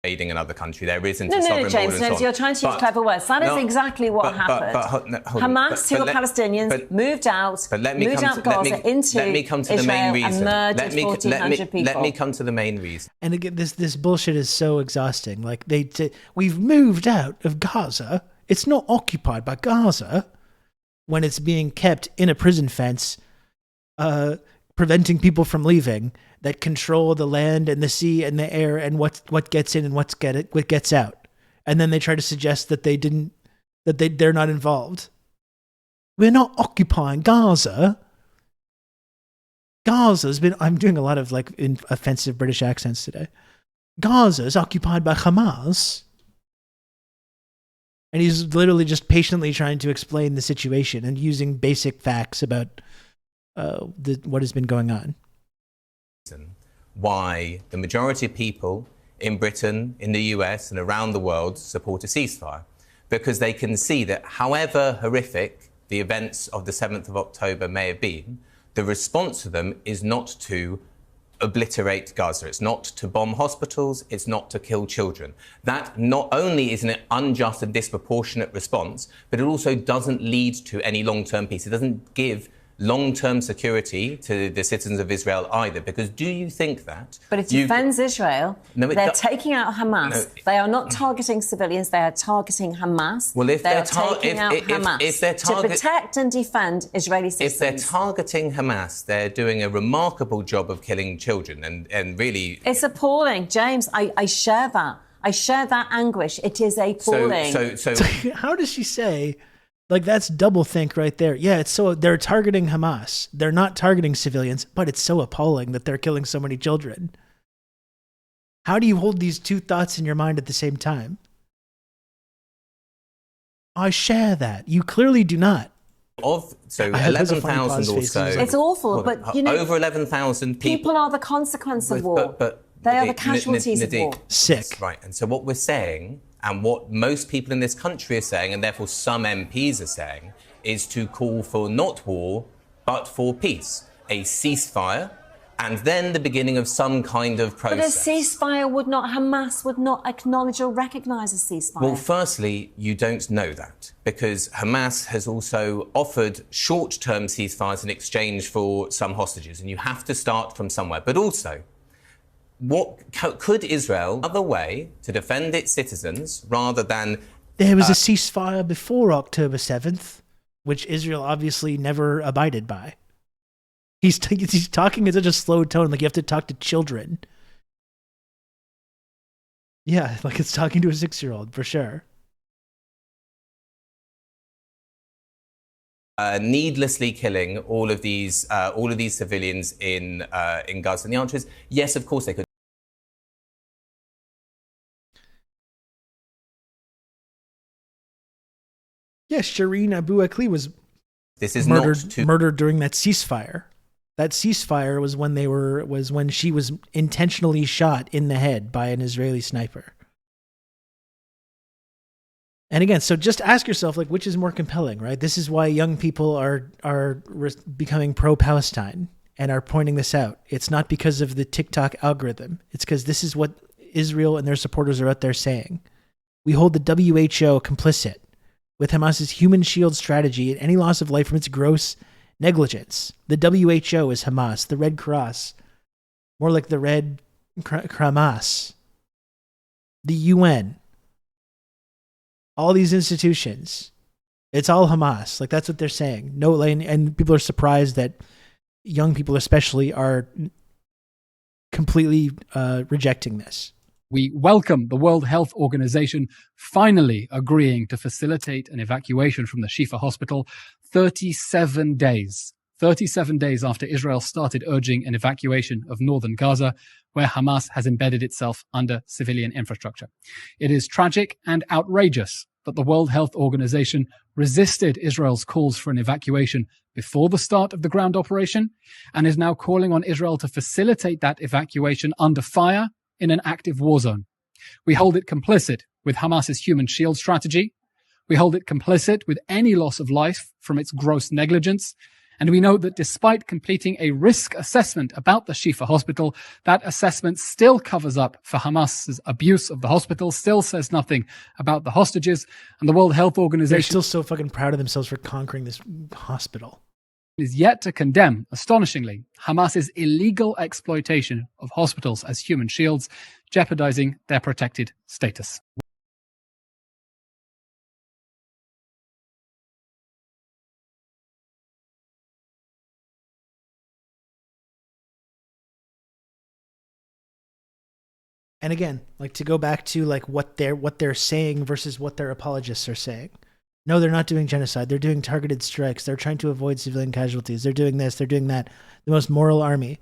Invading another country, there isn't no, a sovereign no, James, border and so on. You're trying to use clever words. That is exactly what happened. Hamas, who are Palestinians, moved out Gaza into Israel and murdered 1,400 people. Let me come to the main reason. And again, this bullshit is so exhausting. Like, we've moved out of Gaza. It's not occupied by Gaza when it's being kept in a prison fence, preventing people from leaving, that control the land and the sea and the air and what gets in and what gets out. And then they try to suggest that they're not involved. We're not occupying Gaza. I'm doing a lot of like offensive British accents today. Gaza's occupied by Hamas. And he's literally just patiently trying to explain the situation and using basic facts about what has been going on. Why the majority of people in Britain, in the US and around the world support a ceasefire. Because they can see that however horrific the events of the 7th of October may have been, the response to them is not to obliterate Gaza. It's not to bomb hospitals. It's not to kill children. That not only is an unjust and disproportionate response, but it also doesn't lead to any long-term peace. It doesn't give long-term security to the citizens of Israel either. Because do you think that... But it defends Israel. They're taking out Hamas. No, they are not targeting civilians. They are targeting Hamas. Well, if they're taking out Hamas to protect and defend Israeli citizens. If they're targeting Hamas, they're doing a remarkable job of killing children and really... It's appalling. James, I share that. I share that anguish. It is appalling. So how does she say, like, that's doublethink right there? Yeah, it's so they're targeting Hamas. They're not targeting civilians, but it's so appalling that they're killing so many children. How do you hold these two thoughts in your mind at the same time? I share that. You clearly do not. 11,000 or so. It's awful, but you know, over 11,000 people are the consequence of war. But they are the casualties of war. Sick. Right. And so what we're saying, and what most people in this country are saying, and therefore some MPs are saying, is to call for not war, but for peace. A ceasefire, and then the beginning of some kind of process. But a ceasefire Hamas would not acknowledge or recognise a ceasefire. Well, firstly, you don't know that, because Hamas has also offered short-term ceasefires in exchange for some hostages, and you have to start from somewhere. But also, what could Israel other way to defend its citizens rather than... There was a ceasefire before October 7th, which Israel obviously never abided by. He's talking in such a slow tone, like you have to talk to children. Yeah, like it's talking to a 6-year-old, for sure. Needlessly killing all of these civilians in Gaza. And the answer is yes, of course they could. Yes, Shireen Abu Akleh was murdered during that ceasefire. That ceasefire was when she was intentionally shot in the head by an Israeli sniper. And again, so just ask yourself, like, which is more compelling, right? This is why young people are becoming pro-Palestine and are pointing this out. It's not because of the TikTok algorithm. It's because this is what Israel and their supporters are out there saying. We hold the WHO complicit with Hamas's human shield strategy and any loss of life from its gross negligence. The WHO is Hamas, the Red Cross, more like the Red Kramas, the UN, all these institutions. It's all Hamas. Like, that's what they're saying. No, and people are surprised that young people especially are completely rejecting this. We welcome the World Health Organization finally agreeing to facilitate an evacuation from the Shifa hospital 37 days after Israel started urging an evacuation of northern Gaza, where Hamas has embedded itself under civilian infrastructure. It is tragic and outrageous that the World Health Organization resisted Israel's calls for an evacuation before the start of the ground operation and is now calling on Israel to facilitate that evacuation under fire in an active war zone. We hold it complicit with Hamas's human shield strategy. We hold it complicit with any loss of life from its gross negligence. And we know that despite completing a risk assessment about the Shifa hospital, that assessment still covers up for Hamas's abuse of the hospital, still says nothing about the hostages. And the World Health Organization... They're still so fucking proud of themselves for conquering this hospital. ...is yet to condemn, astonishingly, Hamas's illegal exploitation of hospitals as human shields, jeopardizing their protected status. And again, like, to go back to like what they're saying versus what their apologists are saying. No, they're not doing genocide. They're doing targeted strikes. They're trying to avoid civilian casualties. They're doing this. They're doing that. The most moral army.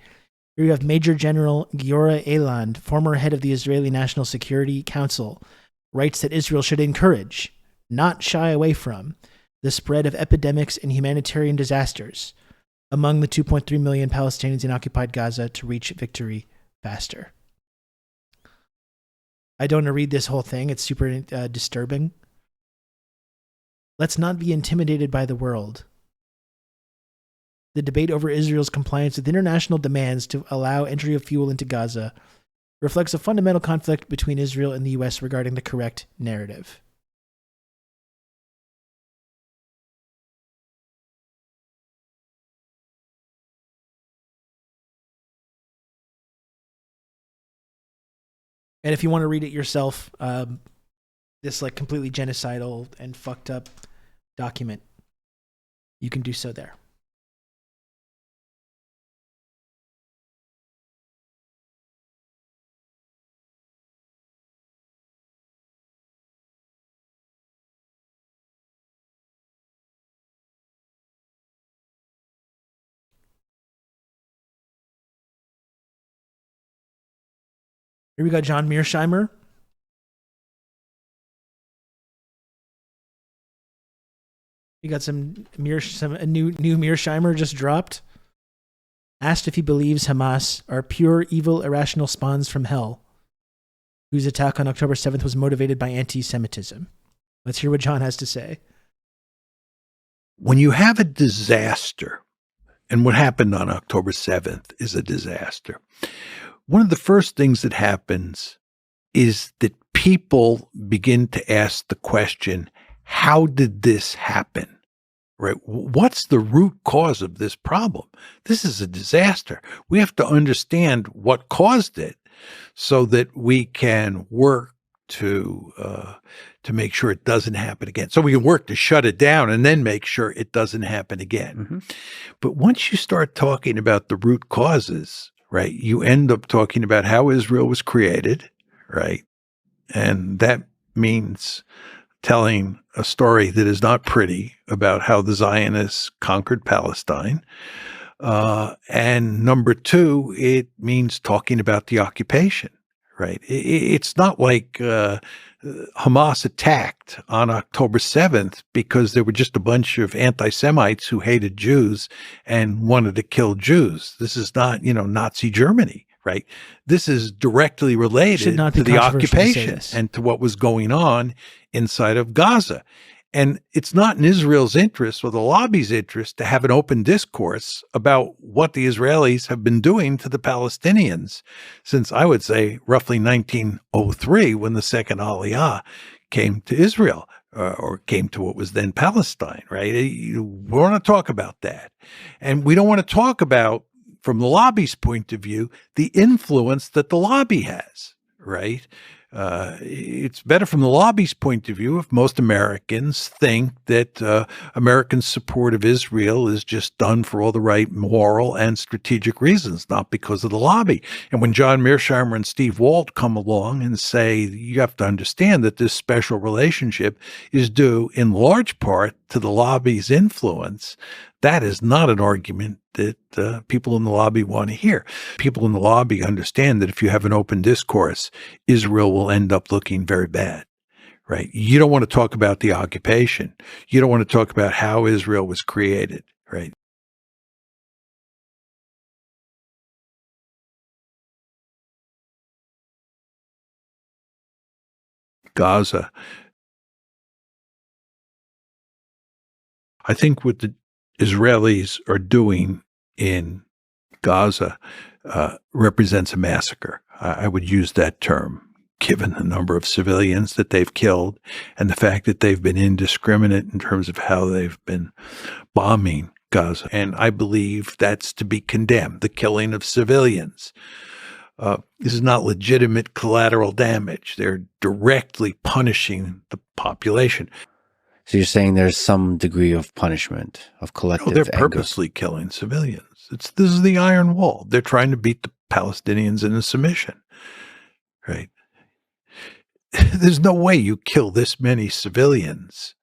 Here you have Major General Giora Eiland, former head of the Israeli National Security Council, writes that Israel should encourage, not shy away from, the spread of epidemics and humanitarian disasters among the 2.3 million Palestinians in occupied Gaza to reach victory faster. I don't want to read this whole thing. It's super disturbing. Let's not be intimidated by the world. The debate over Israel's compliance with international demands to allow entry of fuel into Gaza reflects a fundamental conflict between Israel and the U.S. regarding the correct narrative. And if you want to read it yourself, this like completely genocidal and fucked up document, you can do so there. Here we got John Mearsheimer. We got a new Mearsheimer just dropped. Asked if he believes Hamas are pure, evil, irrational spawns from hell, whose attack on October 7th was motivated by anti-Semitism. Let's hear what John has to say. When you have a disaster, and what happened on October 7th is a disaster, one of the first things that happens is that people begin to ask the question, how did this happen? Right? What's the root cause of this problem? This is a disaster. We have to understand what caused it so that we can work to make sure it doesn't happen again. So we can work to shut it down and then make sure it doesn't happen again. Mm-hmm. But once you start talking about the root causes, right, you end up talking about how Israel was created, right? And that means telling a story that is not pretty about how the Zionists conquered Palestine. And number two, it means talking about the occupation, right? It's not like Hamas attacked on October 7th because there were just a bunch of anti-Semites who hated Jews and wanted to kill Jews. This is not, Nazi Germany, right? This is directly related to the occupation and to what was going on inside of Gaza. And it's not in Israel's interest or the lobby's interest to have an open discourse about what the Israelis have been doing to the Palestinians since, I would say, roughly 1903, when the second Aliyah came to Israel, or came to what was then Palestine, right? We want to talk about that. And we don't want to talk about, from the lobby's point of view, the influence that the lobby has, right? It's better from the lobby's point of view if most Americans think that American support of Israel is just done for all the right moral and strategic reasons, not because of the lobby. And when John Mearsheimer and Steve Walt come along and say, you have to understand that this special relationship is due in large part to the lobby's influence, that is not an argument that people in the lobby want to hear. People in the lobby understand that if you have an open discourse, Israel will end up looking very bad, right? You don't want to talk about the occupation. You don't want to talk about how Israel was created, right? Gaza. I think what the Israelis are doing in Gaza represents a massacre. I would use that term, given the number of civilians that they've killed and the fact that they've been indiscriminate in terms of how they've been bombing Gaza. And I believe that's to be condemned, the killing of civilians. This is not legitimate collateral damage. They're directly punishing the population. So you're saying there's some degree of punishment, of collective anger. They're purposely killing civilians. This is the Iron Wall. They're trying to beat the Palestinians into submission, right? There's no way you kill this many civilians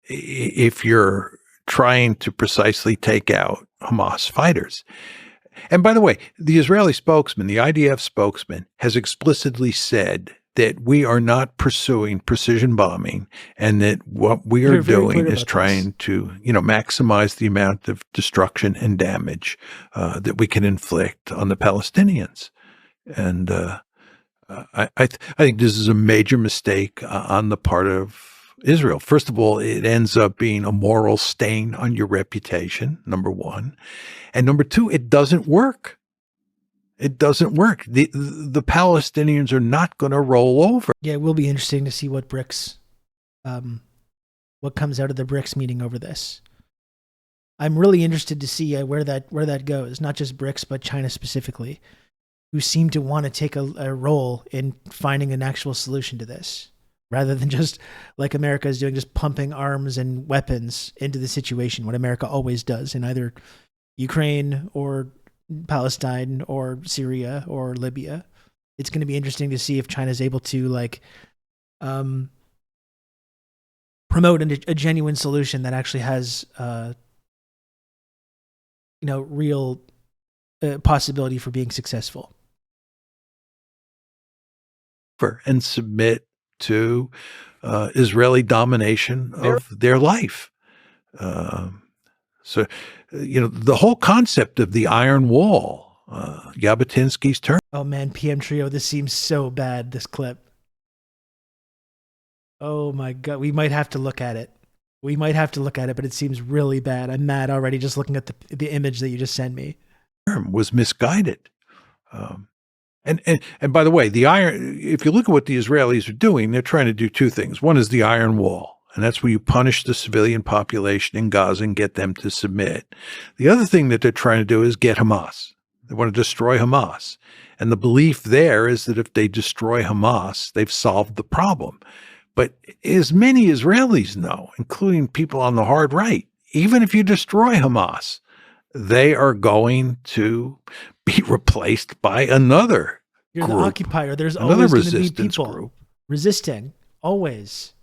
if you're trying to precisely take out Hamas fighters. And by the way, the Israeli spokesman, the IDF spokesman, has explicitly said that we are not pursuing precision bombing and that what we are doing is trying to, maximize the amount of destruction and damage that we can inflict on the Palestinians. And I think this is a major mistake on the part of Israel. First of all, it ends up being a moral stain on your reputation, number one. And number two, it doesn't work. It doesn't work. The Palestinians are not going to roll over. Yeah, it will be interesting to see what BRICS, what comes out of the BRICS meeting over this. I'm really interested to see where that goes. Not just BRICS, but China specifically. who seem to want to take a role in finding an actual solution to this, rather than just like America is doing, just pumping arms and weapons into the situation, what America always does in either Ukraine or Palestine or Syria or Libya. It's going to be interesting to see if China's able to like promote a genuine solution that actually has real possibility for being successful. And submit to Israeli domination of their life. So, the whole concept of the Iron Wall, Jabotinsky's term. Oh man, PM Trio, this seems so bad, this clip. Oh my God, we might have to look at it. But it seems really bad. I'm mad already just looking at the image that you just sent me. Was misguided. And by the way, if you look at what the Israelis are doing, they're trying to do two things. One is the Iron Wall, and that's where you punish the civilian population in Gaza and get them to submit. The other thing that they're trying to do is get Hamas. They want to destroy Hamas. And the belief there is that if they destroy Hamas, they've solved the problem. But as many Israelis know, including people on the hard right, even if you destroy Hamas, they are going to be replaced by another You're group, the occupier. There's another always going to be resistance people group. resisting. Always.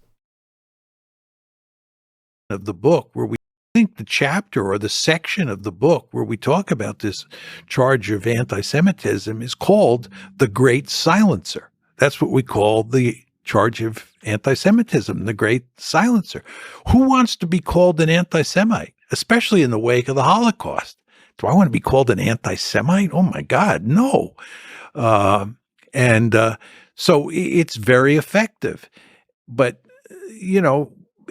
Of the book where we think the chapter or the section of the book where we talk about this charge of anti-Semitism is called The Great Silencer. That's what we call the charge of anti-Semitism, the Great Silencer. Who wants to be called an anti-Semite, especially in the wake of the Holocaust? Do I want to be called an anti-Semite? Oh my God, no. So it's very effective. But,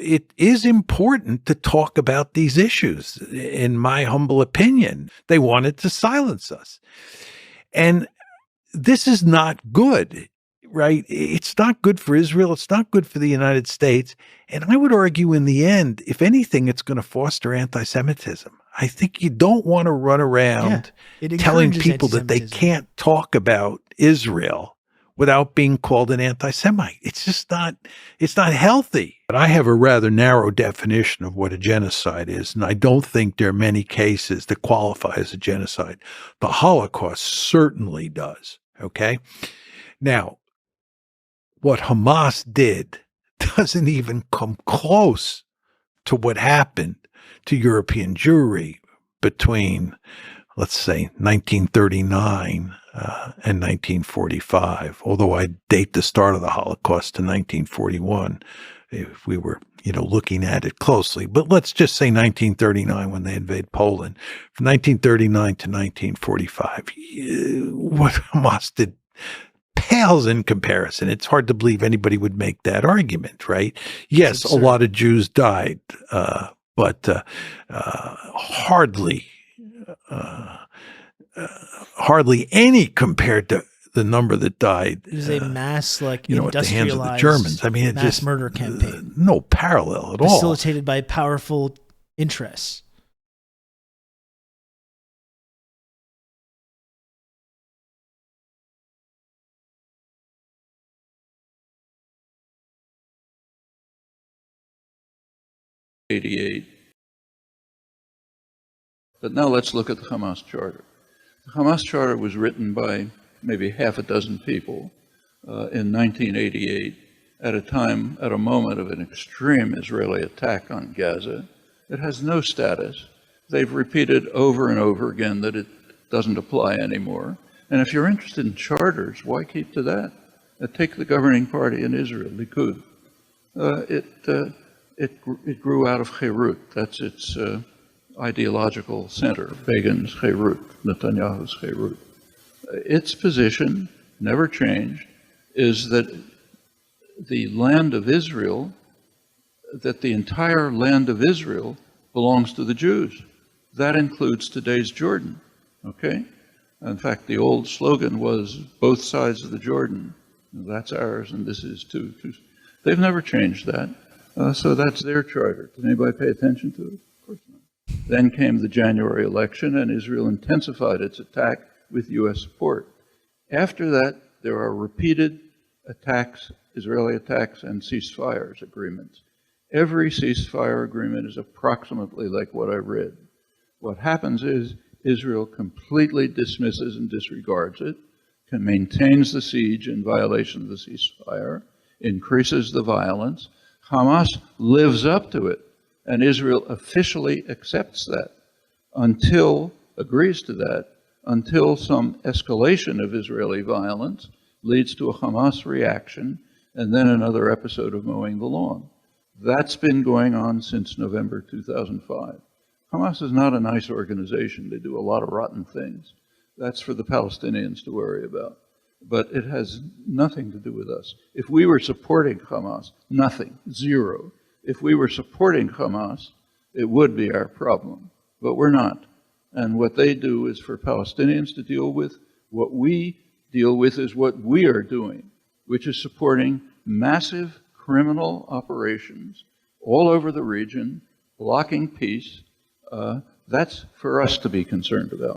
it is important to talk about these issues, in my humble opinion. They wanted to silence us. And this is not good, right? It's not good for Israel. It's not good for the United States. And I would argue in the end, if anything, it's going to foster anti-Semitism. I think you don't want to run around telling people that they can't talk about Israel without being called an anti-Semite. It's just not healthy. But I have a rather narrow definition of what a genocide is, and I don't think there are many cases that qualify as a genocide. The Holocaust certainly does, okay? Now, what Hamas did doesn't even come close to what happened to European Jewry between, let's say, 1939 and 1945, although I date the start of the Holocaust to 1941, if we were, looking at it closely. But let's just say 1939 when they invade Poland. From 1939 to 1945, what Hamas did pales in comparison. It's hard to believe anybody would make that argument, right? Yes, a lot of Jews died, but hardly any compared to the number that died. It was a mass, at the hands of the Germans. I mean, it mass murder campaign. No parallel at all. Facilitated by powerful interests. '88. But now let's look at the Hamas Charter. The Hamas Charter was written by maybe half a dozen people in 1988 at a moment of an extreme Israeli attack on Gaza. It has no status. They've repeated over and over again that it doesn't apply anymore. And if you're interested in charters, why keep to that? Take the governing party in Israel, Likud. It grew out of Cherut. That's its ideological center, Begin's Cherut, Netanyahu's Cherut. Its position, never changed, is that the land of Israel, that the entire land of Israel belongs to the Jews. That includes today's Jordan, okay? In fact, the old slogan was, both sides of the Jordan, that's ours and this is too. They've never changed that. So that's their charter. Did anybody pay attention to it? Of course not. Then came the January election, and Israel intensified its attack with U.S. support. After that, there are repeated attacks, Israeli attacks and ceasefires agreements. Every ceasefire agreement is approximately like what I read. What happens is Israel completely dismisses and disregards it, maintains the siege in violation of the ceasefire, increases the violence. Hamas lives up to it, and Israel officially accepts that agrees to that, until some escalation of Israeli violence leads to a Hamas reaction and then another episode of mowing the lawn. That's been going on since November 2005. Hamas is not a nice organization. They do a lot of rotten things. That's for the Palestinians to worry about. But it has nothing to do with us. If we were supporting Hamas, nothing, zero. If we were supporting Hamas, it would be our problem. But we're not. And what they do is for Palestinians to deal with. What we deal with is what we are doing, which is supporting massive criminal operations all over the region, blocking peace. That's for us to be concerned about.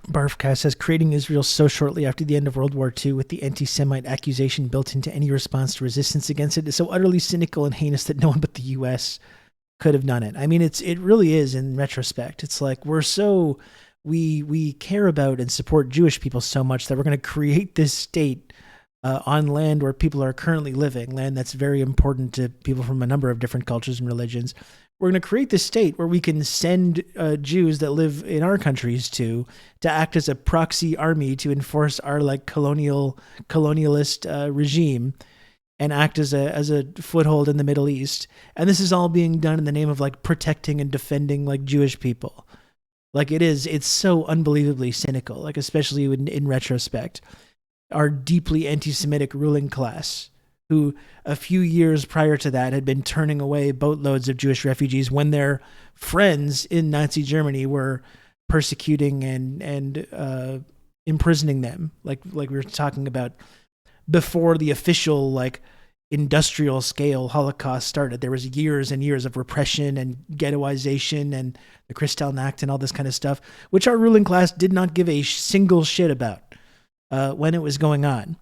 Barfcast says, creating Israel so shortly after the end of World War II with the anti-Semite accusation built into any response to resistance against it is so utterly cynical and heinous that no one but the U.S. could have done it. I mean, it really is in retrospect. It's like we care about and support Jewish people so much that we're going to create this state on land where people are currently living, land that's very important to people from a number of different cultures and religions. We're going to create this state where we can send Jews that live in our countries to act as a proxy army to enforce our like colonialist regime and act as a foothold in the Middle East. And this is all being done in the name of like protecting and defending like Jewish people. Like it's so unbelievably cynical, like especially in retrospect. Our deeply anti-Semitic ruling class, who a few years prior to that had been turning away boatloads of Jewish refugees when their friends in Nazi Germany were persecuting and imprisoning them, like we were talking about before the official like industrial scale Holocaust started. There was years and years of repression and ghettoization and the Kristallnacht and all this kind of stuff, which our ruling class did not give a single shit about when it was going on.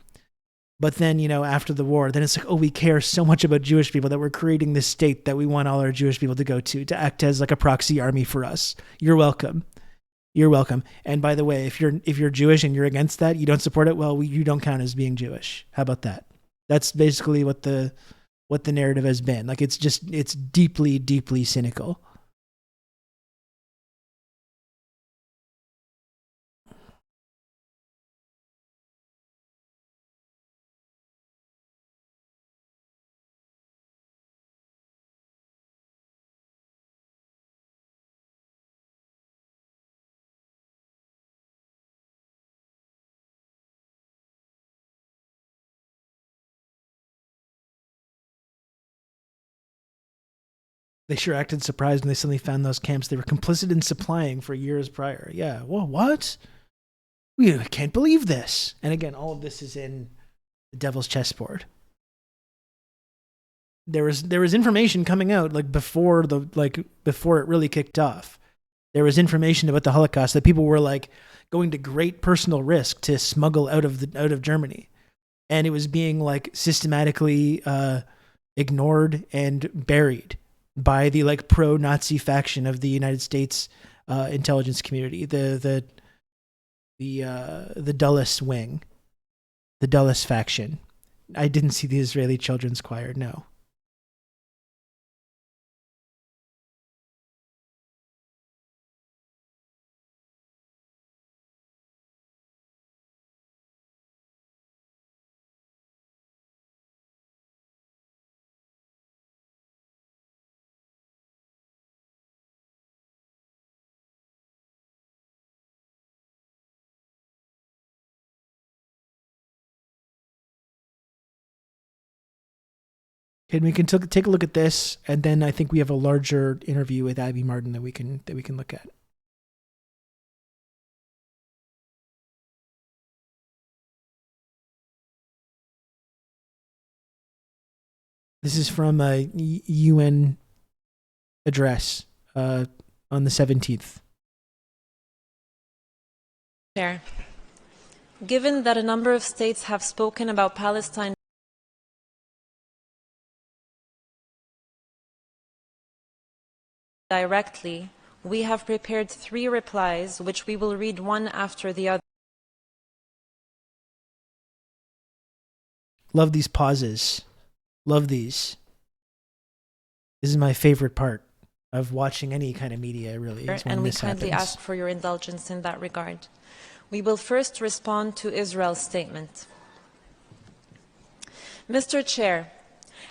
But then, after the war, then it's like, oh, we care so much about Jewish people that we're creating this state that we want all our Jewish people to go to act as like a proxy army for us. You're welcome. You're welcome. And by the way, if you're Jewish and you're against that, you don't support it, well, you don't count as being Jewish. How about that? That's basically what the narrative has been. Like it's deeply, deeply cynical. They sure acted surprised when they suddenly found those camps they were complicit in supplying for years prior. Yeah, well, what? We can't believe this. And again, all of this is in the devil's chessboard. There was information coming out before it really kicked off. There was information about the Holocaust that people were like going to great personal risk to smuggle out of Germany, and it was being like systematically ignored and buried by the like pro-Nazi faction of the United States intelligence community, the Dulles wing, the Dulles faction. I didn't see the Israeli Children's Choir, no. And we can take a look at this, and then I think we have a larger interview with Abby Martin that we can look at. This is from a UN address on the 17th Chair, given that a number of states have spoken about Palestine directly, we have prepared 3 replies, which we will read one after the other. Love these pauses. Love these. This is my favorite part of watching any kind of media, really. And we kindly ask for your indulgence in that regard. We will first respond to Israel's statement. Mr. Chair,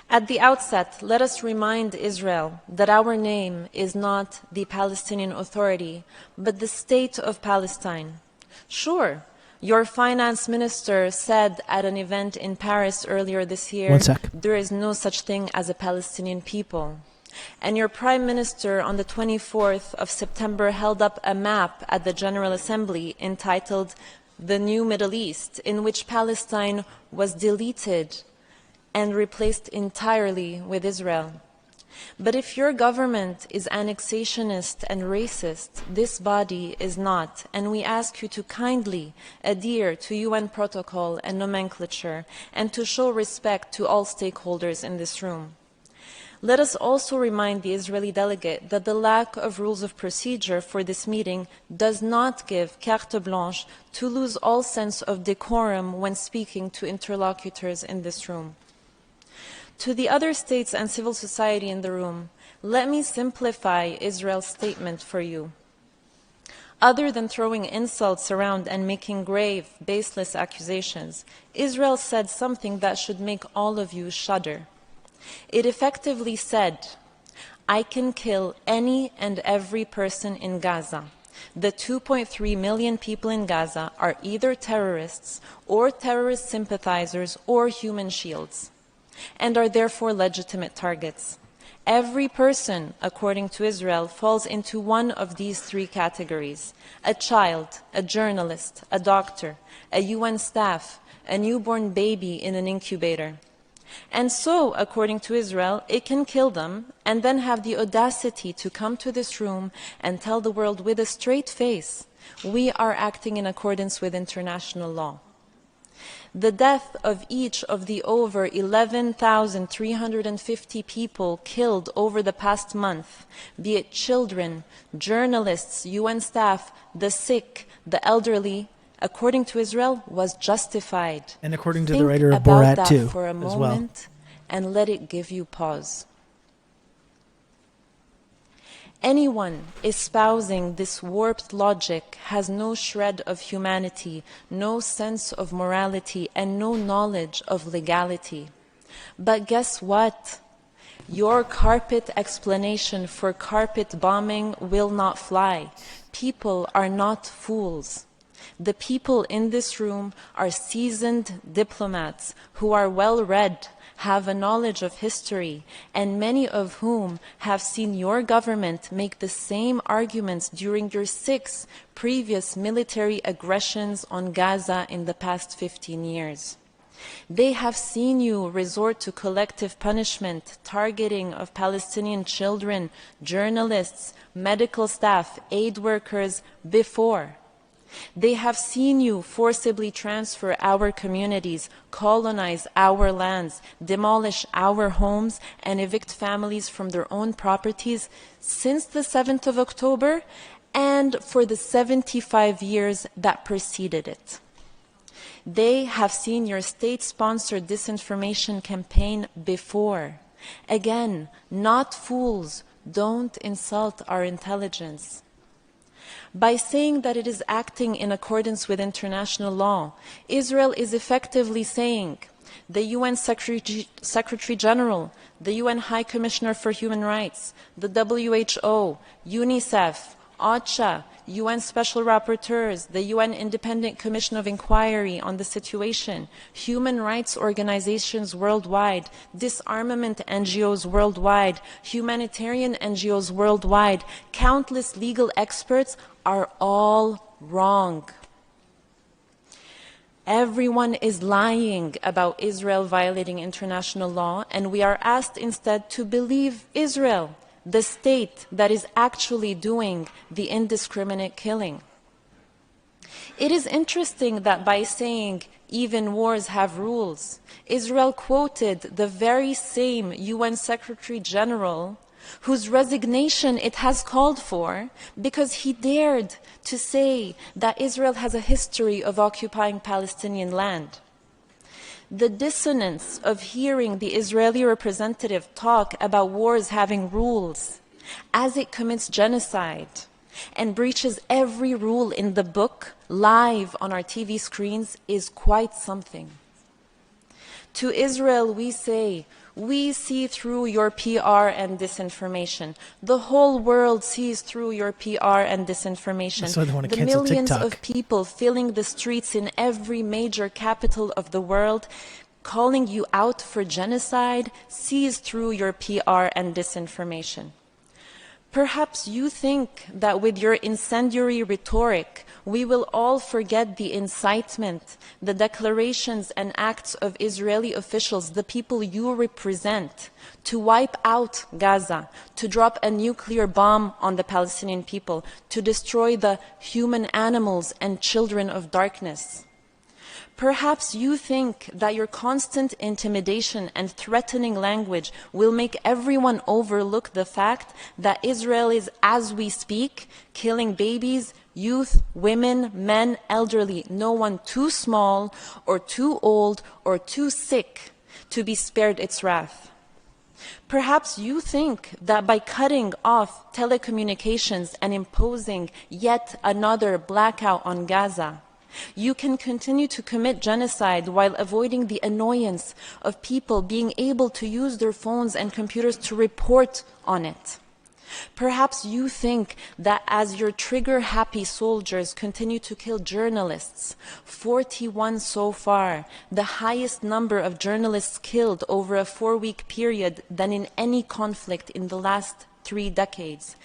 at the outset, let us remind Israel that our name is not the Palestinian Authority, but the State of Palestine. Sure, your finance minister said at an event in Paris earlier this year, there is no such thing as a Palestinian people. And your prime minister on the 24th of September held up a map at the General Assembly entitled The New Middle East, in which Palestine was deleted and replaced entirely with Israel. But if your government is annexationist and racist, this body is not, and we ask you to kindly adhere to UN protocol and nomenclature and to show respect to all stakeholders in this room. Let us also remind the Israeli delegate that the lack of rules of procedure for this meeting does not give carte blanche to lose all sense of decorum when speaking to interlocutors in this room. To the other states and civil society in the room, let me simplify Israel's statement for you. Other than throwing insults around and making grave, baseless accusations, Israel said something that should make all of you shudder. It effectively said, I can kill any and every person in Gaza. The 2.3 million people in Gaza are either terrorists or terrorist sympathizers or human shields, and are therefore legitimate targets. Every person, according to Israel, falls into one of these 3 categories: a child, a journalist, a doctor, a UN staff, a newborn baby in an incubator. And so, according to Israel, it can kill them and then have the audacity to come to this room and tell the world with a straight face, we are acting in accordance with international law. The death of each of the over 11,350 people killed over the past month, be it children, journalists, UN staff, the sick, the elderly, according to Israel, was justified. And according to the writer of Borat too, for a as moment, well. And let it give you pause. Anyone espousing this warped logic has no shred of humanity, no sense of morality, and no knowledge of legality. But guess what? Your carpet explanation for carpet bombing will not fly. People are not fools. The people in this room are seasoned diplomats who are well-read, have a knowledge of history, and many of whom have seen your government make the same arguments during your 6 previous military aggressions on Gaza in the past 15 years. They have seen you resort to collective punishment, targeting of Palestinian children, journalists, medical staff, aid workers before. They have seen you forcibly transfer our communities, colonize our lands, demolish our homes, and evict families from their own properties since the 7th of October and for the 75 years that preceded it. They have seen your state-sponsored disinformation campaign before. Again, not fools, don't insult our intelligence. By saying that it is acting in accordance with international law, Israel is effectively saying the UN Secretary General, the UN High Commissioner for Human Rights, the WHO, UNICEF, OCHA, UN Special Rapporteurs, the UN Independent Commission of Inquiry on the Situation, human rights organizations worldwide, disarmament NGOs worldwide, humanitarian NGOs worldwide, countless legal experts are all wrong. Everyone is lying about Israel violating international law, and we are asked instead to believe Israel, the state that is actually doing the indiscriminate killing. It is interesting that by saying even wars have rules, Israel quoted the very same UN Secretary General whose resignation it has called for because he dared to say that Israel has a history of occupying Palestinian land. The dissonance of hearing the Israeli representative talk about wars having rules as it commits genocide and breaches every rule in the book live on our TV screens is quite something. To Israel we say, we see through your PR and disinformation. The whole world sees through your PR and disinformation. That's why they want to The cancel millions TikTok. of people filling the streets in every major capital of the world, calling you out for genocide, sees through your PR and disinformation. Perhaps you think that with your incendiary rhetoric, we will all forget the incitement, the declarations and acts of Israeli officials, the people you represent, to wipe out Gaza, to drop a nuclear bomb on the Palestinian people, to destroy the human animals and children of darkness. Perhaps you think that your constant intimidation and threatening language will make everyone overlook the fact that Israel is, as we speak, killing babies, youth, women, men, elderly, no one too small or too old or too sick to be spared its wrath. Perhaps you think that by cutting off telecommunications and imposing yet another blackout on Gaza, you can continue to commit genocide while avoiding the annoyance of people being able to use their phones and computers to report on it. Perhaps you think that as your trigger-happy soldiers continue to kill journalists, 41 so far, the highest number of journalists killed over a 4-week period than in any conflict in the last 3 decades,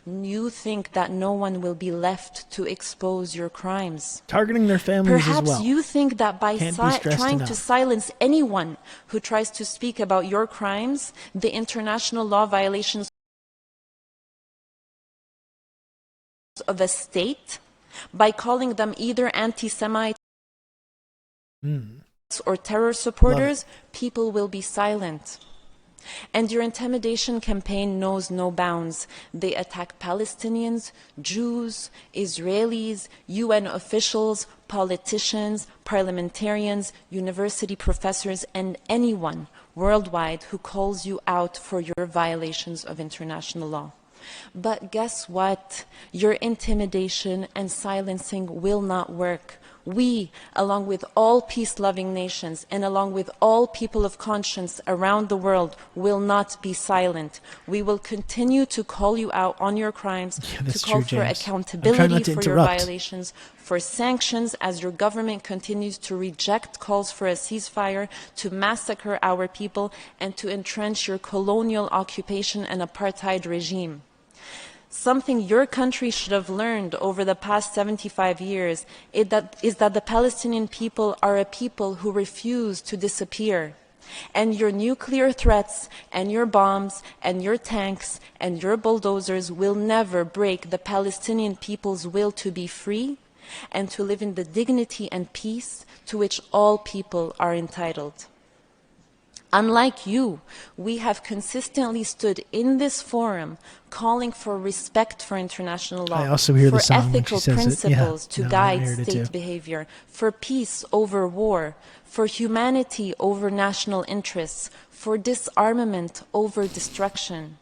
you think that no one will be left to expose your crimes. Targeting their families Perhaps as well. you think that by trying enough. to silence anyone who tries to speak about your crimes, the international law violations of a state, by calling them either anti-Semites or terror supporters, people will be silent. And your intimidation campaign knows no bounds. They attack Palestinians, Jews, Israelis, UN officials, politicians, parliamentarians, university professors, and anyone worldwide who calls you out for your violations of international law. But guess what? Your intimidation and silencing will not work. We, along with all peace-loving nations and along with all people of conscience around the world, will not be silent. We will continue to call you out on your crimes, to call for accountability for your violations, for sanctions as your government continues to reject calls for a ceasefire, to massacre our people, and to entrench your colonial occupation and apartheid regime. Something your country should have learned over the past 75 years is that the Palestinian people are a people who refuse to disappear. And your nuclear threats and your bombs and your tanks and your bulldozers will never break the Palestinian people's will to be free and to live in the dignity and peace to which all people are entitled. Unlike you, we have consistently stood in this forum calling for respect for international law, I also hear for the song when ethical she says principles it. Yeah. to guide state behavior, for peace over war, for humanity over national interests, for disarmament over destruction.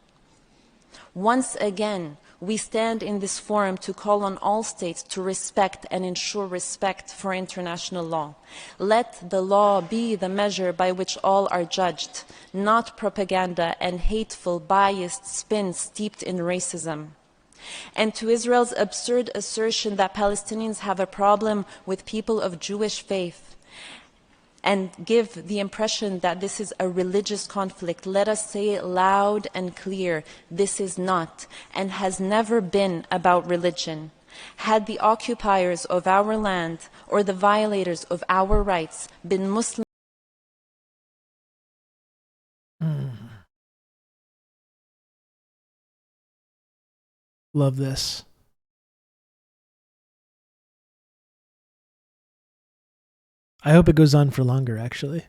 Once again, we stand in this forum to call on all states to respect and ensure respect for international law. Let the law be the measure by which all are judged, not propaganda and hateful, biased spin steeped in racism. And to Israel's absurd assertion that Palestinians have a problem with people of Jewish faith, and give the impression that this is a religious conflict, let us say it loud and clear, this is not and has never been about religion. Had the occupiers of our land or the violators of our rights been Muslim, Love this. I hope it goes on for longer, actually.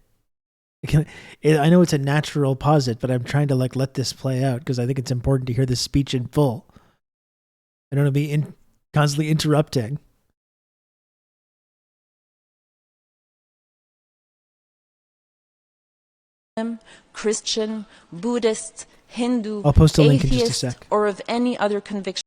I know it's a natural pause it, but I'm trying to let this play out because I think it's important to hear this speech in full. I don't want to be constantly interrupting. Christian, Buddhist, Hindu, I'll post a link in just a atheist, sec. or of any other conviction,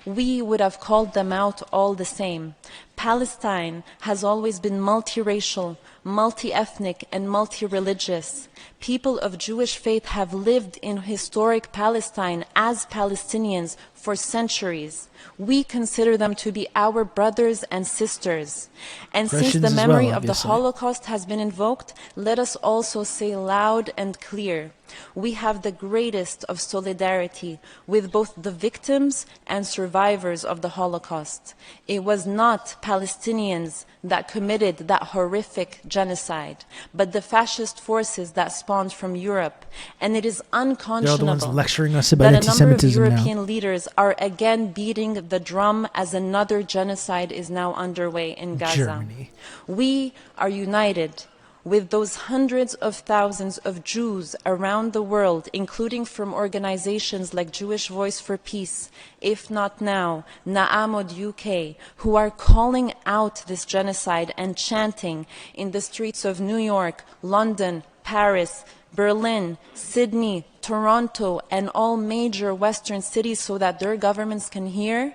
we would have called them out all the same. Palestine has always been multiracial, multi-ethnic, and multi-religious. People of Jewish faith have lived in historic Palestine as Palestinians for centuries. We consider them to be our brothers and sisters. And since the memory of the Holocaust has been invoked, let us also say loud and clear, we have the greatest of solidarity with both the victims and survivors of the Holocaust. It was not Palestinians that committed that horrific genocide, but the fascist forces that spawned from Europe. And it is unconscionable lecturing us about that a number of anti-Semitism European leaders are again beating the drum as another genocide is now underway in Gaza. Germany. We are united with those hundreds of thousands of Jews around the world, including from organizations like Jewish Voice for Peace, If Not Now, Na'amod UK, who are calling out this genocide and chanting in the streets of New York, London, Paris, Berlin, Sydney, Toronto, and all major Western cities so that their governments can hear.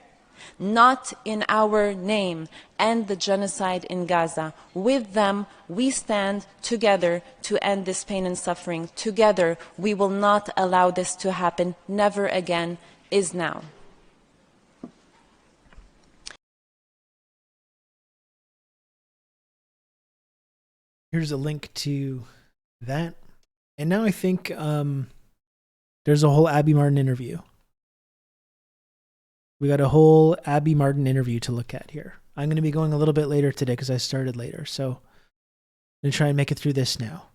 Not in our name, end the genocide in Gaza. With them, we stand together to end this pain and suffering. Together, we will not allow this to happen. Never again is now. Here's a link to that. And now I think there's a whole Abby Martin interview. We got a whole Abby Martin interview to look at here. I'm going to be going a little bit later today because I started later. So I'm going to try and make it through this now.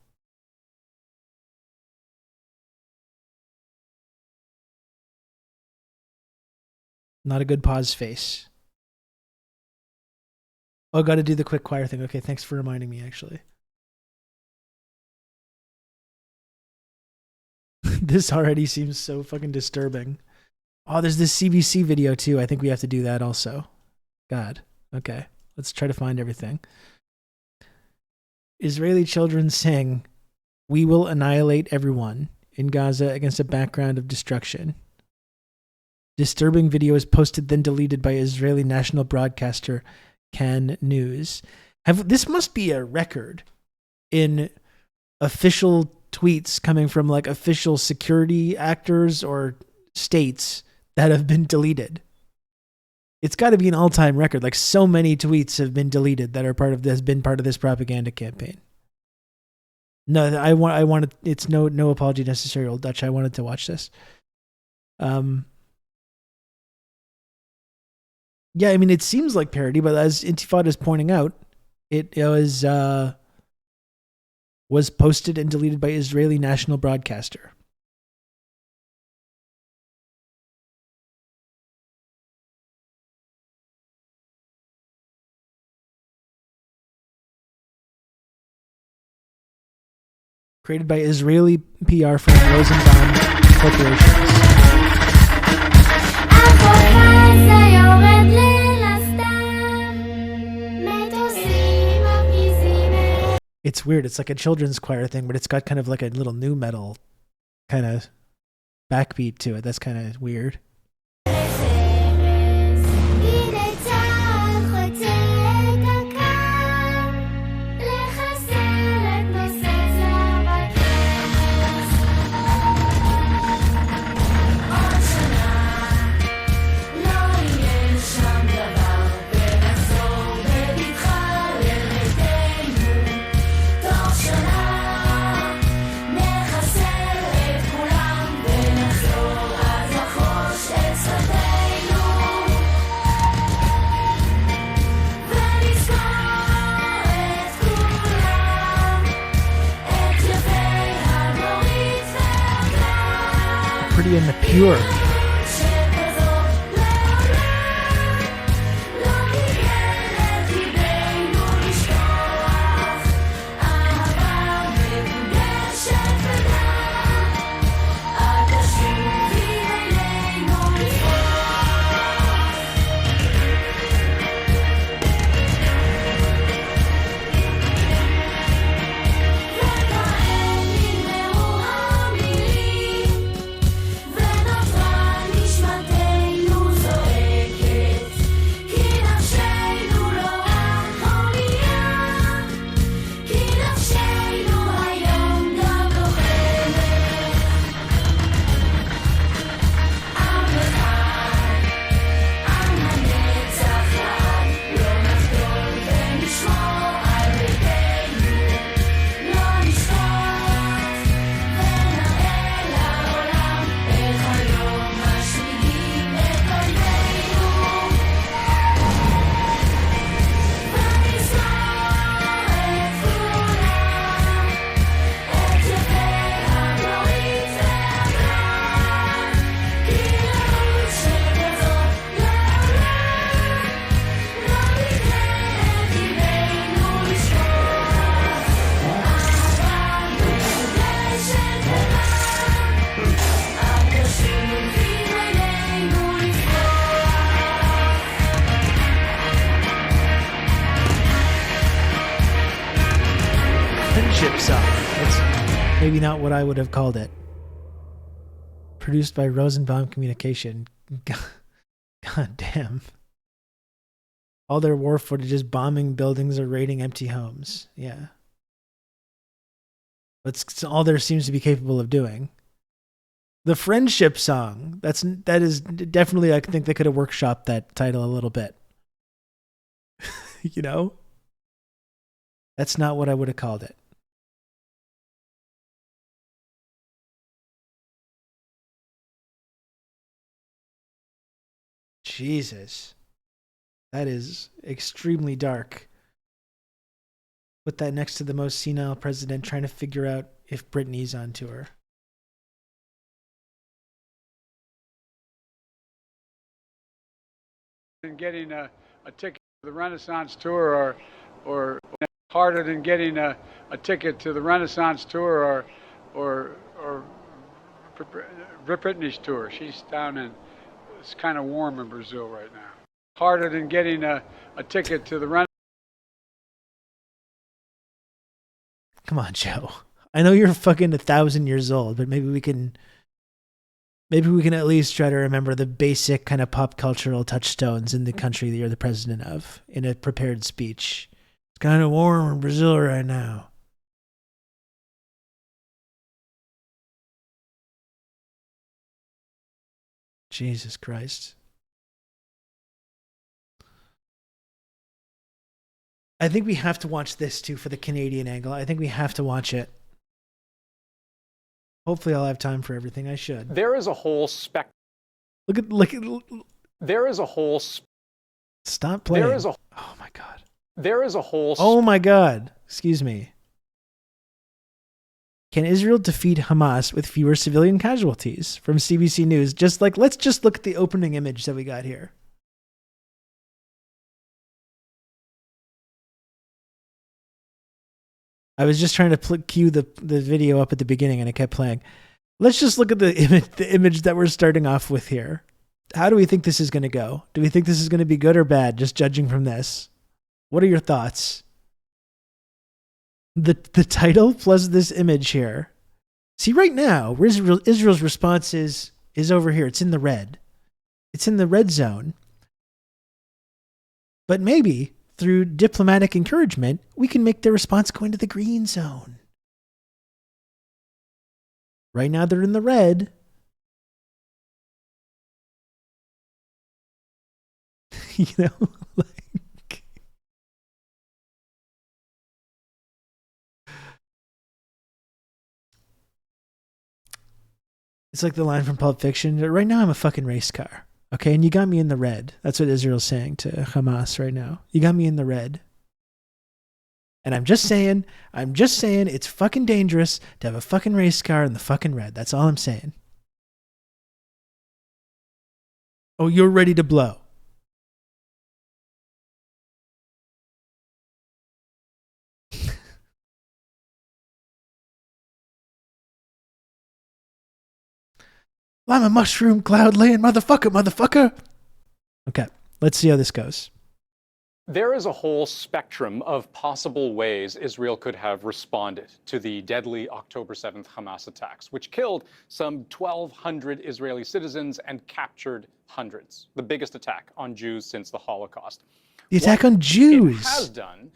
Not a good pause face. Oh, got to do the quick choir thing. Okay, thanks for reminding me, actually. This already seems so fucking disturbing. Oh, there's this CBC video too. I think we have to do that also. God. Okay. Let's try to find everything. Israeli children sing, "We will annihilate everyone" in Gaza against a background of destruction. Disturbing video is posted then deleted by Israeli national broadcaster Kan News. This must be a record in official tweets coming from official security actors or states that have been deleted. It's got to be an all-time record. So many tweets have been deleted that are part of this propaganda campaign. No, I wanted. It's no apology necessary, Old Dutch. I wanted to watch this. Yeah, I mean, it seems like parody, but as Intifada is pointing out, it was posted and deleted by Israeli national broadcaster. Created by Israeli PR firm Rosenbaum Corporation. It's weird. It's like a children's choir thing, but it's got kind of like a little nu metal kind of backbeat to it. That's kind of weird. Pretty and the Pure. maybe not what I would have called it. Produced by Rosenbaum Communication. God damn. All their war footage is bombing buildings or raiding empty homes. Yeah. That's all there seems to be capable of doing. The Friendship Song. That is definitely, I think they could have workshopped that title a little bit. You know? That's not what I would have called it. Jesus. That is extremely dark. Put that next to the most senile president trying to figure out if Britney's on tour. Getting a ticket to the Renaissance tour or harder than getting a ticket to the Renaissance tour or Britney's tour. She's down in, it's kind of warm in Brazil right now. Harder than getting a ticket to the Renaissance. Come on, Joe. I know you're fucking 1,000 years old, but maybe we can at least try to remember the basic kind of pop cultural touchstones in the country that you're the president of in a prepared speech. It's kind of warm in Brazil right now. Jesus Christ. I think we have to watch this too for the Canadian angle. I think we have to watch it. Hopefully I'll have time for everything. I should. There is a whole spectrum. Look at. There is a whole. Stop playing. There is a. Oh my God. There is a whole. Oh my God. Excuse me. Can Israel defeat Hamas with fewer civilian casualties? From CBC News. Let's just look at the opening image that we got here. I was just trying to cue the video up at the beginning and it kept playing. Let's just look at the image that we're starting off with here. How do we think this is going to go? Do we think this is going to be good or bad, just judging from this? What are your thoughts? The title plus this image here. See, right now, Israel's response is over here. It's in the red. It's in the red zone. But maybe through diplomatic encouragement, we can make their response go into the green zone. Right now, they're in the red. You know, like... It's like the line from Pulp Fiction. Right now, I'm a fucking race car. Okay, and you got me in the red. That's what Israel's saying to Hamas right now. You got me in the red. And I'm just saying it's fucking dangerous to have a fucking race car in the fucking red. That's all I'm saying. Oh, you're ready to blow. I'm a mushroom cloud laying motherfucker. Okay, let's see how this goes. There is a whole spectrum of possible ways Israel could have responded to the deadly October 7th Hamas attacks, which killed some 1,200 Israeli citizens and captured hundreds. The biggest attack on Jews since the Holocaust. The attack on Jews. It has done.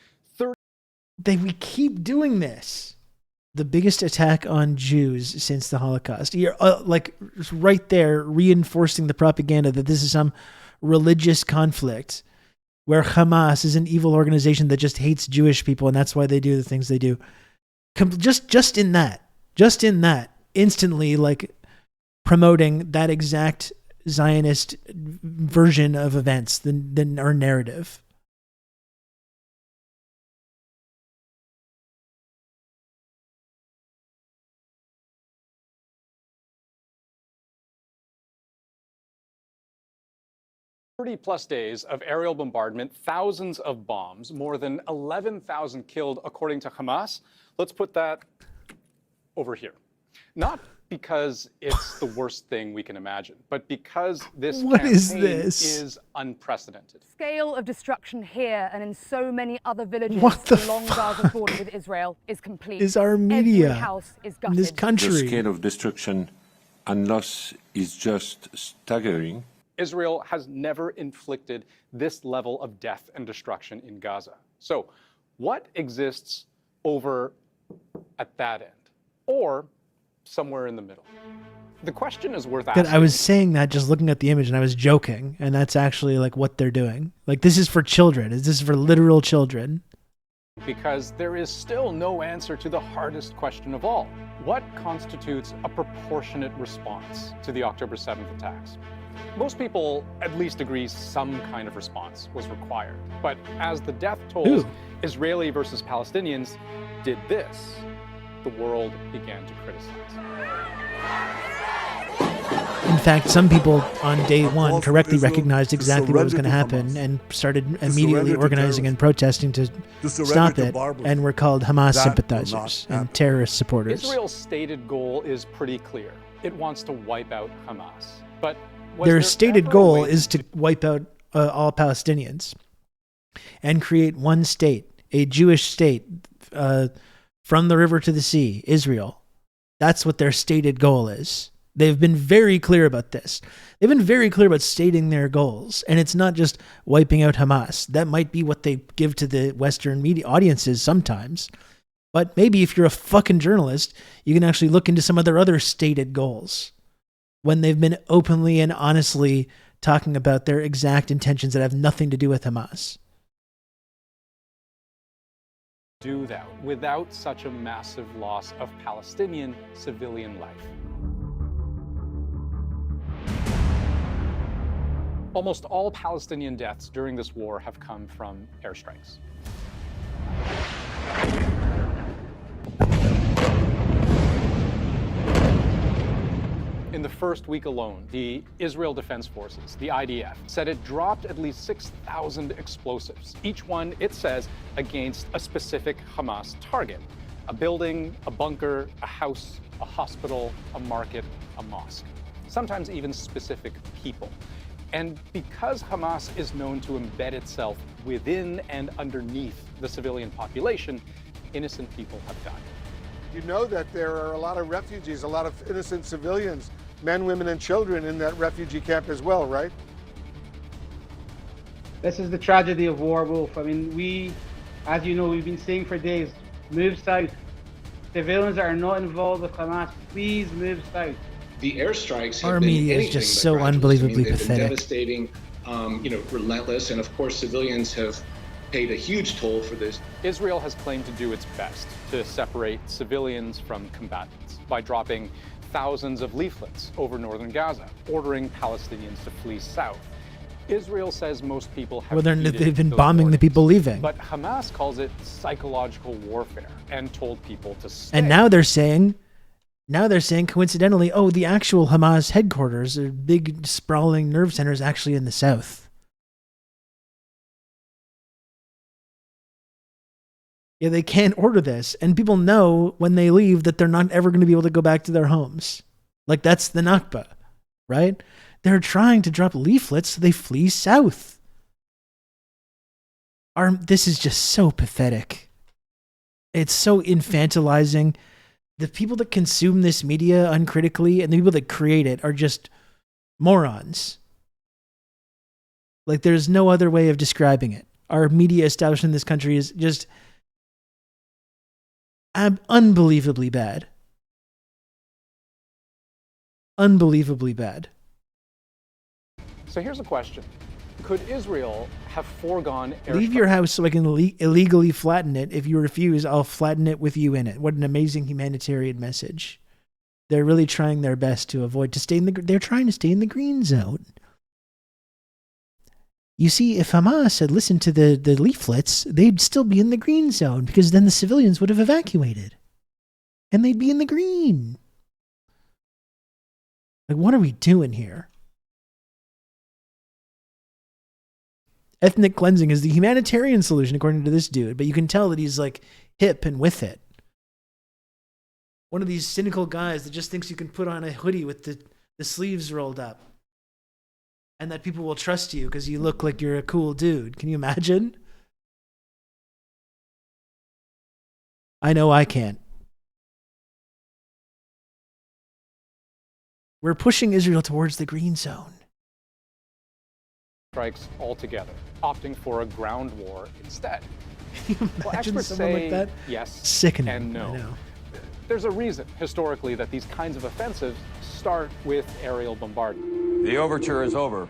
We keep doing this. The biggest attack on Jews since the Holocaust. You're right there reinforcing the propaganda that this is some religious conflict where Hamas is an evil organization that just hates Jewish people and that's why they do the things they do. Just in that, instantly promoting that exact Zionist version of events, our narrative. +30 days of aerial bombardment, thousands of bombs, more than 11,000 killed according to Hamas. Let's put that over here. Not because it's the worst thing we can imagine, but because this What is campaign this? is unprecedented. Scale of destruction here and in so many other villages What the along Gaza's border with Israel is complete. Is our media Every house is in gutted. this country? The scale of destruction and loss is just staggering. Israel has never inflicted this level of death and destruction in Gaza. So, what exists over at that end? Or somewhere in the middle? The question is worth asking. I was saying that just looking at the image and I was joking, and that's actually like what they're doing. Like, this is for children. This is for literal children. Because there is still no answer to the hardest question of all. What constitutes a proportionate response to the October 7th attacks? Most people at least agree some kind of response was required. But as the death tolls, Israeli versus Palestinians, did this, the world began to criticize. In fact, some people on day one correctly recognized exactly what was going to happen and started immediately organizing and protesting to stop it, and were called Hamas sympathizers and terrorist supporters. Israel's stated goal is pretty clear. It wants to wipe out Hamas. But their stated goal is to wipe out all Palestinians and create one state, a Jewish state, from the river to the sea, Israel. That's what their stated goal is. They've been very clear about this. They've been very clear about stating their goals. And it's not just wiping out Hamas. That might be what they give to the Western media audiences sometimes. But maybe if you're a fucking journalist, you can actually look into some of their other stated goals when they've been openly and honestly talking about their exact intentions that have nothing to do with Hamas. Do that without such a massive loss of Palestinian civilian life. Almost all Palestinian deaths during this war have come from airstrikes. In the first week alone, the Israel Defense Forces, the IDF, said it dropped at least 6,000 explosives, each one, it says, against a specific Hamas target. A building, a bunker, a house, a hospital, a market, a mosque. Sometimes even specific people. And because Hamas is known to embed itself within and underneath the civilian population, innocent people have died. You know that there are a lot of refugees, a lot of innocent civilians, men, women, and children in that refugee camp as well, right? This is the tragedy of war, Wolf. I mean, as you know, we've been saying for days, move south. Civilians that are not involved with Hamas, please move south. The airstrikes have Our been media is anything just but so gradual. unbelievably they've been pathetic. devastating, relentless, and of course civilians have paid a huge toll for this. Israel has claimed to do its best to separate civilians from combatants by dropping thousands of leaflets over northern Gaza, ordering Palestinians to flee south. Israel says most people have they've been bombing the people leaving. But Hamas calls it psychological warfare and told people to stay. And now they're saying coincidentally, oh, the actual Hamas headquarters, their big sprawling nerve center, is actually in the south. Yeah, they can't order this. And people know when they leave that they're not ever going to be able to go back to their homes. Like, that's the Nakba, right? They're trying to drop leaflets so they flee south. This is just so pathetic. It's so infantilizing. The people that consume this media uncritically and the people that create it are just morons. Like, there's no other way of describing it. Our media establishment in this country is just unbelievably bad. Unbelievably bad. So here's a question. Could Israel have foregone airstrikes? Leave your house so I can illegally flatten it. If you refuse, I'll flatten it with you in it. What an amazing humanitarian message. They're really trying their best to avoid they're trying to stay in the green zone. You see, if Hamas had listened to the leaflets, they'd still be in the green zone because then the civilians would have evacuated. And they'd be in the green. Like, what are we doing here? Ethnic cleansing is the humanitarian solution, according to this dude, but you can tell that he's like hip and with it. one of these cynical guys that just thinks you can put on a hoodie with the sleeves rolled up and that people will trust you because you look like you're a cool dude. Can you imagine? I know I can't. We're pushing Israel towards the green zone. Strikes altogether, opting for a ground war instead. Can you imagine someone like that? Yes. Sickening. And no. I know. There's a reason, historically, that these kinds of offensives start with aerial bombardment. The overture is over.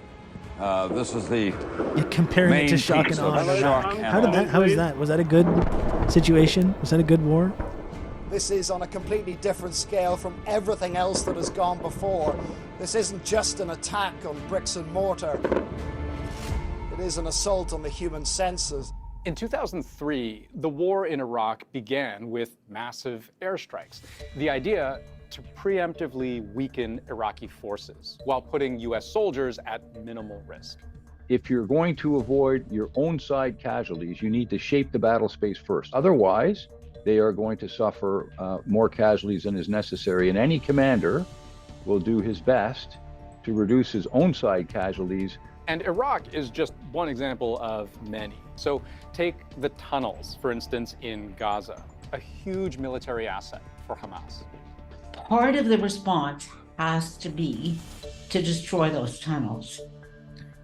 This is the You're comparing it to shock and awe. How is that? Was that a good situation? Was that a good war? This is on a completely different scale from everything else that has gone before. This isn't just an attack on bricks and mortar. It is an assault on the human senses. In 2003, the war in Iraq began with massive airstrikes. The idea to preemptively weaken Iraqi forces while putting U.S. soldiers at minimal risk. If you're going to avoid your own side casualties, you need to shape the battle space first. Otherwise, they are going to suffer more casualties than is necessary, and any commander will do his best to reduce his own side casualties. And Iraq is just one example of many. So take the tunnels, for instance, in Gaza, a huge military asset for Hamas. Part of the response has to be to destroy those tunnels.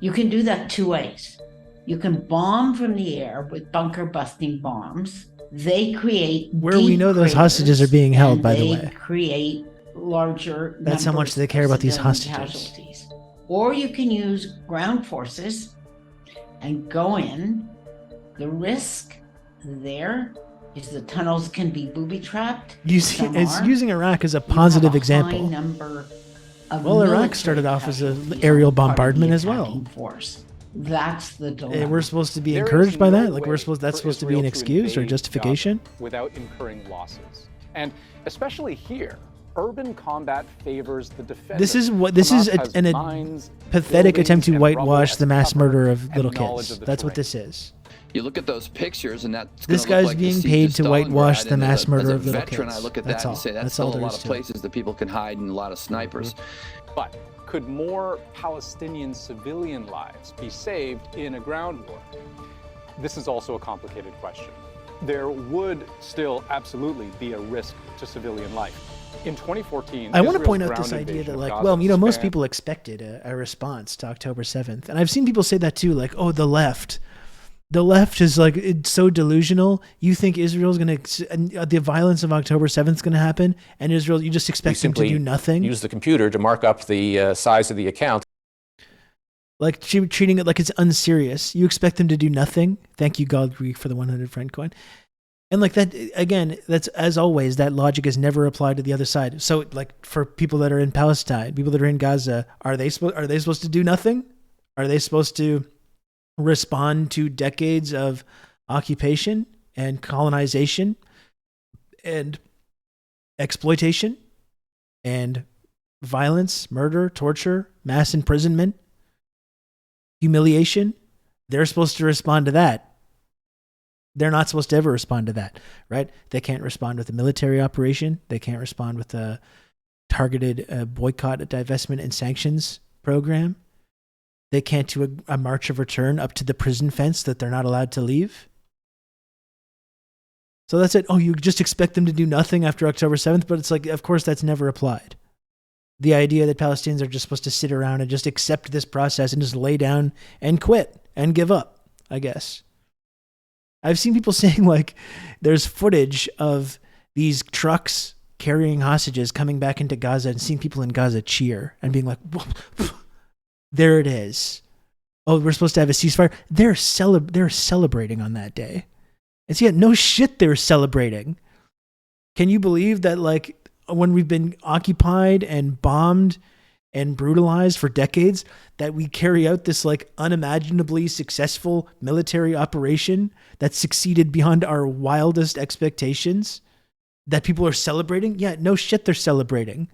You can do that two ways. You can bomb from the air with bunker busting bombs. They create where we know those hostages are being held, by the way. They create larger. That's how much they care about these hostages. Casualties. Or you can use ground forces and go in. The risk there is the tunnels can be booby-trapped. Using Iraq as a positive example. Well, Iraq started off as an aerial bombardment as well. Force. That's the dilemma. We're supposed to be encouraged by that? Like that's supposed to be an excuse or justification? Without incurring losses. And especially here, urban combat favors the defender. This is a pathetic attempt to whitewash the mass murder of little kids. That's what this is. You look at those pictures, and that's this guy's like being paid to whitewash the mass murder of little kids. I look at that and say that's still a lot of places that people can hide and a lot of snipers. But could more Palestinian civilian lives be saved in a ground war? This is also a complicated question. There would still absolutely be a risk to civilian life. In 2014, I want to point out this idea that, like, well, you know, most people expected a response to October 7th. And I've seen people say that too, like, oh, the left is like, it's so delusional. You think Israel's going to, the violence of October 7th is going to happen, and Israel, you just expect them to do nothing? Use the computer to mark up the size of the account. Like treating it like it's unserious. You expect them to do nothing? Thank you, God, for the 100 friend coin. And like that, again, that's, as always, that logic is never applied to the other side. So like for people that are in Palestine, people that are in Gaza, are they supposed to do nothing? Are they supposed to respond to decades of occupation and colonization and exploitation and violence, murder, torture, mass imprisonment, humiliation? They're supposed to respond to that. They're not supposed to ever respond to that, right? They can't respond with a military operation. They can't respond with a targeted boycott, divestment, and sanctions program. They can't do a march of return up to the prison fence that they're not allowed to leave. So that's it. Oh, you just expect them to do nothing after October 7th? But it's like, of course, that's never applied. The idea that Palestinians are just supposed to sit around and just accept this process and just lay down and quit and give up, I guess. I've seen people saying, like, there's footage of these trucks carrying hostages coming back into Gaza and seeing people in Gaza cheer and being like, there it is. Oh, we're supposed to have a ceasefire. They're celebrating on that day. And so, yeah, no shit, they're celebrating. Can you believe that, like, when we've been occupied and bombed and brutalized for decades, that we carry out this, like, unimaginably successful military operation that succeeded beyond our wildest expectations, that people are celebrating? Yeah, no shit, they're celebrating.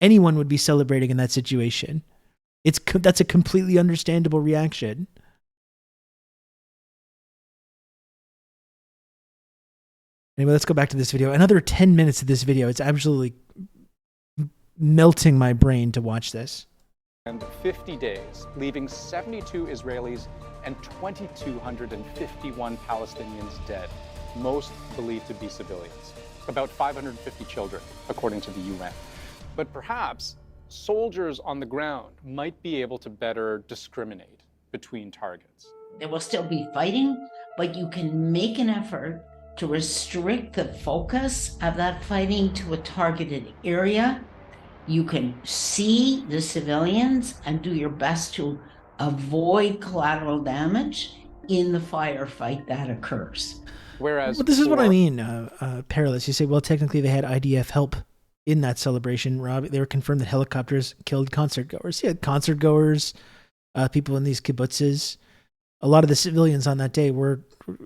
Anyone would be celebrating in that situation. That's a completely understandable reaction. Anyway, let's go back to this video. Another 10 minutes of this video. It's absolutely melting my brain to watch this. And 50 days, leaving 72 Israelis and 2,251 Palestinians dead, most believed to be civilians. About 550 children, according to the UN. But perhaps soldiers on the ground might be able to better discriminate between targets. There will still be fighting, but you can make an effort to restrict the focus of that fighting to a targeted area. You can see the civilians and do your best to avoid collateral damage in the firefight that occurs. Whereas, well, this is what I mean, Perilous. You say, well, technically they had IDF help in that celebration, Rob. They were confirmed that helicopters killed concert goers. Yeah, concert goers, people in these kibbutzes. A lot of the civilians on that day were,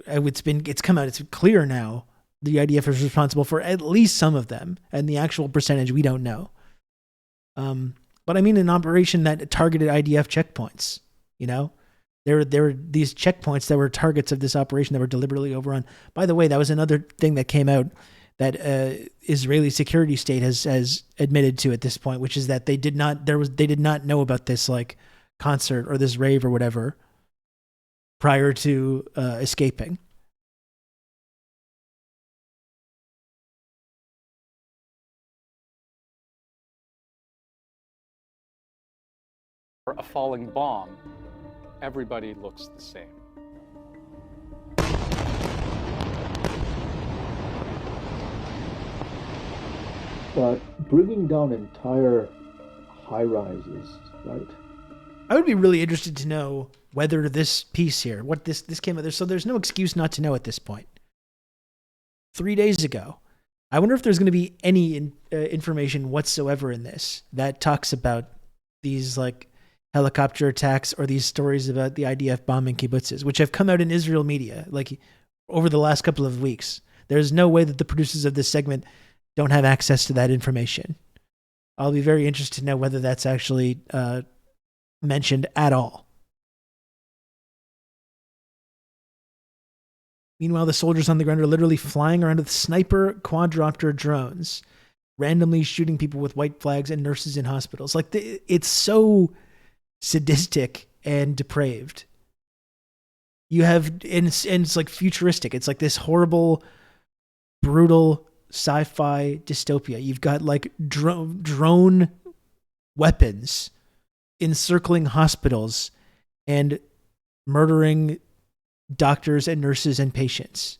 it's come out, it's clear now, the IDF is responsible for at least some of them, and the actual percentage we don't know. But I mean an operation that targeted IDF checkpoints, you know? There were these checkpoints that were targets of this operation that were deliberately overrun. By the way, that was another thing that came out that Israeli security state has admitted to at this point, which is that they did not know about this like concert or this rave or whatever prior to escaping. For a falling bomb, everybody looks the same. But bringing down entire high-rises, right? I would be really interested to know whether this piece here, what this came out. So there's no excuse not to know at this point. 3 days ago, I wonder if there's going to be any information whatsoever in this that talks about these like helicopter attacks or these stories about the IDF bombing kibbutzes, which have come out in Israel media like over the last couple of weeks. There's no way that the producers of this segment don't have access to that information. I'll be very interested to know whether that's actually mentioned at all. Meanwhile, the soldiers on the ground are literally flying around with sniper quadcopter drones, randomly shooting people with white flags and nurses in hospitals. Like, it's so sadistic and depraved. You have, and it's like futuristic. It's like this horrible, brutal sci-fi dystopia. You've got like drone weapons encircling hospitals and murdering doctors and nurses and patients.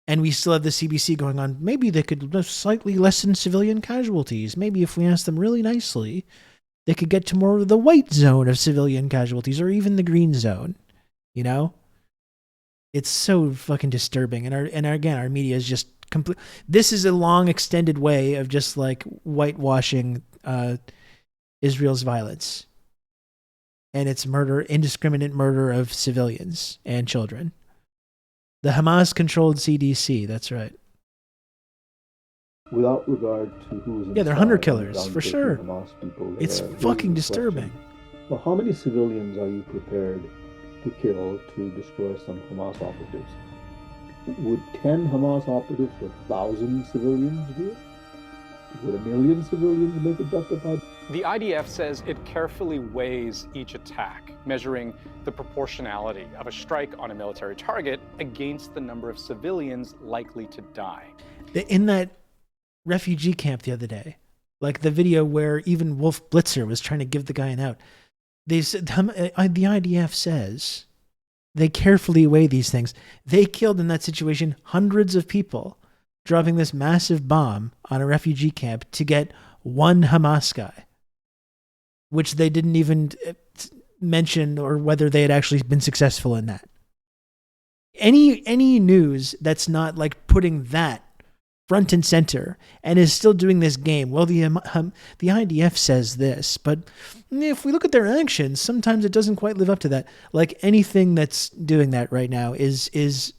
And we still have the CBC going on. Maybe they could slightly lessen civilian casualties. Maybe if we ask them really nicely, they could get to more of the white zone of civilian casualties or even the green zone. You know? It's so fucking disturbing. And again, our media is just complete. This is a long extended way of just like whitewashing Israel's violence and its murder, indiscriminate murder of civilians and children. The Hamas-controlled CDC, that's right. Without regard to who's inside, they're hunter killers, for sure. Hamas people, It's fucking disturbing. Well, how many civilians are you prepared to kill to destroy some Hamas operatives? Would 10 Hamas operatives for 1,000 civilians do it? Would 1 million civilians make it justified? The IDF says it carefully weighs each attack, measuring the proportionality of a strike on a military target against the number of civilians likely to die. In that refugee camp the other day, like the video where even Wolf Blitzer was trying to give the guy an out, they said, the IDF says they carefully weigh these things. They killed in that situation hundreds of people, dropping this massive bomb on a refugee camp to get one Hamas guy, which they didn't even mention or whether they had actually been successful in that. Any news that's not like putting that front and center and is still doing this game. Well, the IDF says this, but if we look at their actions, sometimes it doesn't quite live up to that. Like anything that's doing that right now is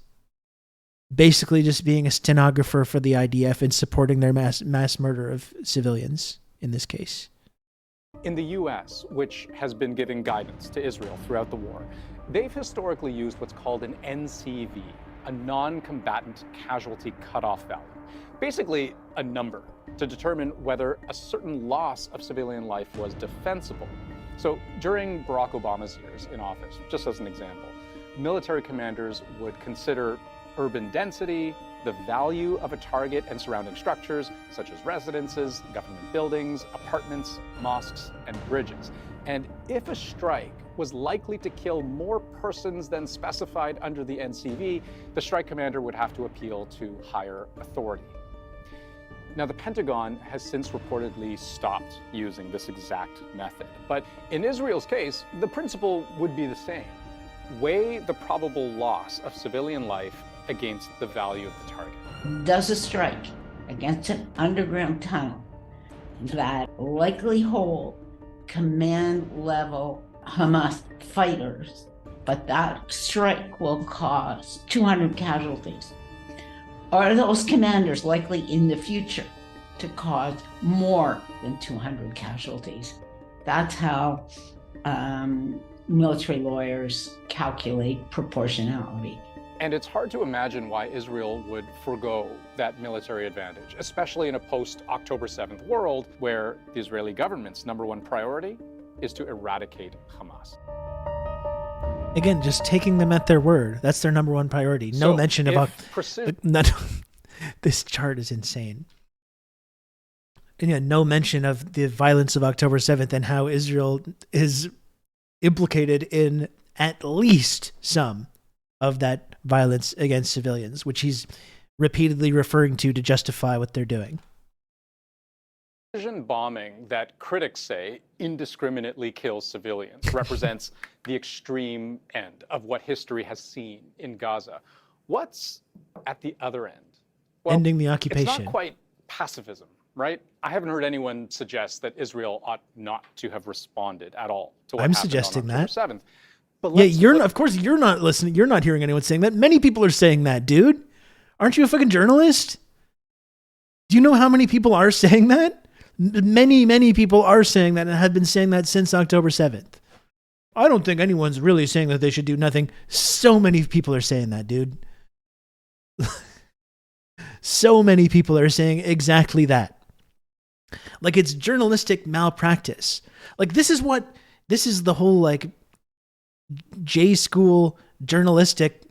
basically just being a stenographer for the IDF and supporting their mass murder of civilians in this case. In the US, which has been giving guidance to Israel throughout the war, they've historically used what's called an NCV, a non-combatant casualty cutoff value, basically a number to determine whether a certain loss of civilian life was defensible. So during Barack Obama's years in office, just as an example, military commanders would consider urban density, the value of a target and surrounding structures, such as residences, government buildings, apartments, mosques, and bridges. And if a strike was likely to kill more persons than specified under the NCV, the strike commander would have to appeal to higher authority. Now, the Pentagon has since reportedly stopped using this exact method. But in Israel's case, the principle would be the same. Weigh the probable loss of civilian life against the value of the target. Does a strike against an underground tunnel that likely hold command level Hamas fighters, but that strike will cause 200 casualties? Are those commanders likely in the future to cause more than 200 casualties? That's how military lawyers calculate proportionality. And it's hard to imagine why Israel would forgo that military advantage, especially in a post-October 7th world where the Israeli government's #1 priority is to eradicate Hamas. Again, just taking them at their word. That's their #1 priority. No mention about... This chart is insane. And yeah, no mention of the violence of October 7th and how Israel is implicated in at least some of that violence against civilians, which he's repeatedly referring to justify what they're doing. Precision bombing that critics say indiscriminately kills civilians represents the extreme end of what history has seen in Gaza. What's at the other end? Well, ending the occupation. It's not quite pacifism, right? I haven't heard anyone suggest that Israel ought not to have responded at all to what I'm happened suggesting on October that. 7th. But Yeah, of course you're not listening. You're not hearing anyone saying that. Many people are saying that, dude. Aren't you a fucking journalist? Do you know how many people are saying that? Many, many people are saying that and have been saying that since October 7th. I don't think anyone's really saying that they should do nothing. So many people are saying that, dude. So many people are saying exactly that. Like, it's journalistic malpractice. Like, this is the whole, like, J-school journalistic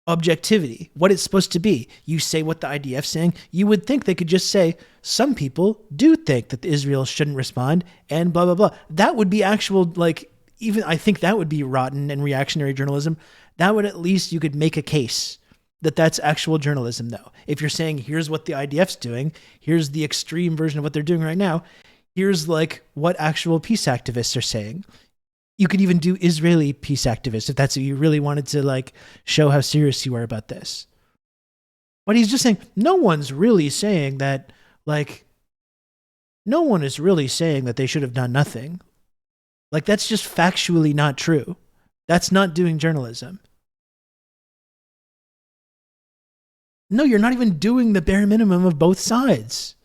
objectivity, what it's supposed to be. You say what the IDF's saying. You would think they could just say, some people do think that Israel shouldn't respond, and blah, blah, blah. That would be actual, like, even I think that would be rotten and reactionary journalism. That would, at least you could make a case that that's actual journalism, though. If you're saying, here's what the IDF's doing, here's the extreme version of what they're doing right now, here's like what actual peace activists are saying. You could even do Israeli peace activists if that's what you really wanted to, like, show how serious you are about this. But he's just saying, no one's really saying that, like, no one is really saying that they should have done nothing. Like, that's just factually not true. That's not doing journalism. No, you're not even doing the bare minimum of both sides.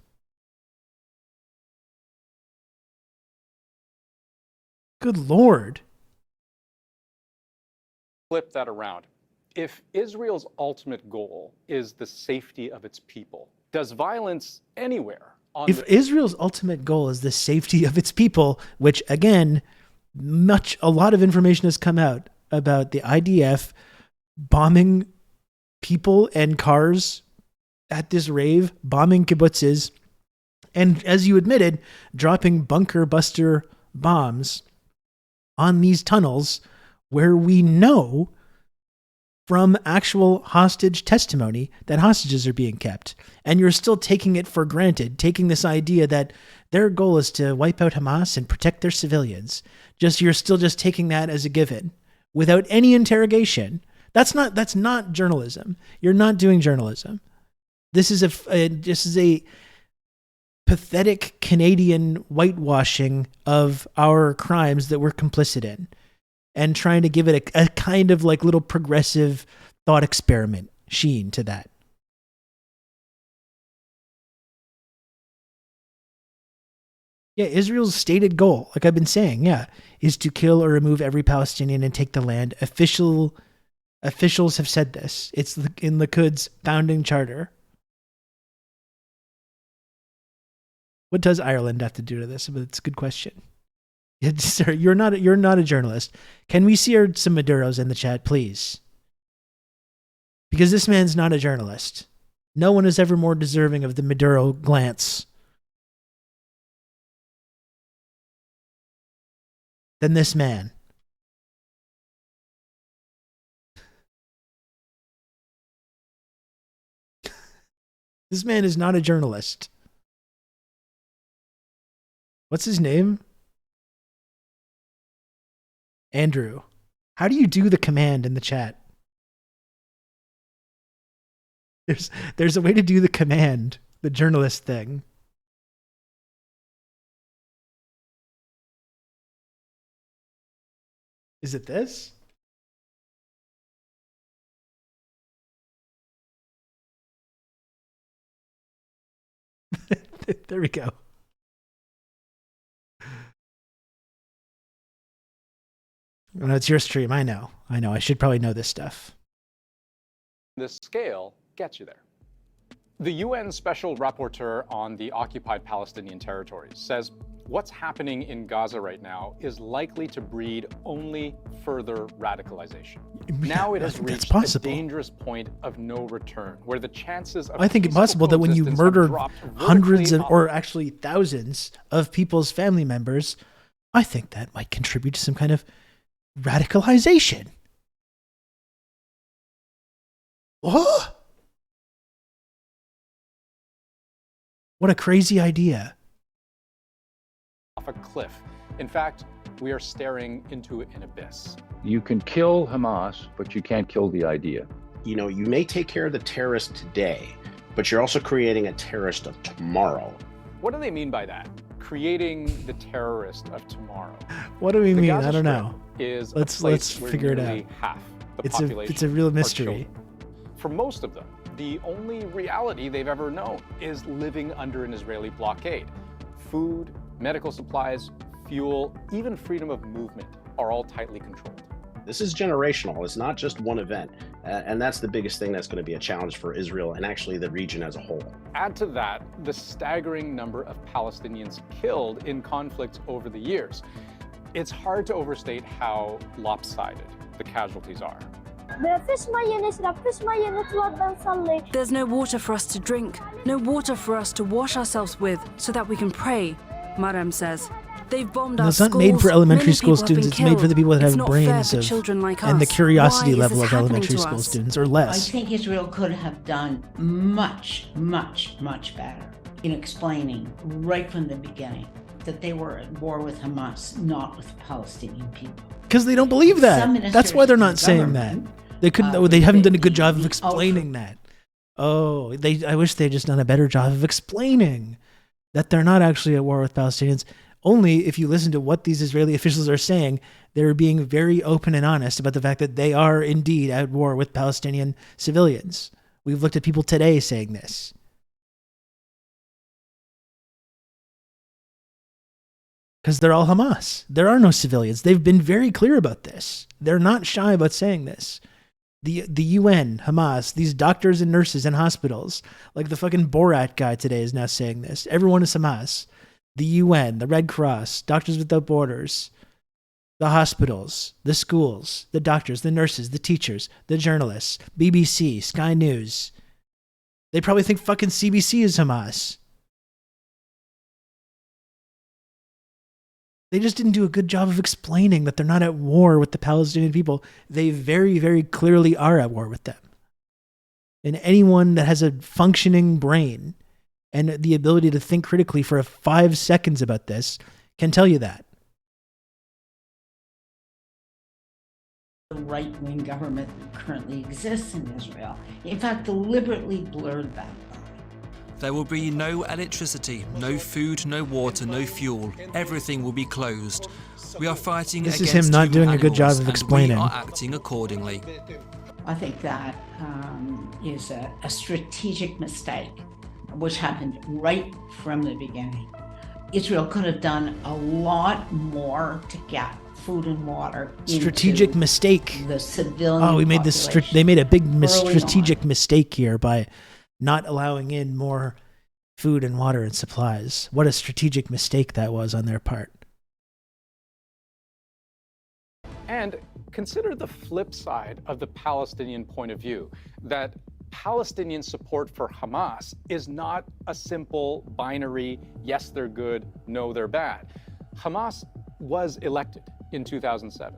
Good Lord. Flip that around. If Israel's ultimate goal is the safety of its people, does violence anywhere on If Israel's ultimate goal is the safety of its people, which again, a lot of information has come out about the IDF bombing people and cars at this rave, bombing kibbutzes, and as you admitted, dropping bunker buster bombs on these tunnels where we know from actual hostage testimony that hostages are being kept. And you're still taking it for granted, taking this idea that their goal is to wipe out Hamas and protect their civilians. You're still just taking that as a given without any interrogation. That's not journalism. You're not doing journalism. This is a pathetic Canadian whitewashing of our crimes that we're complicit in, and trying to give it a kind of like little progressive thought experiment sheen to that. Yeah, Israel's stated goal, like I've been saying, is to kill or remove every Palestinian and take the land. Official Officials have said this. It's in Likud founding charter. What does Ireland have to do to this? But it's a good question. Sir, you're not a journalist. Can we see some Maduros in the chat, please? Because this man's not a journalist. No one is ever more deserving of the Maduro glance than this man. This man is not a journalist. What's his name? Andrew. How do you do the command in the chat? There's a way to do the command, the journalist thing. Is it this? There we go. Well, it's your stream. I know. I should probably know this stuff. This scale gets you there. The UN Special Rapporteur on the occupied Palestinian territories says what's happening in Gaza right now is likely to breed only further radicalization. Now it has reached a dangerous point of no return, where the chances of I think it's possible that when you murder hundreds or actually thousands of people's family members, I think that might contribute to some kind of radicalization. Oh! What a crazy idea. Off a cliff. In fact, we are staring into an abyss. You can kill Hamas, but you can't kill the idea. You know, you may take care of the terrorist today, but you're also creating a terrorist of tomorrow. What do they mean by that? Creating the terrorist of tomorrow. What do we mean? Gaza I don't know. Is let's figure it out. Half the it's population a real mystery. For most of them, the only reality they've ever known is living under an Israeli blockade. Food, medical supplies, fuel, even freedom of movement are all tightly controlled. This is generational. It's not just one event. And that's the biggest thing that's going to be a challenge for Israel and actually the region as a whole. Add to that the staggering number of Palestinians killed in conflicts over the years. It's hard to overstate how lopsided the casualties are. There's no water for us to drink, no water for us to wash ourselves with so that we can pray, Mariam says. They've bombed our It's not schools. made for elementary Many school people have been students. It's made for the people that killed. have It's brains not fair of, for children like and the us. curiosity Why is level this of happening elementary to school us? students, or I less. think Israel could have done much, much, much better in explaining right from the beginning that they were at war with Hamas, not with the Palestinian people. Because they don't believe that. That's why they're not saying that. They couldn't. They haven't done a good job of explaining that. Oh, I wish they'd just done a better job of explaining that they're not actually at war with Palestinians. Only if you listen to what these Israeli officials are saying, they're being very open and honest about the fact that they are indeed at war with Palestinian civilians. We've looked at people today saying this. Because they're all Hamas. There are no civilians. They've been very clear about this. They're not shy about saying this. The UN, Hamas, these doctors and nurses in hospitals, like the fucking Borat guy today is now saying this. Everyone is Hamas. The UN, the Red Cross, Doctors Without Borders, the hospitals, the schools, the doctors, the nurses, the teachers, the journalists, BBC, Sky News. They probably think fucking CBC is Hamas. They just didn't do a good job of explaining that they're not at war with the Palestinian people. They very, very clearly are at war with them. And anyone that has a functioning brain and the ability to think critically for 5 seconds about this can tell you that. The right-wing government that currently exists in Israel, in fact, deliberately blurred that. There will be no electricity, no food, no water, no fuel. Everything will be closed. We are fighting This against is him not doing a good job of animals, explaining. and we are acting accordingly. I think that is a strategic mistake, which happened right from the beginning. Israel could have done a lot more to get food and water. Strategic mistake. The civilian. Oh, we made this. They made a big strategic on. mistake here by not allowing in more food and water and supplies. What a strategic mistake that was on their part. And consider the flip side of the Palestinian point of view, that Palestinian support for Hamas is not a simple binary, yes, they're good, no, they're bad. Hamas was elected in 2007,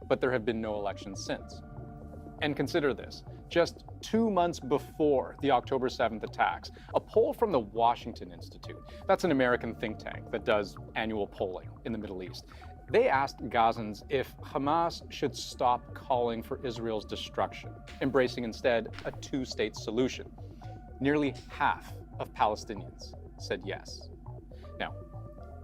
but there have been no elections since. And consider this, just 2 months before the October 7th attacks, a poll from the Washington Institute, that's an American think tank that does annual polling in the Middle East, they asked Gazans if Hamas should stop calling for Israel's destruction, embracing instead a two-state solution. Nearly half of Palestinians said yes. Now,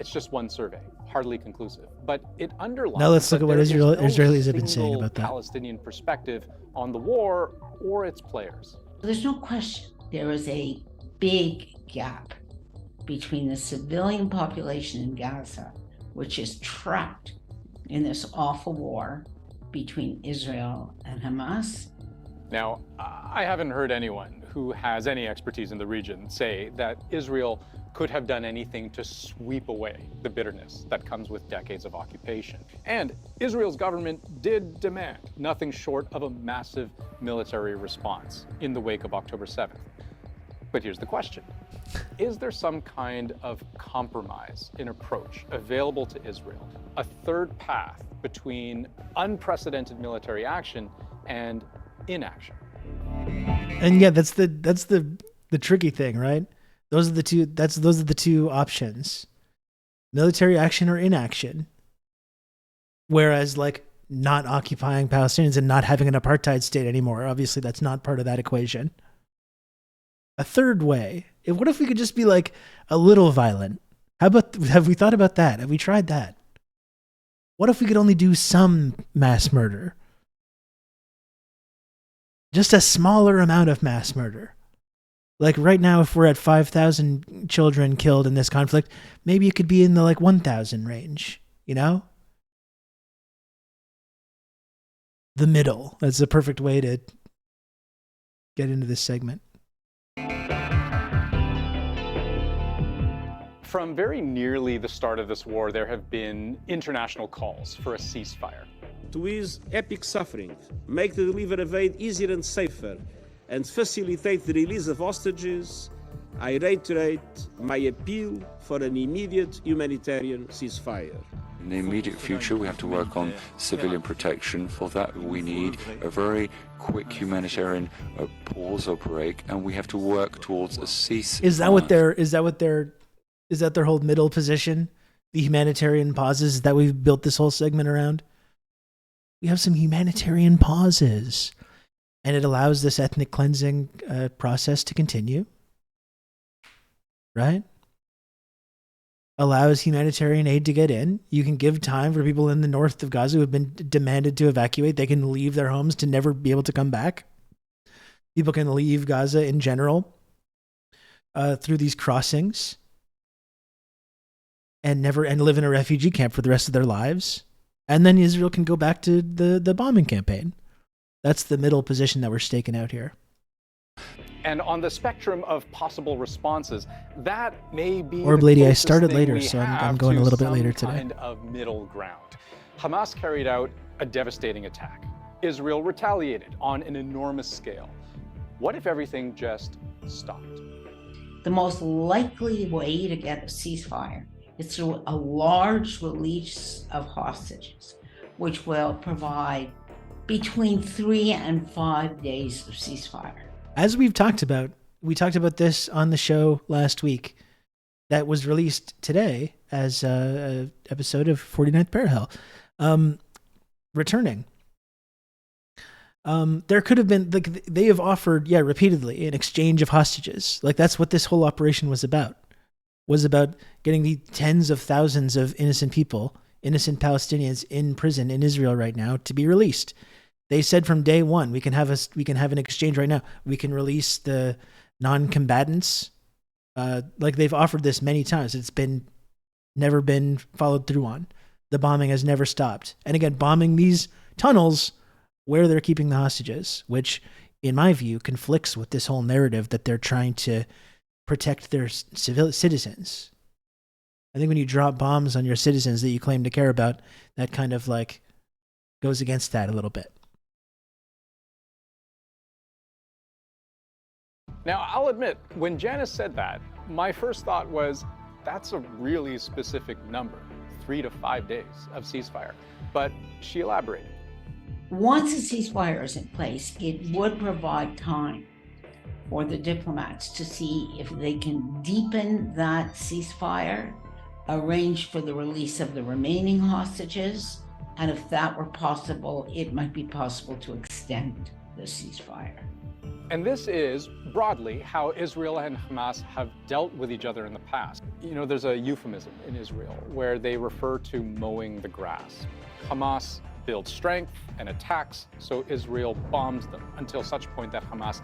it's just one survey, hardly conclusive, but it underlines. Now let's look at what Israelis have been saying single about that. Palestinian perspective on the war or its players. There's no question there is a big gap between the civilian population in Gaza, which is trapped in this awful war between Israel and Hamas. Now, I haven't heard anyone who has any expertise in the region say that Israel could have done anything to sweep away the bitterness that comes with decades of occupation. And Israel's government did demand nothing short of a massive military response in the wake of October 7th. But here's the question. Is there some kind of compromise in approach available to Israel, a third path between unprecedented military action and inaction? And yeah, that's the tricky thing, right? Those are the two options. Military action or inaction. Whereas like not occupying Palestinians and not having an apartheid state anymore, obviously that's not part of that equation. A third way. What if we could just be like a little violent? Have we thought about that? Have we tried that? What if we could only do some mass murder? Just a smaller amount of mass murder. Like right now, if we're at 5,000 children killed in this conflict, maybe it could be in the like 1,000 range, you know? The middle. That's the perfect way to get into this segment. From very nearly the start of this war, there have been international calls for a ceasefire. To ease epic suffering, make the delivery of aid easier and safer, and facilitate the release of hostages, I reiterate my appeal for an immediate humanitarian ceasefire. In the immediate future, we have to work on civilian protection. For that, we need a very quick humanitarian pause or break, and we have to work towards a ceasefire. Is that their whole middle position? The humanitarian pauses that we've built this whole segment around? We have some humanitarian pauses, and it allows this ethnic cleansing process to continue, right? Allows humanitarian aid to get in. You can give time for people in the north of Gaza who have been demanded to evacuate. They can leave their homes to never be able to come back. People can leave Gaza in general through these crossings and live in a refugee camp for the rest of their lives. And then Israel can go back to the bombing campaign. That's the middle position that we're staking out here. And on the spectrum of possible responses, that may be Orb Lady, I started later, so I'm going a little bit later today. Kind of middle ground. Hamas carried out a devastating attack. Israel retaliated on an enormous scale. What if everything just stopped? The most likely way to get a ceasefire is through a large release of hostages, which will provide between 3 and 5 days of ceasefire. As we talked about this on the show last week that was released today as an episode of 49th Parallel. Returning. There could have been, like, they have offered, repeatedly an exchange of hostages. Like, that's what this whole operation was about getting the tens of thousands of innocent people, innocent Palestinians in prison in Israel right now to be released. They said from day one, we can have an exchange right now. We can release the non-combatants. Like, they've offered this many times. It's never been followed through on. The bombing has never stopped. And again, bombing these tunnels where they're keeping the hostages, which, in my view, conflicts with this whole narrative that they're trying to protect their citizens. I think when you drop bombs on your citizens that you claim to care about, that kind of like goes against that a little bit. Now, I'll admit, when Janice said that, my first thought was, that's a really specific number, 3 to 5 days of ceasefire. But she elaborated. Once a ceasefire is in place, it would provide time for the diplomats to see if they can deepen that ceasefire, arrange for the release of the remaining hostages, and if that were possible, it might be possible to extend the ceasefire. And this is, broadly, how Israel and Hamas have dealt with each other in the past. You know, there's a euphemism in Israel where they refer to mowing the grass. Hamas builds strength and attacks, so Israel bombs them until such point that Hamas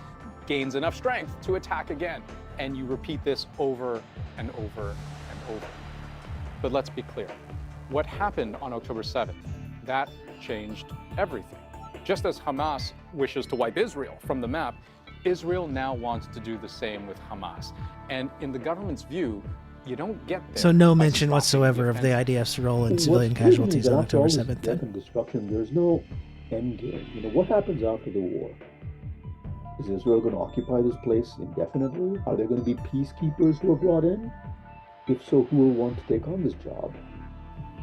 gains enough strength to attack again. And you repeat this over and over and over. But let's be clear. What happened on October 7th, that changed everything. Just as Hamas wishes to wipe Israel from the map, Israel now wants to do the same with Hamas. And in the government's view, you don't get there. So no mention whatsoever of the IDF's role in civilian casualties on October 7th. Death and destruction, there's no end game. You know, what happens after the war? Is Israel going to occupy this place indefinitely? Are there going to be peacekeepers who are brought in? If so, who will want to take on this job?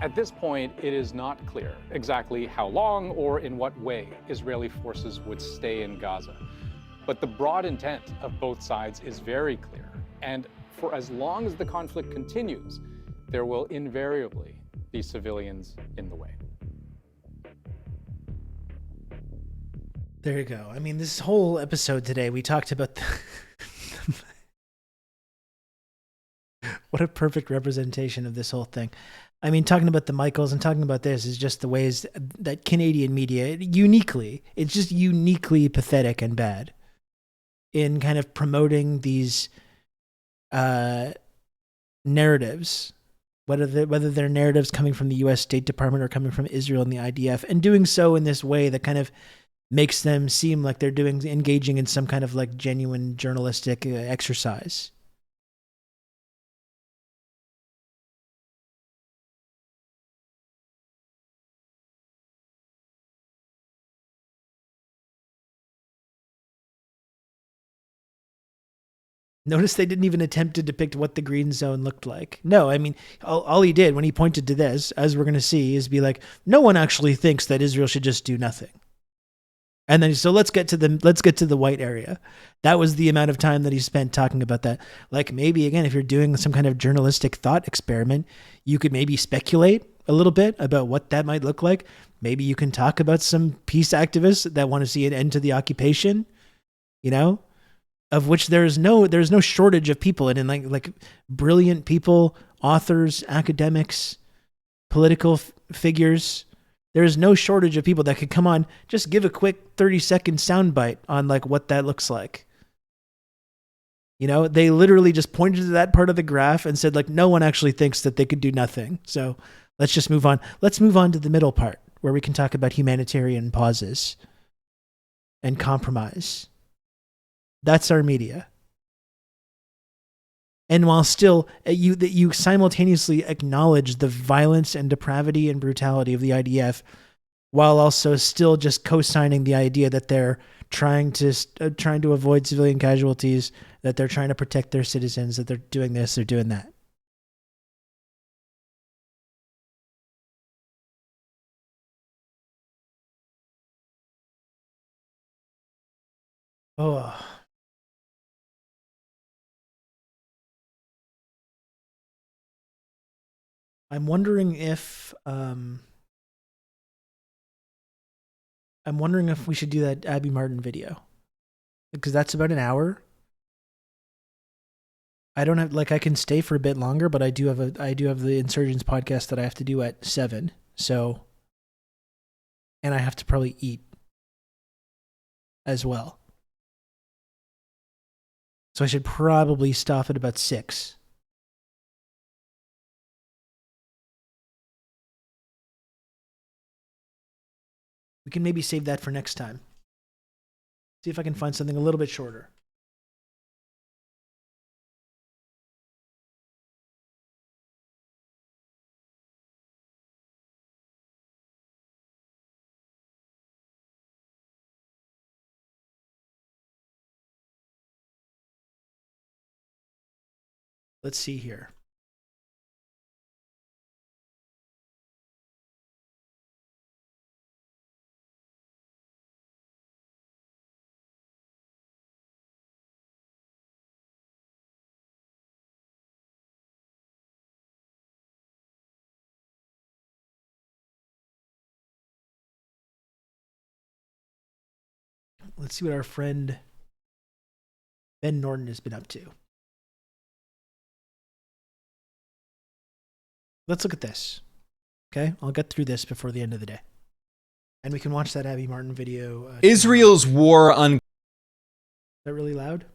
At this point, it is not clear exactly how long or in what way Israeli forces would stay in Gaza. But the broad intent of both sides is very clear. And for as long as the conflict continues, there will invariably be civilians in the way. There you go. I mean, this whole episode today, we talked about what a perfect representation of this whole thing. I mean, talking about the Michaels and talking about this is just the ways that Canadian media it's just uniquely pathetic and bad in kind of promoting these narratives, whether they're narratives coming from the U.S. State Department or coming from Israel and the IDF, and doing so in this way that kind of makes them seem like they're engaging in some kind of like genuine journalistic exercise. Notice they didn't even attempt to depict what the green zone looked like. No, I mean, all he did when he pointed to this, as we're going to see, is be like, no one actually thinks that Israel should just do nothing. And then, so let's get to the white area. That was the amount of time that he spent talking about that. Like maybe, again, if you're doing some kind of journalistic thought experiment, you could maybe speculate a little bit about what that might look like. Maybe you can talk about some peace activists that want to see an end to the occupation, you know? Of which there's no shortage of people, and in like brilliant people, authors, academics, political figures. There's no shortage of people that could come on, just give a quick 30-second soundbite on like what that looks like. You know, they literally just pointed to that part of the graph and said like, no one actually thinks that they could do nothing. So let's just move on. Let's move on to the middle part where we can talk about humanitarian pauses and compromise. That's our media. And while still you simultaneously acknowledge the violence and depravity and brutality of the IDF, while also still just co-signing the idea that they're trying to avoid civilian casualties, that they're trying to protect their citizens, that they're doing this, they're doing that. Oh. I'm wondering if we should do that Abby Martin video, because that's about an hour. I don't have I can stay for a bit longer, but I do have the Insurgents podcast that I have to do at 7. So, and I have to probably eat as well. So I should probably stop at about 6. We can maybe save that for next time. See if I can find something a little bit shorter. Let's see here. Let's see what our friend Ben Norton has been up to. Let's look at this. Okay, I'll get through this before the end of the day. And we can watch that Abby Martin video. Israel's war on... Is that really loud?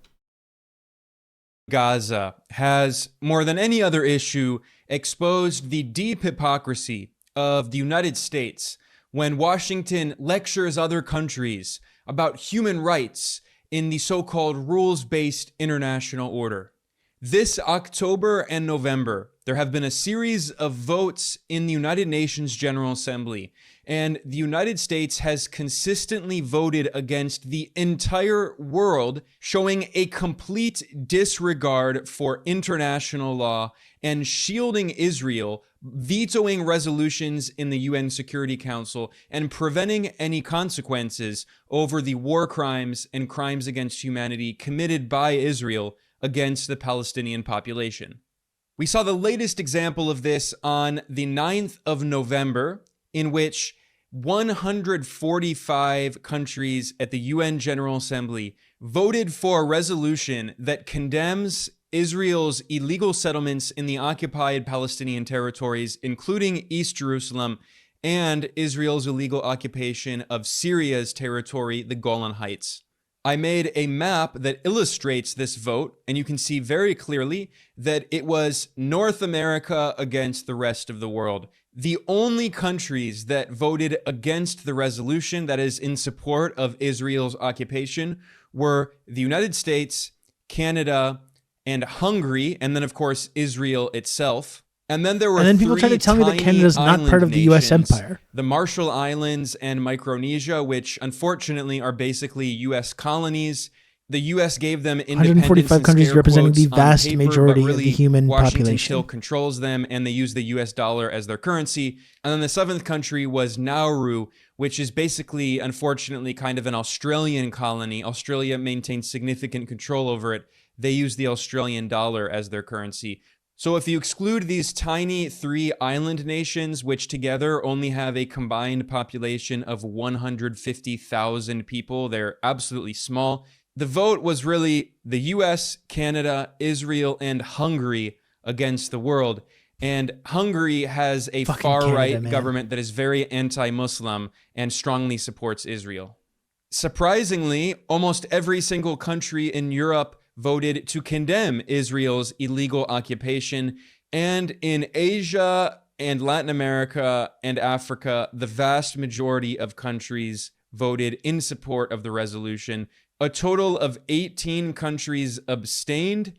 Gaza has, more than any other issue, exposed the deep hypocrisy of the United States when Washington lectures other countries about human rights in the so-called rules-based international order. This October and November, there have been a series of votes in the United Nations General Assembly, and the United States has consistently voted against the entire world, showing a complete disregard for international law and shielding Israel, vetoing resolutions in the UN Security Council, and preventing any consequences over the war crimes and crimes against humanity committed by Israel against the Palestinian population. We saw the latest example of this on the 9th of November, in which 145 countries at the UN General Assembly voted for a resolution that condemns Israel's illegal settlements in the occupied Palestinian territories, including East Jerusalem, and Israel's illegal occupation of Syria's territory, the Golan Heights. I made a map that illustrates this vote, and you can see very clearly that it was North America against the rest of the world. The only countries that voted against the resolution that is in support of Israel's occupation were the United States, Canada, and Hungary, and then, of course, Israel itself. And then there were people try to tell me that Canada's not part of the U.S. empire. The Marshall Islands and Micronesia, which unfortunately are basically U.S. colonies. The U.S. gave them independence 145 countries representing the vast paper, majority really, of the human Washington population. still controls them, and they use the U.S. dollar as their currency. And then the seventh country was Nauru, which is basically, unfortunately, kind of an Australian colony. Australia maintains significant control over it. They use the Australian dollar as their currency. So if you exclude these tiny 3 island nations, which together only have a combined population of 150,000 people, they're absolutely small. The vote was really the US, Canada, Israel, and Hungary against the world. And Hungary has a far-right government that is very anti-Muslim and strongly supports Israel. Surprisingly, almost every single country in Europe voted to condemn Israel's illegal occupation. And in Asia and Latin America and Africa, the vast majority of countries voted in support of the resolution. A total of 18 countries abstained,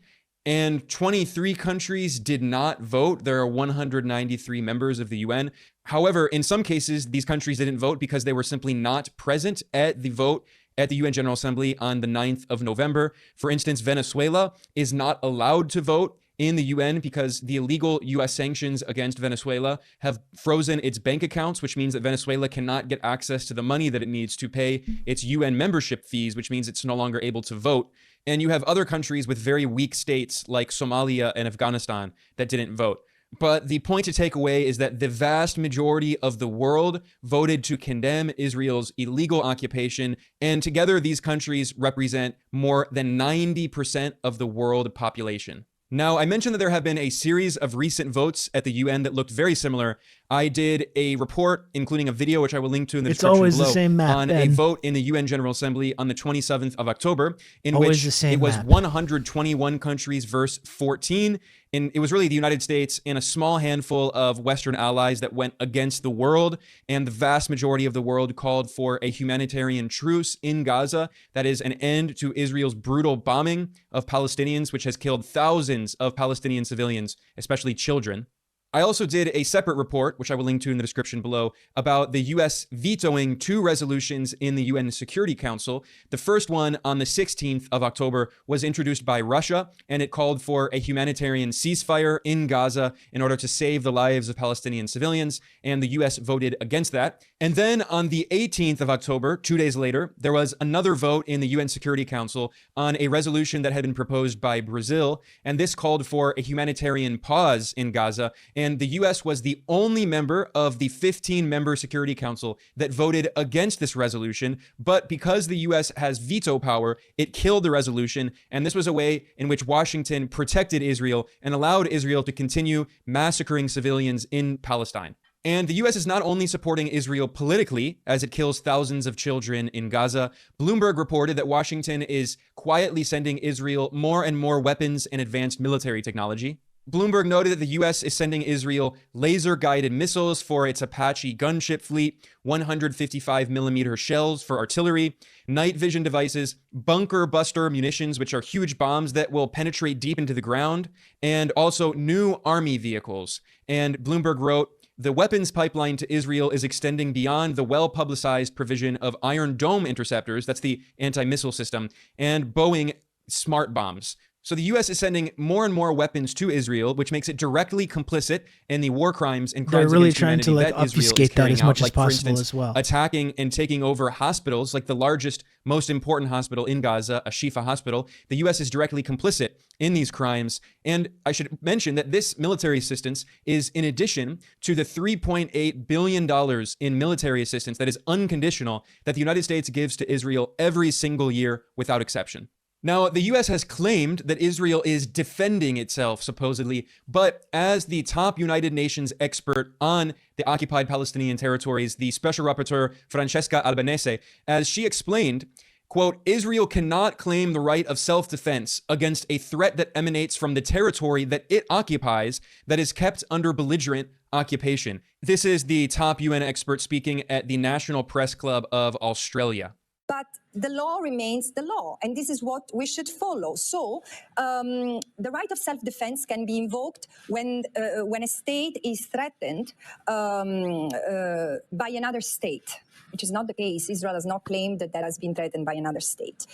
and 23 countries did not vote. There are 193 members of the UN. However, in some cases, these countries didn't vote because they were simply not present at the vote at the UN General Assembly on the 9th of November. For instance, Venezuela is not allowed to vote in the UN because the illegal US sanctions against Venezuela have frozen its bank accounts, which means that Venezuela cannot get access to the money that it needs to pay its UN membership fees, which means it's no longer able to vote. And you have other countries with very weak states like Somalia and Afghanistan that didn't vote. But the point to take away is that the vast majority of the world voted to condemn Israel's illegal occupation, and together these countries represent more than 90% of the world population. Now, I mentioned that there have been a series of recent votes at the UN that looked very similar. I did a report, including a video, which I will link to in the description below, the same map, on a vote in the UN General Assembly on the 27th of October, in Always which the same it was map. 121 countries versus 14, And it was really the United States and a small handful of Western allies that went against the world. And the vast majority of the world called for a humanitarian truce in Gaza. That is an end to Israel's brutal bombing of Palestinians, which has killed thousands of Palestinian civilians, especially children. I also did a separate report, which I will link to in the description below, about the U.S. vetoing 2 resolutions in the UN Security Council. The first one on the 16th of October was introduced by Russia, and it called for a humanitarian ceasefire in Gaza in order to save the lives of Palestinian civilians, and the U.S. voted against that. And then on the 18th of October, 2 days later, there was another vote in the UN Security Council on a resolution that had been proposed by Brazil, and this called for a humanitarian pause in Gaza. And the U.S. was the only member of the 15-member Security Council that voted against this resolution. But because the U.S. has veto power, it killed the resolution. And this was a way in which Washington protected Israel and allowed Israel to continue massacring civilians in Palestine. And the U.S. is not only supporting Israel politically as it kills thousands of children in Gaza. Bloomberg reported that Washington is quietly sending Israel more and more weapons and advanced military technology. Bloomberg noted that the U.S. is sending Israel laser-guided missiles for its Apache gunship fleet, 155mm shells for artillery, night vision devices, bunker buster munitions, which are huge bombs that will penetrate deep into the ground, and also new army vehicles. And Bloomberg wrote, the weapons pipeline to Israel is extending beyond the well-publicized provision of Iron Dome interceptors, that's the anti-missile system, and Boeing smart bombs. So the U.S. is sending more and more weapons to Israel, which makes it directly complicit in the war crimes and crimes against humanity that Israel is carrying out. They're really trying to obfuscate that as much as possible as well. Attacking and taking over hospitals, like the largest, most important hospital in Gaza, a Shifa hospital. The U.S. is directly complicit in these crimes. And I should mention that this military assistance is in addition to the $3.8 billion in military assistance that is unconditional that the United States gives to Israel every single year without exception. Now, the U.S. has claimed that Israel is defending itself, supposedly, but as the top United Nations expert on the occupied Palestinian territories, the Special Rapporteur Francesca Albanese, as she explained, quote, Israel cannot claim the right of self-defense against a threat that emanates from the territory that it occupies that is kept under belligerent occupation. This is the top UN expert speaking at the National Press Club of Australia. But the law remains the law, and this is what we should follow. So the right of self-defense can be invoked when a state is threatened by another state, which is not the case. Israel has not claimed that has been threatened by another state.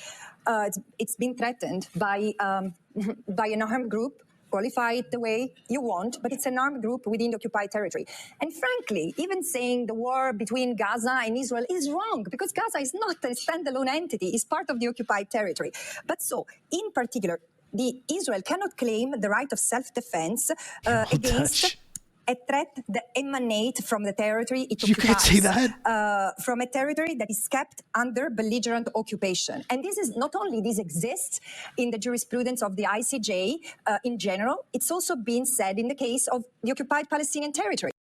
It's been threatened by an armed group. Qualify it the way you want, but it's an armed group within the occupied territory. And frankly, even saying the war between Gaza and Israel is wrong, because Gaza is not a standalone entity, it's part of the occupied territory. But so, in particular, Israel cannot claim the right of self-defense against a threat that emanates from the territory it occupies. You can't say that. From a territory that is kept under belligerent occupation. And this exists in the jurisprudence of the ICJ in general. It's also been said in the case of the occupied Palestinian territory.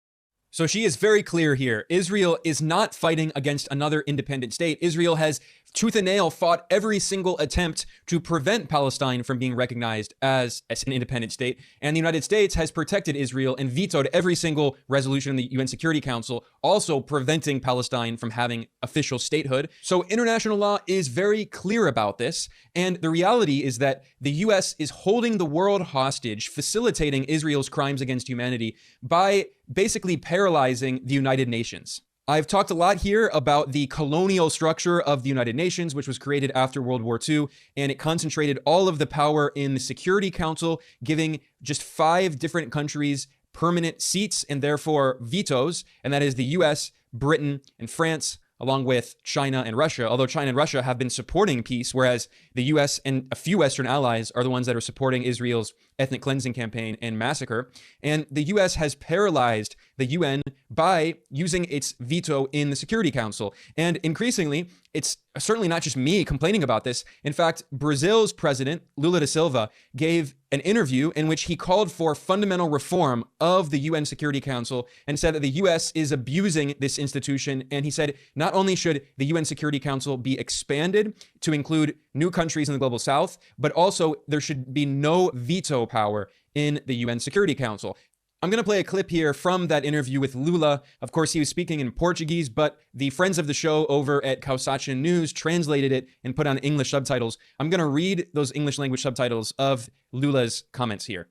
So she is very clear here. Israel is not fighting against another independent state. Israel has tooth and nail fought every single attempt to prevent Palestine from being recognized as an independent state. And the United States has protected Israel and vetoed every single resolution in the UN Security Council, also preventing Palestine from having official statehood. So international law is very clear about this. And the reality is that the US is holding the world hostage, facilitating Israel's crimes against humanity by basically paralyzing the United Nations. I've talked a lot here about the colonial structure of the United Nations, which was created after World War II, and it concentrated all of the power in the Security Council, giving just 5 different countries permanent seats and therefore vetoes, and that is the US, Britain, and France, along with China and Russia, although China and Russia have been supporting peace, whereas the US and a few Western allies are the ones that are supporting Israel's ethnic cleansing campaign and massacre. And the US has paralyzed the UN by using its veto in the Security Council. And increasingly, it's certainly not just me complaining about this. In fact, Brazil's president, Lula da Silva, gave an interview in which he called for fundamental reform of the UN Security Council and said that the US is abusing this institution. And he said not only should the UN Security Council be expanded to include new countries in the global south, but also there should be no veto power in the UN Security Council. I'm going to play a clip here from that interview with Lula. Of course, he was speaking in Portuguese, but the friends of the show over at Kausachin News translated it and put on English subtitles. I'm going to read those English language subtitles of Lula's comments here.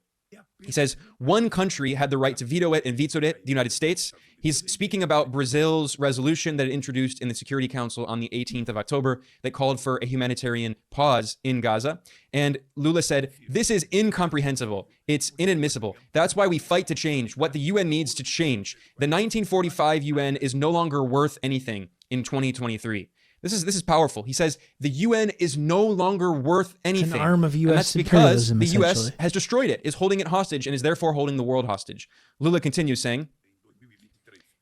He says, one country had the right to veto it and vetoed it, the United States. He's speaking about Brazil's resolution that it introduced in the Security Council on the 18th of October that called for a humanitarian pause in Gaza. And Lula said, this is incomprehensible. It's inadmissible. That's why we fight to change what the UN needs to change. The 1945 UN is no longer worth anything in 2023. This is powerful. He says the UN is no longer worth anything. An arm of U.S. And that's because imperialism, the U.S. essentially. has destroyed it, is holding it hostage, and is therefore holding the world hostage. Lula continues saying,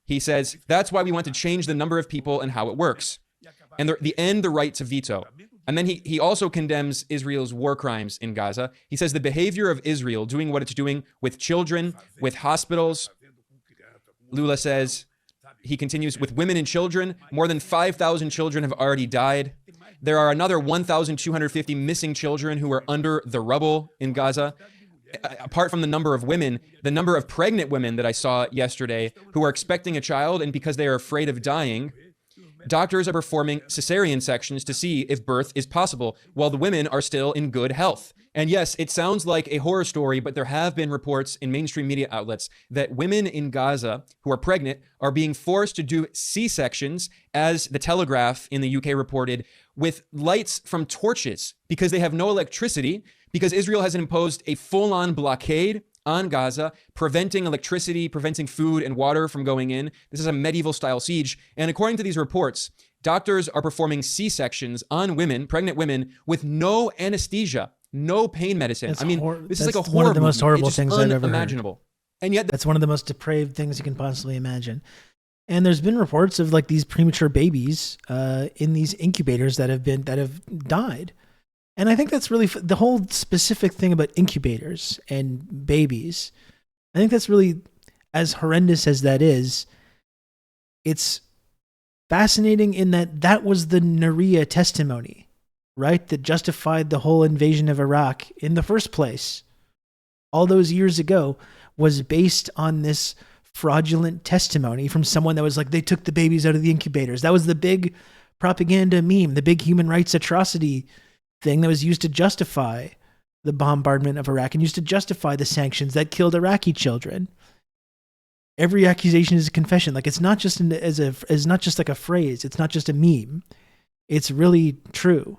he says, that's why we want to change the number of people and how it works. And the right to veto. And then he also condemns Israel's war crimes in Gaza. He says the behavior of Israel doing what it's doing with children, with hospitals. Lula says, he continues, with women and children, more than 5,000 children have already died. There are another 1,250 missing children who are under the rubble in Gaza. Apart from the number of women, the number of pregnant women that I saw yesterday who are expecting a child, and because they are afraid of dying, doctors are performing cesarean sections to see if birth is possible while the women are still in good health. And yes, it sounds like a horror story, but there have been reports in mainstream media outlets that women in Gaza who are pregnant are being forced to do C-sections, as the Telegraph in the UK reported, with lights from torches because they have no electricity, because Israel has imposed a full-on blockade on Gaza, preventing electricity, preventing food and water from going in. This is a medieval-style siege. And according to these reports, doctors are performing C-sections on women, pregnant women, with no anesthesia, no pain medicine. That's I mean, this is like a horror one of the most horrible it's things I've ever heard. unimaginable. And yet, that's one of the most depraved things you can possibly imagine. And there's been reports of like these premature babies in these incubators that have died. And I think that's really the whole specific thing about incubators and babies. I think that's really, as horrendous as that is, it's fascinating in that was the Naria testimony, right? That justified the whole invasion of Iraq in the first place. All those years ago was based on this fraudulent testimony from someone that was like, they took the babies out of the incubators. That was the big propaganda meme, the big human rights atrocity thing that was used to justify the bombardment of Iraq and used to justify the sanctions that killed Iraqi children. Every accusation is a confession. Like, it's not just it's not just like a phrase. It's not just a meme. It's really true.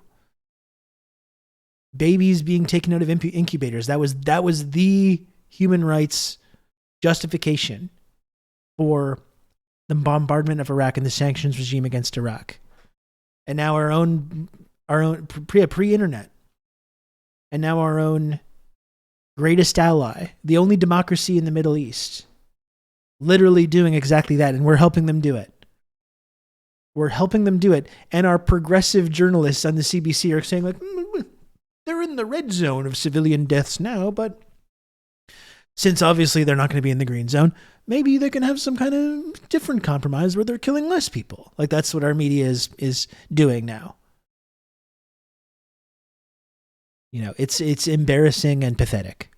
Babies being taken out of incubators. That was the human rights justification for the bombardment of Iraq and the sanctions regime against Iraq. And now our own pre-internet, and now our own greatest ally, the only democracy in the Middle East, literally doing exactly that, and we're helping them do it. We're helping them do it, and our progressive journalists on the CBC are saying, like, they're in the red zone of civilian deaths now, but since obviously they're not going to be in the green zone, maybe they can have some kind of different compromise where they're killing less people. Like, that's what our media is doing now. You know, it's embarrassing and pathetic.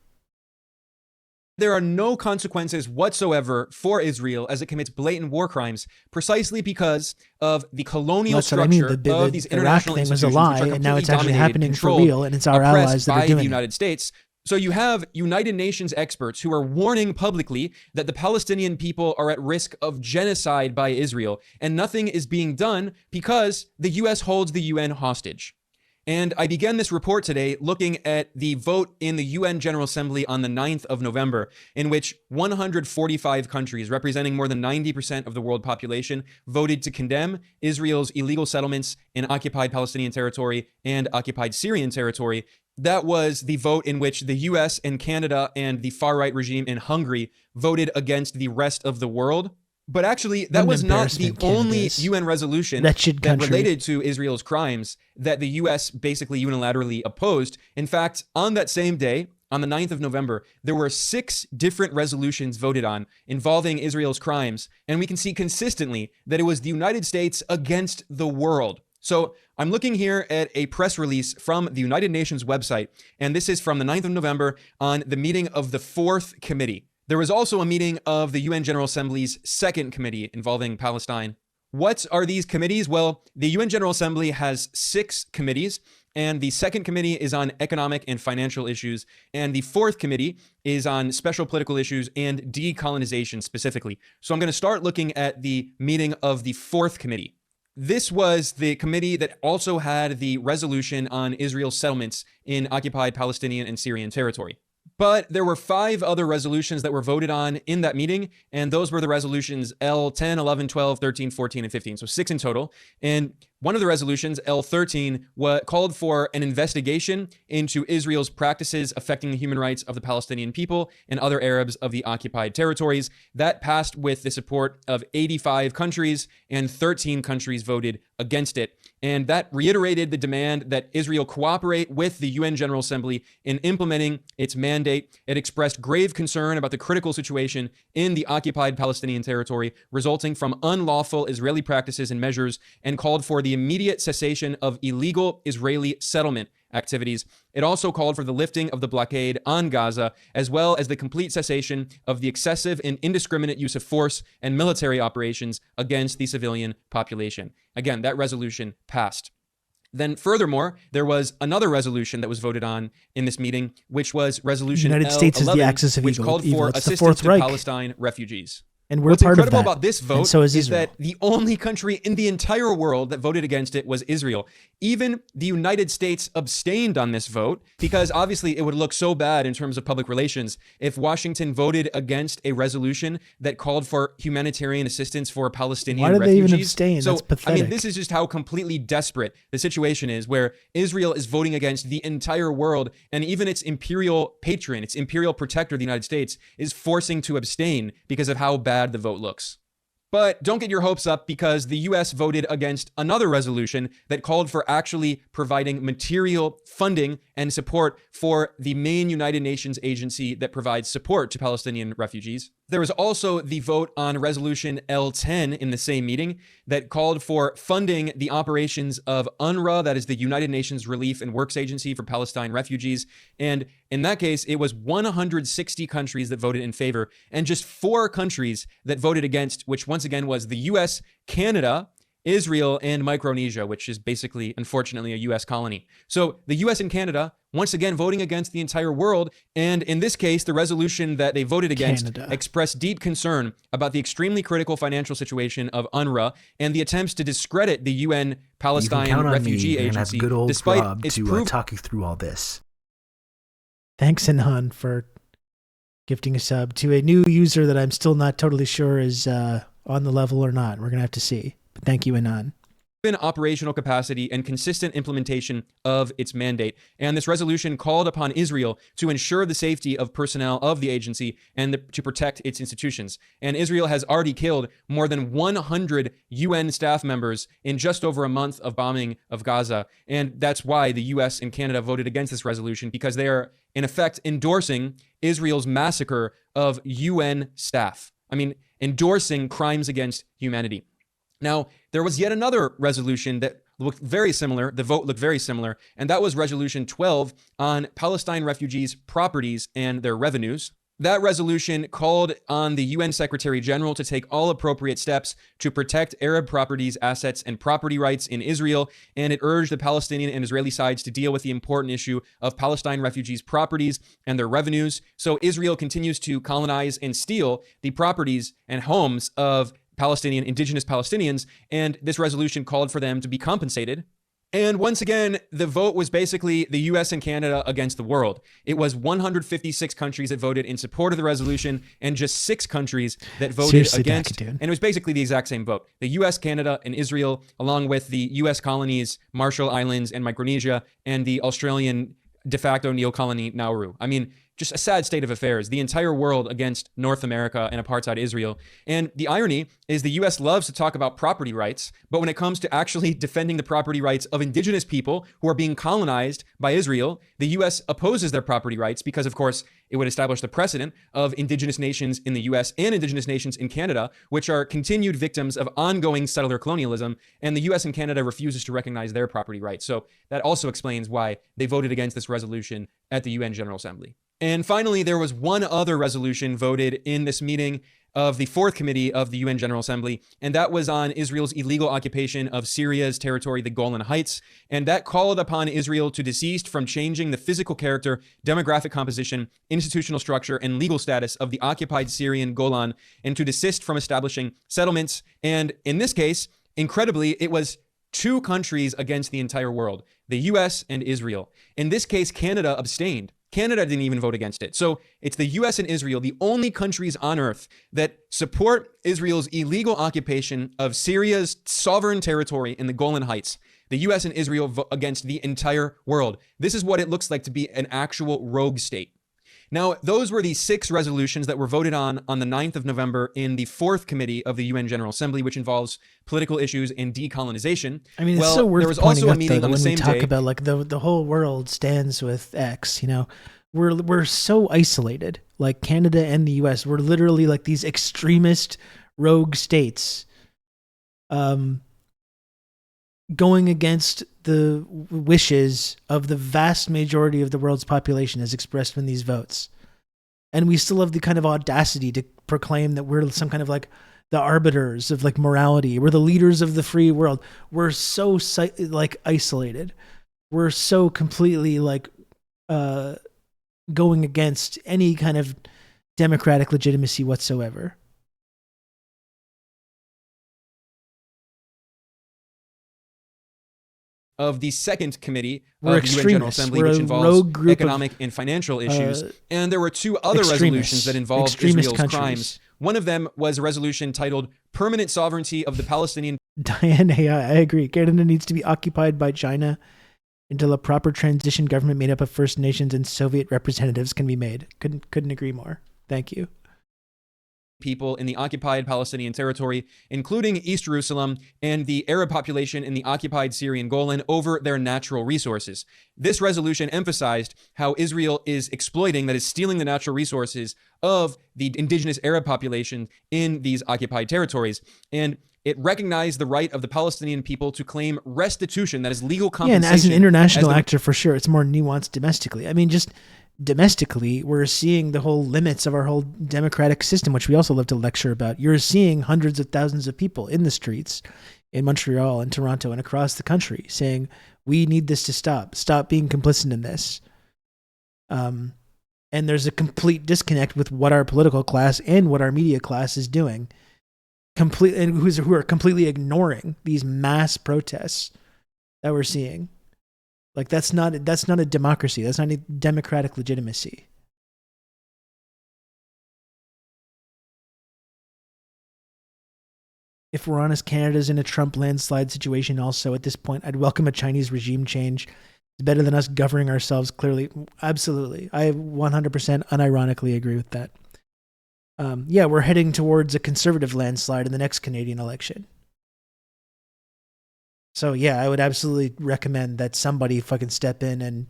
There are no consequences whatsoever for Israel as it commits blatant war crimes, precisely because of the colonial structure of these international Iraq thing was institutions, a lie, which are and now it's completely actually happening for dominated, real, and it's our oppressed allies that by are doing the it. United States. So you have United Nations experts who are warning publicly that the Palestinian people are at risk of genocide by Israel, and nothing is being done because the U.S. holds the UN hostage. And I began this report today looking at the vote in the UN General Assembly on the 9th of November, in which 145 countries, representing more than 90% of the world population, voted to condemn Israel's illegal settlements in occupied Palestinian territory and occupied Syrian territory. That was the vote in which the US and Canada and the far-right regime in Hungary voted against the rest of the world. But actually, that was not the only UN resolution that related to Israel's crimes that the US basically unilaterally opposed. In fact, on that same day, on the 9th of November, there were 6 different resolutions voted on involving Israel's crimes. And we can see consistently that it was the United States against the world So I'm looking here at a press release from the United Nations website, and this is from the 9th of November on the meeting of the 4th Committee. There was also a meeting of the UN General Assembly's 2nd Committee involving Palestine. What are these committees? Well, the UN General Assembly has 6 committees, and the 2nd Committee is on economic and financial issues, and the 4th Committee is on special political issues and decolonization specifically. So I'm going to start looking at the meeting of the 4th Committee. This was the committee that also had the resolution on Israel's settlements in occupied Palestinian and Syrian territory. But there were 5 other resolutions that were voted on in that meeting, and those were the resolutions L10, 11, 12, 13, 14, and 15, so 6 in total. And one of the resolutions, L13, called for an investigation into Israel's practices affecting the human rights of the Palestinian people and other Arabs of the occupied territories. That passed with the support of 85 countries, and 13 countries voted against it. And that reiterated the demand that Israel cooperate with the UN General Assembly in implementing its mandate. It expressed grave concern about the critical situation in the occupied Palestinian territory resulting from unlawful Israeli practices and measures, and called for the immediate cessation of illegal Israeli settlement activities. It also called for the lifting of the blockade on Gaza, as well as the complete cessation of the excessive and indiscriminate use of force and military operations against the civilian population. Again, that resolution passed. Then furthermore, there was another resolution that was voted on in this meeting, which was resolution United L11, States is the axis of which evil. called for It's the assistance Fourth to Reich. Palestine refugees. And we're What's part of incredible that. about this vote And so is is Israel. that the only country in the entire world that voted against it was Israel. Even the United States abstained on this vote because obviously it would look so bad in terms of public relations if Washington voted against a resolution that called for humanitarian assistance for Palestinian Why did refugees. they even abstain? So, That's pathetic. I mean, this is just how completely desperate the situation is, where Israel is voting against the entire world, and even its imperial patron, its imperial protector, the United States, is forcing to abstain because of how bad the vote looks. But don't get your hopes up, because the US voted against another resolution that called for actually providing material funding and support for the main United Nations agency that provides support to Palestinian refugees. There was also the vote on resolution L10 in the same meeting that called for funding the operations of UNRWA, that is the United Nations Relief and Works Agency for Palestine refugees. And in that case, it was 160 countries that voted in favor, and just 4 countries that voted against, which once again was the US, Canada, Israel, and Micronesia, which is basically, unfortunately, a US colony. So the US and Canada, once again, voting against the entire world. And in this case, the resolution that they voted against expressed deep concern about the extremely critical financial situation of UNRWA and the attempts to discredit the UN Palestine Refugee Agency, good old despite Rob its to talk you through all this. Thanks, Inhan, for gifting a sub to a new user that I'm still not totally sure is on the level or not. We're going to have to see. But thank you, Inhan. Operational capacity and consistent implementation of its mandate. And this resolution called upon Israel to ensure the safety of personnel of the agency and to protect its institutions. And Israel has already killed more than 100 UN staff members in just over a month of bombing of Gaza. And that's why the US and Canada voted against this resolution, because they are in effect endorsing Israel's massacre of UN staff. I mean, endorsing crimes against humanity. Now, there was yet another resolution that looked very similar. The vote looked very similar, and that was Resolution 12 on Palestine refugees' properties and their revenues. That resolution called on the UN Secretary General to take all appropriate steps to protect Arab properties, assets, and property rights in Israel, and it urged the Palestinian and Israeli sides to deal with the important issue of Palestine refugees' properties and their revenues. So Israel continues to colonize and steal the properties and homes of indigenous Palestinians, and this resolution called for them to be compensated. And once again, the vote was basically the US and Canada against the world. It was 156 countries that voted in support of the resolution and just 6 countries that voted against. And it was basically the exact same vote. The US, Canada, and Israel, along with the US colonies, Marshall Islands and Micronesia, and the Australian de facto neo-colony Nauru. I mean, just a sad state of affairs. The entire world against North America and apartheid Israel. And the irony is the US loves to talk about property rights, but when it comes to actually defending the property rights of indigenous people who are being colonized by Israel, the US opposes their property rights because, of course, it would establish the precedent of indigenous nations in the US and indigenous nations in Canada, which are continued victims of ongoing settler colonialism, and the US and Canada refuses to recognize their property rights. So that also explains why they voted against this resolution at the UN General Assembly. And finally, there was one other resolution voted in this meeting of the Fourth Committee of the UN General Assembly, and that was on Israel's illegal occupation of Syria's territory, the Golan Heights. And that called upon Israel to desist from changing the physical character, demographic composition, institutional structure, and legal status of the occupied Syrian Golan, and to desist from establishing settlements. And in this case, incredibly, it was two countries against the entire world, the US and Israel. In this case, Canada abstained. Canada didn't even vote against it. So it's the US and Israel, the only countries on earth that support Israel's illegal occupation of Syria's sovereign territory in the Golan Heights. The US and Israel vote against the entire world. This is what it looks like to be an actual rogue state. Now, those were the 6 resolutions that were voted on the 9th of November in the Fourth Committee of the UN General Assembly, which involves political issues and decolonization. I mean, it's so worth pointing out, though, that when we talk about like the whole world stands with X, you know, we're so isolated. Like Canada and the US, we're literally like these extremist rogue states, going against the wishes of the vast majority of the world's population as expressed in these votes. And we still have the kind of audacity to proclaim that we're some kind of like the arbiters of like morality. We're the leaders of the free world. We're so like isolated. We're so completely like going against any kind of democratic legitimacy whatsoever. Of the Second Committee of the UN General Assembly, which involves economic and financial issues. And there were 2 other resolutions that involved Israel's crimes. One of them was a resolution titled Permanent Sovereignty of the Palestinian... Diane, I agree. Canada needs to be occupied by China until a proper transition government made up of First Nations and Soviet representatives can be made. Couldn't agree more. Thank you. People in the occupied Palestinian territory, including East Jerusalem and the Arab population in the occupied Syrian Golan over their natural resources. This resolution emphasized how Israel is exploiting, that is stealing the natural resources of the indigenous Arab population in these occupied territories. And it recognized the right of the Palestinian people to claim restitution, that is legal compensation. Yeah, and as an international actor, for sure, it's more nuanced domestically. I mean, just domestically, we're seeing the whole limits of our whole democratic system, which we also love to lecture about. You're seeing hundreds of thousands of people in the streets in Montreal and Toronto and across the country saying, we need this to stop being complicit in this. And there's a complete disconnect with what our political class and what our media class is doing, who are completely ignoring these mass protests that we're seeing. Like that's not a democracy. That's not a democratic legitimacy. If we're honest, Canada's in a Trump landslide situation also at this point. I'd welcome a Chinese regime change. It's better than us governing ourselves, clearly. Absolutely. I 100% unironically agree with that. Yeah, we're heading towards a conservative landslide in the next Canadian election. So yeah, I would absolutely recommend that somebody fucking step in, and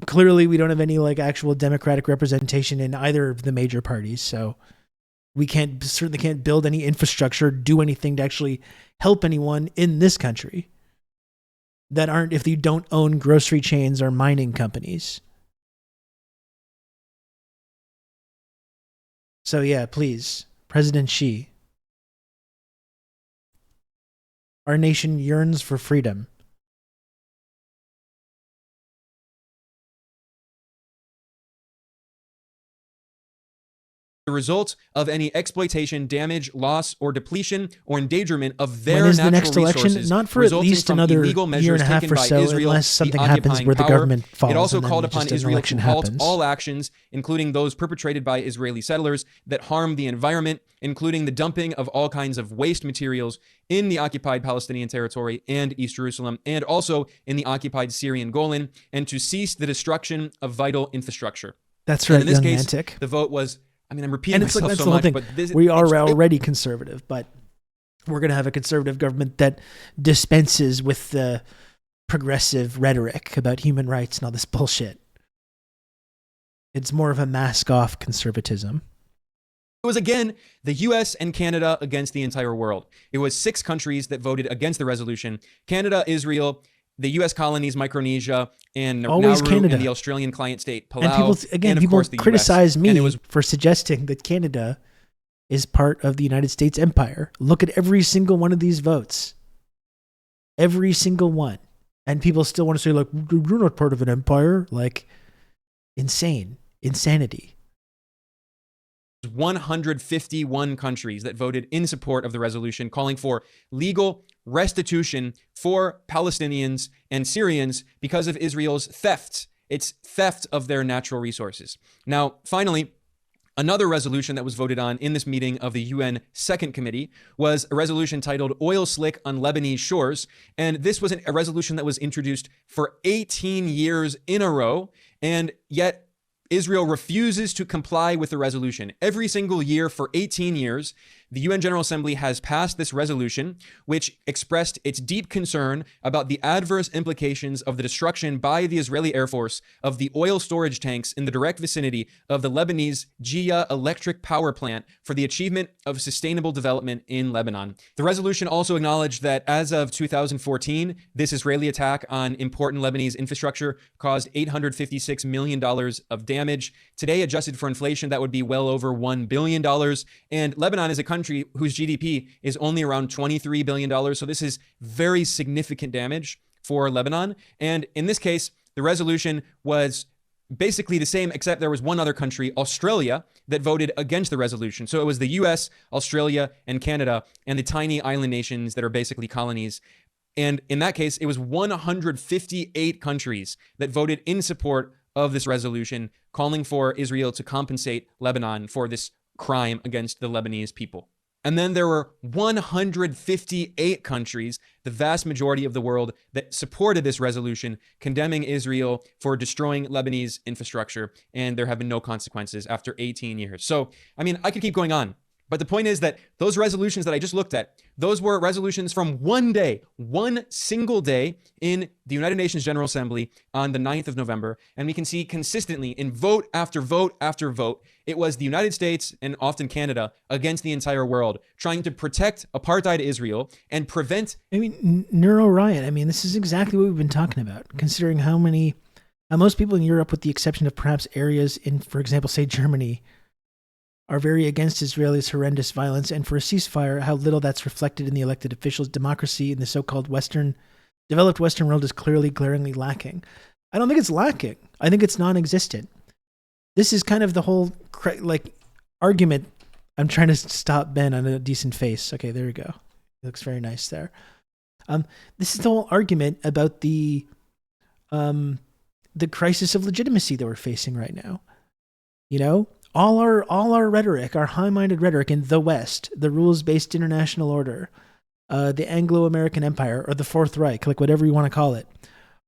clearly we don't have any like actual democratic representation in either of the major parties. So we certainly can't build any infrastructure, do anything to actually help anyone in this country that aren't, if you don't own grocery chains or mining companies. So yeah, please, President Xi. Our nation yearns for freedom. The result of any exploitation, damage, loss, or depletion or endangerment of their natural resources. When is the next election? Not for at least another year and a half or so, unless something happens where the government falls. It also called upon Israel to halt all actions, including those perpetrated by Israeli settlers, that harm the environment, including the dumping of all kinds of waste materials in the occupied Palestinian territory and East Jerusalem, and also in the occupied Syrian Golan, and to cease the destruction of vital infrastructure. That's right, And in this young case, Mantic. the vote was, I mean, I'm repeating myself that's so the whole much, thing. but We are already conservative, but we're going to have a conservative government that dispenses with the progressive rhetoric about human rights and all this bullshit. It's more of a mask-off conservatism. It was, again, the US and Canada against the entire world. It was 6 countries that voted against the resolution. Canada, Israel, the US colonies, Micronesia, and Always Nauru, Canada. and the Australian client state, Palau, And people, of course the criticize US. me And it was for suggesting that Canada is part of the United States empire. Look at every single one of these votes. Every single one. And people still want to say, like, you're not part of an empire. Like, insanity. 151 countries that voted in support of the resolution, calling for legal restitution for Palestinians and Syrians because of Israel's theft. It's theft of their natural resources. Now, finally, another resolution that was voted on in this meeting of the UN Second Committee was a resolution titled Oil Slick on Lebanese Shores. And this was a resolution that was introduced for 18 years in a row, and yet Israel refuses to comply with the resolution. Every single year for 18 years, the UN General Assembly has passed this resolution, which expressed its deep concern about the adverse implications of the destruction by the Israeli Air Force of the oil storage tanks in the direct vicinity of the Lebanese Jia electric power plant for the achievement of sustainable development in Lebanon. The resolution also acknowledged that as of 2014, this Israeli attack on important Lebanese infrastructure caused $856 million of damage. Today, adjusted for inflation, that would be well over $1 billion. And Lebanon is a country whose GDP is only around $23 billion. So this is very significant damage for Lebanon. And in this case, the resolution was basically the same, except there was one other country, Australia, that voted against the resolution. So it was the US, Australia, and Canada, and the tiny island nations that are basically colonies. And in that case, it was 158 countries that voted in support of this resolution, calling for Israel to compensate Lebanon for this crime against the Lebanese people. And then there were 158 countries, the vast majority of the world, that supported this resolution, condemning Israel for destroying Lebanese infrastructure, and there have been no consequences after 18 years. So, I mean, I could keep going on, but the point is that those resolutions that I just looked at, those were resolutions from one single day in the United Nations General Assembly on the 9th of November. And we can see consistently in vote after vote after vote, it was the United States and often Canada against the entire world, trying to protect apartheid Israel and prevent. I mean, Neuro Riot, I mean, this is exactly what we've been talking about, considering how most people in Europe, with the exception of perhaps areas in, for example, say Germany, are very against Israel's horrendous violence, and for a ceasefire, how little that's reflected in the elected officials' democracy in the so-called developed Western world is clearly, glaringly lacking. I don't think it's lacking. I think it's non-existent. This is kind of the whole argument. I'm trying to stop Ben on a decent face. Okay, there we go. It looks very nice there. This is the whole argument about the crisis of legitimacy that we're facing right now. You know, all our rhetoric, our high-minded rhetoric in the West, the rules-based international order, the Anglo-American Empire, or the Fourth Reich, like whatever you want to call it,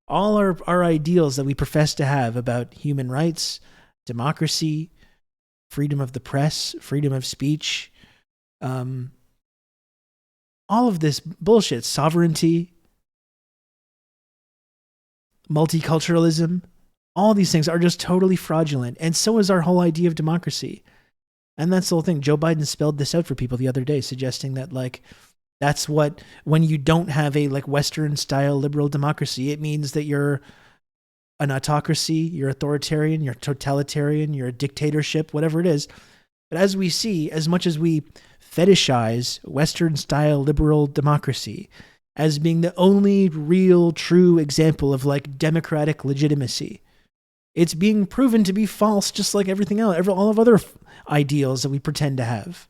all our ideals that we profess to have about human rights, democracy, freedom of the press, freedom of speech, all of this bullshit, sovereignty, multiculturalism, all these things are just totally fraudulent. And so is our whole idea of democracy. And that's the whole thing. Joe Biden spelled this out for people the other day, suggesting that that's what, when you don't have a Western style liberal democracy, it means that you're an autocracy, you're authoritarian, you're totalitarian, you're a dictatorship, whatever it is. But as we see, as much as we fetishize Western style liberal democracy as being the only real true example of democratic legitimacy, it's being proven to be false, just like everything else, all of other ideals that we pretend to have.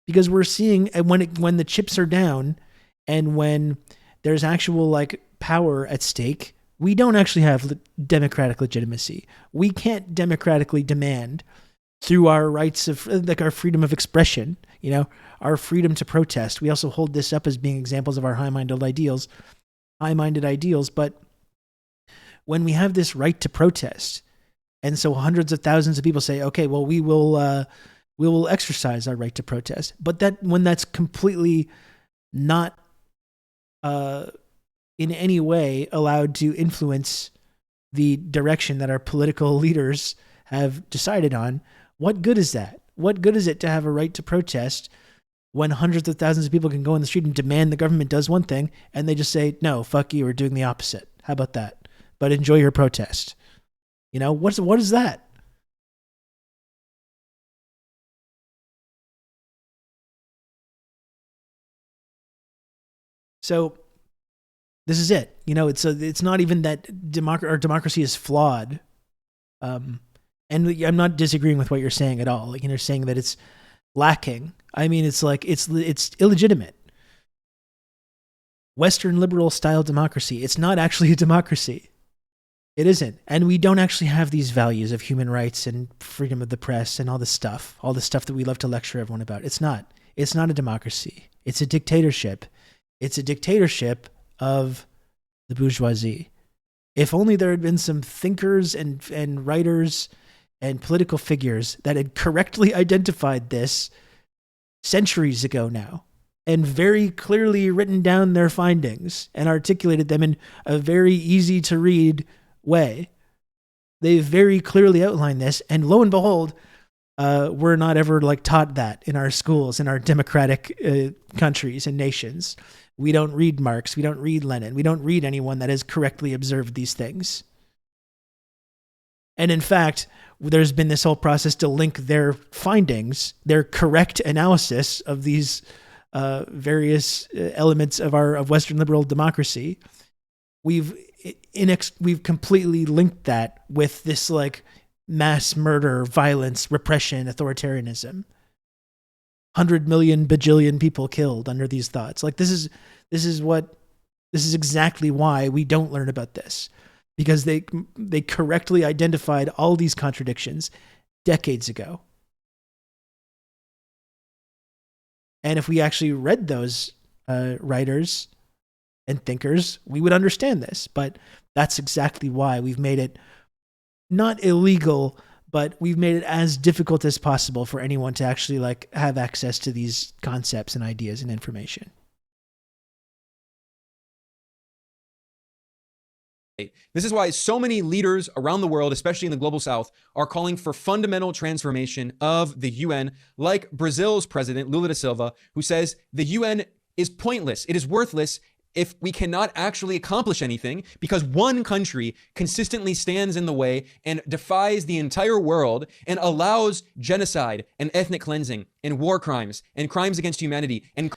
Because we're seeing when the chips are down and when there's actual power at stake, we don't actually have democratic legitimacy. We can't democratically demand through our rights of our freedom of expression, our freedom to protest. We also hold this up as being examples of our high-minded ideals. But when we have this right to protest And so hundreds of thousands of people say, okay, well, we will exercise our right to protest. But that when that's completely not in any way allowed to influence the direction that our political leaders have decided on, what good is that? What good is it to have a right to protest when hundreds of thousands of people can go in the street and demand the government does one thing, and they just say, no, fuck you, we're doing the opposite. How about that? But enjoy your protest. You know, what is that? So this is it. You know, it's not even that democracy is flawed. And I'm not disagreeing with what you're saying at all. Like, you're saying that it's lacking. I mean, it's like, it's illegitimate. Western liberal style democracy. It's not actually a democracy. It isn't. And we don't actually have these values of human rights and freedom of the press and all the stuff that we love to lecture everyone about. It's not a democracy. It's a dictatorship. It's a dictatorship of the bourgeoisie. If only there had been some thinkers and writers and political figures that had correctly identified this centuries ago now, and very clearly written down their findings and articulated them in a very easy to read way. They very clearly outlined this, and lo and behold, we're not ever taught that in our schools, in our democratic countries and nations. We don't read Marx. We don't read Lenin. We don't read anyone that has correctly observed these things. And in fact, there's been this whole process to link their findings, their correct analysis of these various elements of Western liberal democracy. We've completely linked that with this mass murder, violence, repression, authoritarianism. 100 million bajillion people killed under these thoughts. This is exactly why we don't learn about this, because they correctly identified all these contradictions decades ago. And if we actually read those writers and thinkers, we would understand this. But that's exactly why we've made it not illegal, but we've made it as difficult as possible for anyone to actually have access to these concepts and ideas and information. This is why so many leaders around the world, especially in the global south, are calling for fundamental transformation of the UN, like Brazil's president, Lula da Silva, who says the UN is pointless. It is worthless if we cannot actually accomplish anything because one country consistently stands in the way and defies the entire world and allows genocide and ethnic cleansing and war crimes and crimes against humanity. And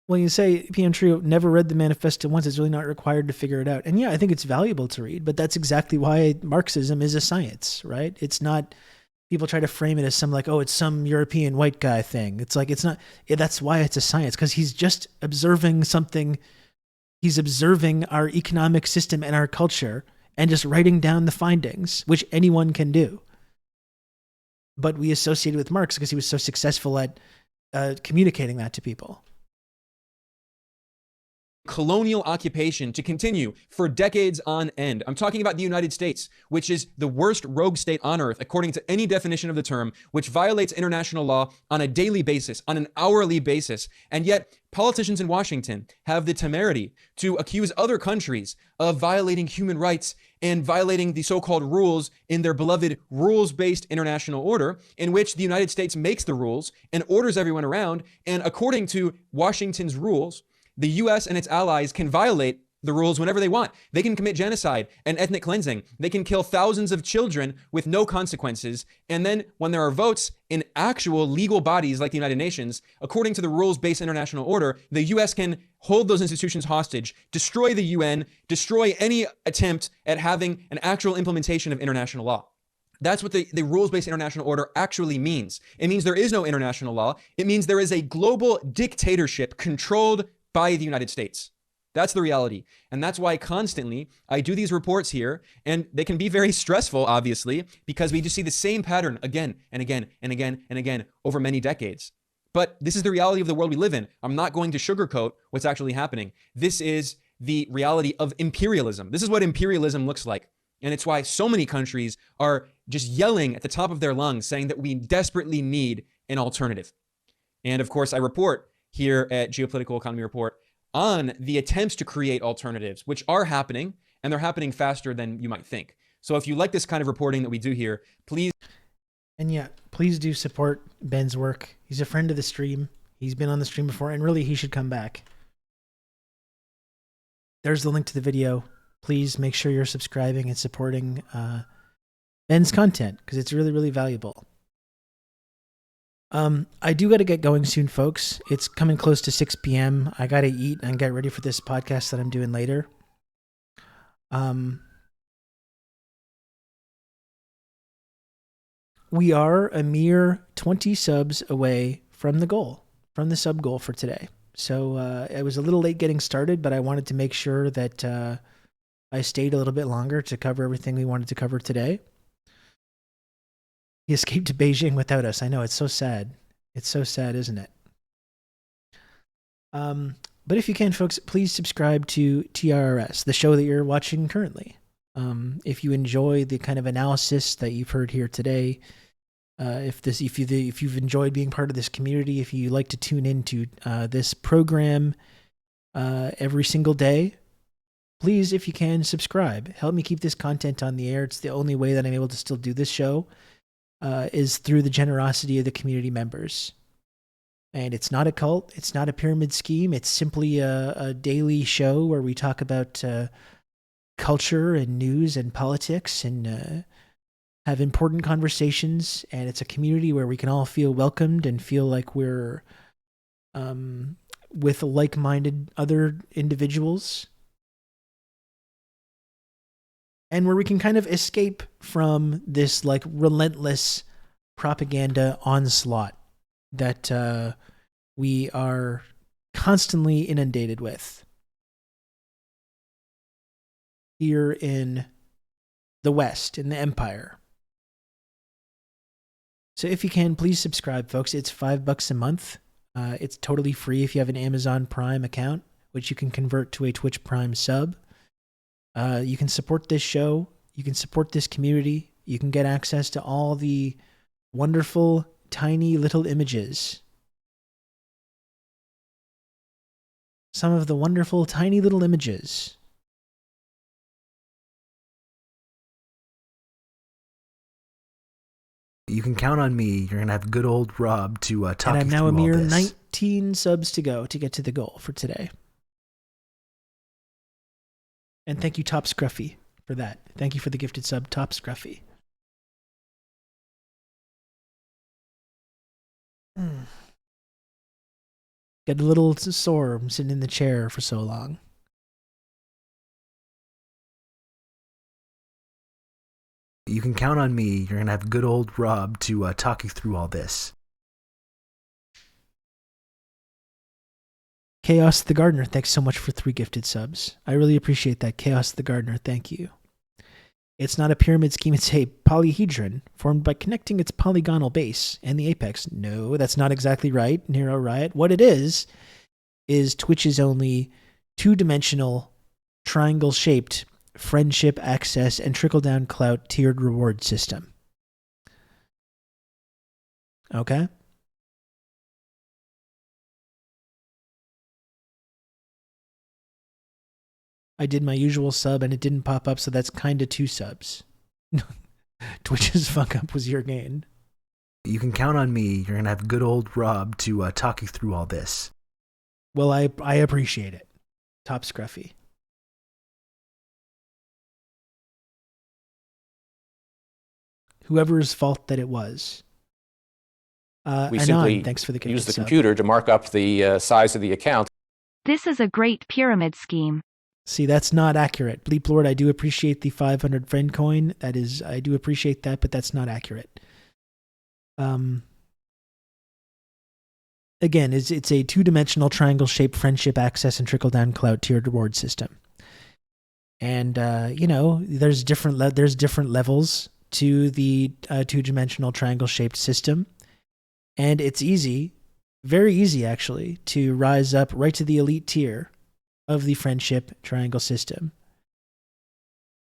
well, you say PM Trio never read the manifesto once. It's really not required to figure it out. And yeah, I think it's valuable to read, but that's exactly why Marxism is a science, right? It's not, people try to frame it as some it's some European white guy thing. It's not, that's why it's a science, because he's just observing something. He's observing our economic system and our culture and just writing down the findings, which anyone can do. But we associated with Marx because he was so successful at communicating that to people. Colonial occupation to continue for decades on end. I'm talking about the United States, which is the worst rogue state on earth, according to any definition of the term, which violates international law on a daily basis, on an hourly basis. And yet politicians in Washington have the temerity to accuse other countries of violating human rights and violating the so-called rules in their beloved rules-based international order, in which the United States makes the rules and orders everyone around. And according to Washington's rules, the US and its allies can violate the rules whenever they want. They can commit genocide and ethnic cleansing. They can kill thousands of children with no consequences. And then when there are votes in actual legal bodies like the United Nations, according to the rules-based international order, the US can hold those institutions hostage, destroy the UN, destroy any attempt at having an actual implementation of international law. That's what the rules-based international order actually means. It means there is no international law. It means there is a global dictatorship controlled by the United States. That's the reality. And that's why constantly I do these reports here, and they can be very stressful, obviously, because we just see the same pattern again and again and again and again over many decades. But this is the reality of the world we live in. I'm not going to sugarcoat what's actually happening. This is the reality of imperialism. This is what imperialism looks like. And it's why so many countries are just yelling at the top of their lungs, saying that we desperately need an alternative. And of course, I report here at Geopolitical Economy Report on the attempts to create alternatives, which are happening, and they're happening faster than you might think. So if you like this kind of reporting that we do here, please. And yeah, please do support Ben's work. He's a friend of the stream. He's been on the stream before, and really he should come back. There's the link to the video. Please make sure you're subscribing and supporting Ben's content, because it's really, really valuable. I do got to get going soon, folks. It's coming close to 6 p.m. I got to eat and get ready for this podcast that I'm doing later. We are a mere 20 subs away from the goal, from the sub goal for today. So it was a little late getting started, but I wanted to make sure that I stayed a little bit longer to cover everything we wanted to cover today. He escaped to Beijing without us. I know, it's so sad. It's so sad, isn't it? But if you can, folks, please subscribe to TRRS, the show that you're watching currently. If you enjoy the kind of analysis that you've heard here today, if you've enjoyed being part of this community, if you like to tune into this program every single day, please, if you can, subscribe. Help me keep this content on the air. It's the only way that I'm able to still do this show, is through the generosity of the community members. And it's not a cult. It's not a pyramid scheme. It's simply a daily show where we talk about culture and news and politics and have important conversations. And it's a community where we can all feel welcomed and feel like we're with like-minded other individuals. And where we can kind of escape from this like relentless propaganda onslaught that we are constantly inundated with here in the West, in the Empire. So if you can, please subscribe, folks. It's $5 a month. It's totally free if you have an Amazon Prime account, which you can convert to a Twitch Prime sub. You can support this show. You can support this community. You can get access to all the wonderful, tiny little images. Some of the wonderful, tiny little images. You can count on me. You're going to have good old Rob to talk you through all this. And I'm now a mere 19 subs to go to get to the goal for today. And thank you, Top Scruffy, for that. Thank you for the gifted sub, Top Scruffy. Get a little sore. I'm sitting in the chair for so long. You can count on me. You're going to have good old Rob to talk you through all this. Chaos the Gardener, thanks so much for 3 gifted subs. I really appreciate that. Chaos the Gardener, thank you. It's not a pyramid scheme, it's a polyhedron formed by connecting its polygonal base and the apex. No, that's not exactly right, Nero Riot. What it is Twitch's only 2-dimensional, triangle-shaped friendship, access, and trickle-down clout tiered reward system. Okay? I did my usual sub and it didn't pop up, so that's kind of 2 subs. Twitch's fuck up was your gain. You can count on me. You're going to have good old Rob to talk you through all this. Well, I appreciate it. Top Scruffy. Whoever's fault that it was. We Anon, simply thanks for the use the sub. computer to mark up the size of the account. This is a great pyramid scheme. See, that's not accurate. Bleep Lord, I do appreciate the 500 friend coin. That is, I do appreciate that, but that's not accurate. Again, it's a 2-dimensional triangle-shaped friendship, access, and trickle-down clout tiered reward system. And there's different levels to the 2-dimensional triangle-shaped system, and it's easy, very easy actually, to rise up right to the elite tier of the friendship triangle system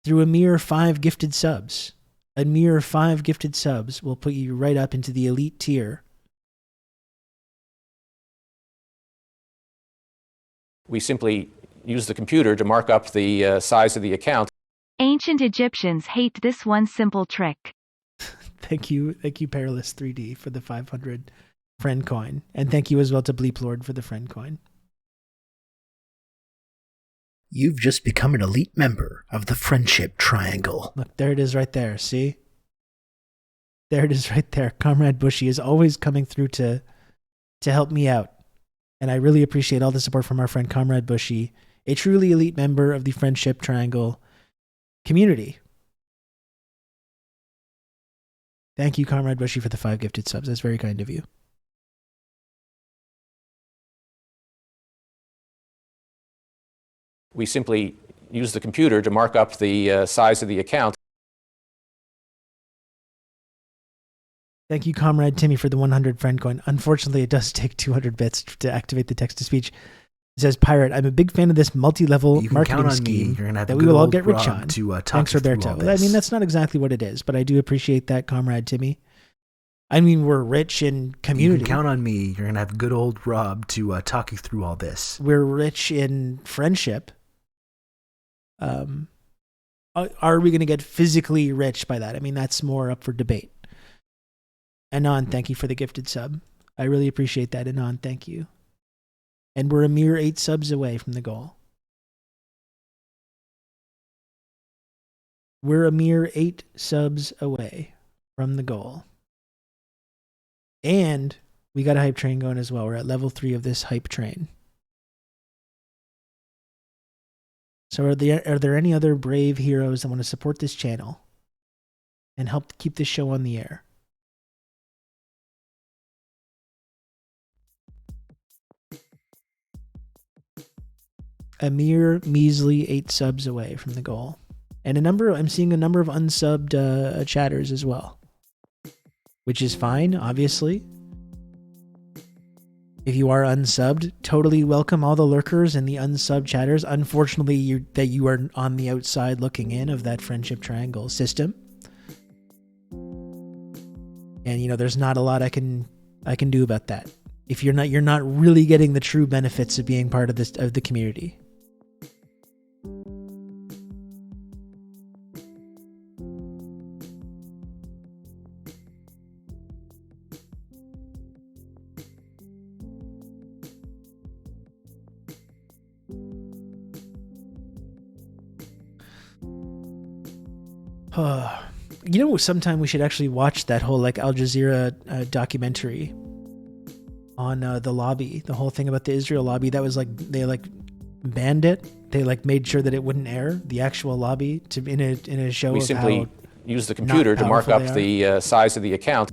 through a mere 5 gifted subs. A mere 5 gifted subs will put you right up into the elite tier. We simply use the computer to mark up the size of the account. Ancient Egyptians hate this one simple trick. Thank you, Perilous 3D for the 500 friend coin, and thank you as well to Bleep Lord for the friend coin. You've just become an elite member of the Friendship Triangle. Look, there it is right there, see? There it is right there. Comrade Bushy is always coming through to help me out. And I really appreciate all the support from our friend Comrade Bushy, a truly elite member of the Friendship Triangle community. Thank you, Comrade Bushy, for the 5 gifted subs. That's very kind of you. We simply use the computer to mark up the size of the account. Thank you, Comrade Timmy, for the 100 friend coin. Unfortunately, it does take 200 bits to activate the text-to-speech. It says, Pirate, I'm a big fan of this multi-level marketing scheme that we will all get rich on. Thanks, Roberto. I mean, that's not exactly what it is, but I do appreciate that, Comrade Timmy. I mean, we're rich in community. You can count on me. You're going to have good old Rob to talk you through all this. We're rich in friendship. Are we going to get physically rich by that? I mean, that's more up for debate. Anon, thank you for the gifted sub. I really appreciate that, Anon. Thank you. And we're a mere 8 subs away from the goal. We're a mere 8 subs away from the goal. And we got a hype train going as well. We're at level 3 of this hype train. So are there any other brave heroes that want to support this channel and help keep this show on the air? A mere measly 8 subs away from the goal. And I'm seeing a number of unsubbed chatters as well. Which is fine, obviously. If you are unsubbed, totally welcome all the lurkers and the unsubbed chatters. Unfortunately, you are on the outside looking in of that Friendship Triangle system. And there's not a lot I can do about that. If you're not really getting the true benefits of being part of the community. Sometime we should actually watch that whole Al Jazeera documentary on the lobby, the whole thing about the Israel lobby. That was they banned it. They made sure that it wouldn't air the actual lobby in a show. We simply use the computer to mark up the size of the account.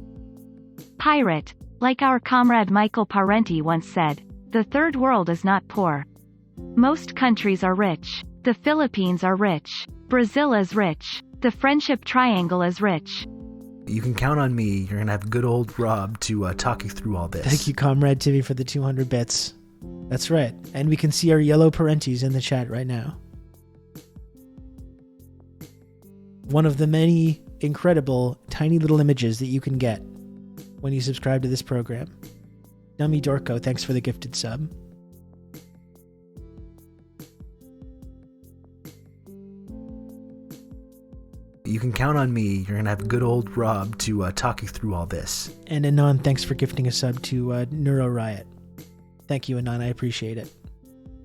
Pirate, like our comrade Michael Parenti once said, the third world is not poor. Most countries are rich. The Philippines are rich. Brazil is rich. The Friendship Triangle is rich. You can count on me. You're going to have good old Rob to talk you through all this. Thank you, Comrade Timmy, for the 200 bits. That's right. And we can see our yellow parentis in the chat right now. One of the many incredible tiny little images that you can get when you subscribe to this program. Dummy Dorko, thanks for the gifted sub. You can count on me. You're going to have good old Rob to talk you through all this. And Anon, thanks for gifting a sub to Neuro Riot. Thank you, Anon. I appreciate it.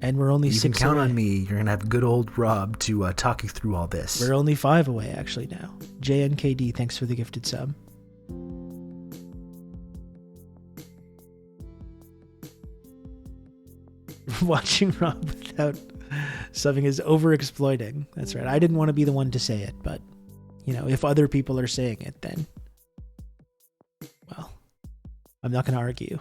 And we're only 6 away. You can count on me. You're going to have good old Rob to talk you through all this. We're only 5 away, actually, now. JNKD, thanks for the gifted sub. Watching Rob without subbing is over-exploiting. That's right. I didn't want to be the one to say it, but if other people are saying it, then, well, I'm not going to argue.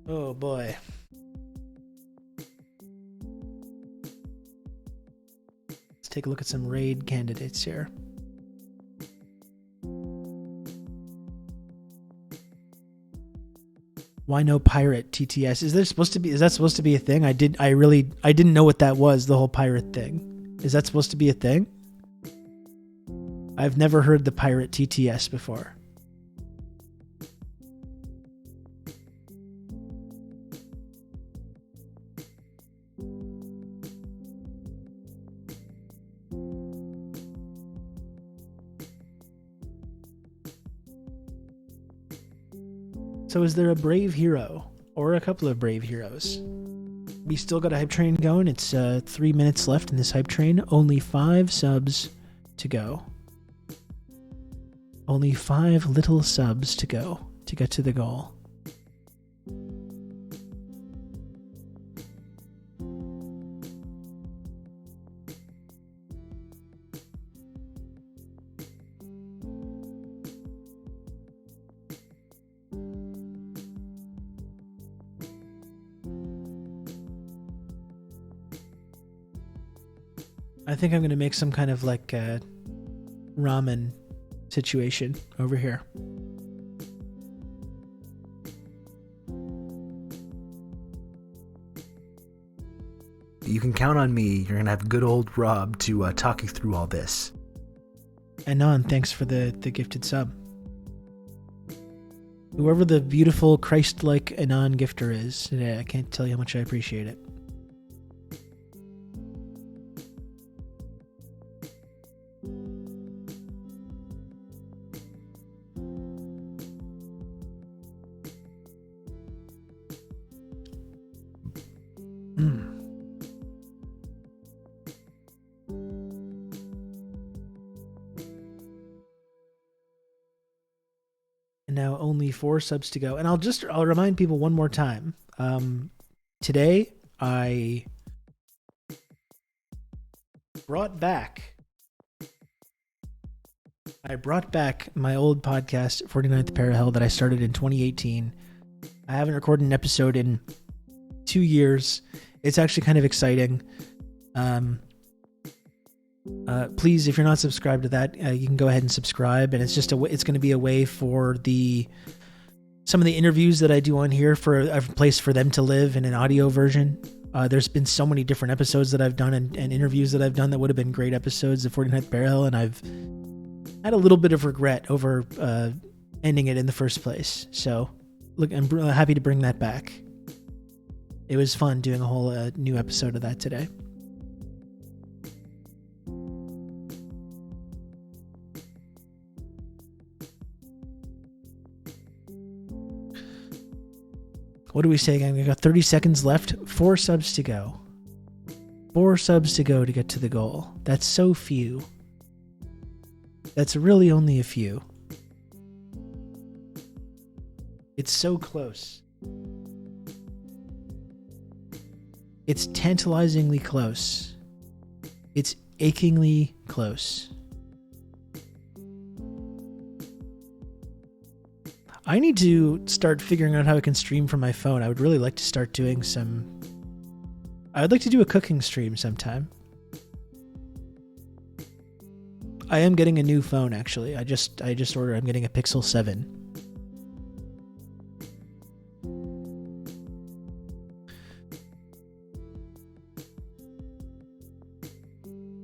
Oh boy. Let's take a look at some raid candidates here. Why no pirate TTS? Is that supposed to be a thing? I didn't know what that was, the whole pirate thing. Is that supposed to be a thing? I've never heard the pirate TTS before. So is there a brave hero or a couple of brave heroes? We still got a hype train going. It's 3 minutes left in this hype train. Only 5 subs to go. Only 5 little subs to go to get to the goal. I think I'm going to make some kind of like ramen situation over here. You can count on me. You're going to have good old Rob to talk you through all this. Anon, thanks for the gifted sub. Whoever the beautiful Christ-like Anon gifter is, I can't tell you how much I appreciate it. Now only 4 subs to go. And I'll remind people one more time. Today I brought back my old podcast, 49th Parahell, that I started in 2018. I haven't recorded an episode in 2 years. It's actually kind of exciting. Please, if you're not subscribed to that, you can go ahead and subscribe. And it's going to be a way for some of the interviews that I do on here for a place for them to live in an audio version. There's been so many different episodes that I've done and interviews that I've done that would have been great episodes of 49th Barrel, and I've had a little bit of regret over ending it in the first place. So, look, I'm happy to bring that back. It was fun doing a whole new episode of that today. What do we say again? We got 30 seconds left. 4 subs to go. 4 subs to go to get to the goal. That's so few. That's really only a few. It's so close. It's tantalizingly close. It's achingly close. I need to start figuring out how I can stream from my phone. I would really like to start doing I would like to do a cooking stream sometime. I am getting a new phone, actually. I just ordered. I'm getting a Pixel 7.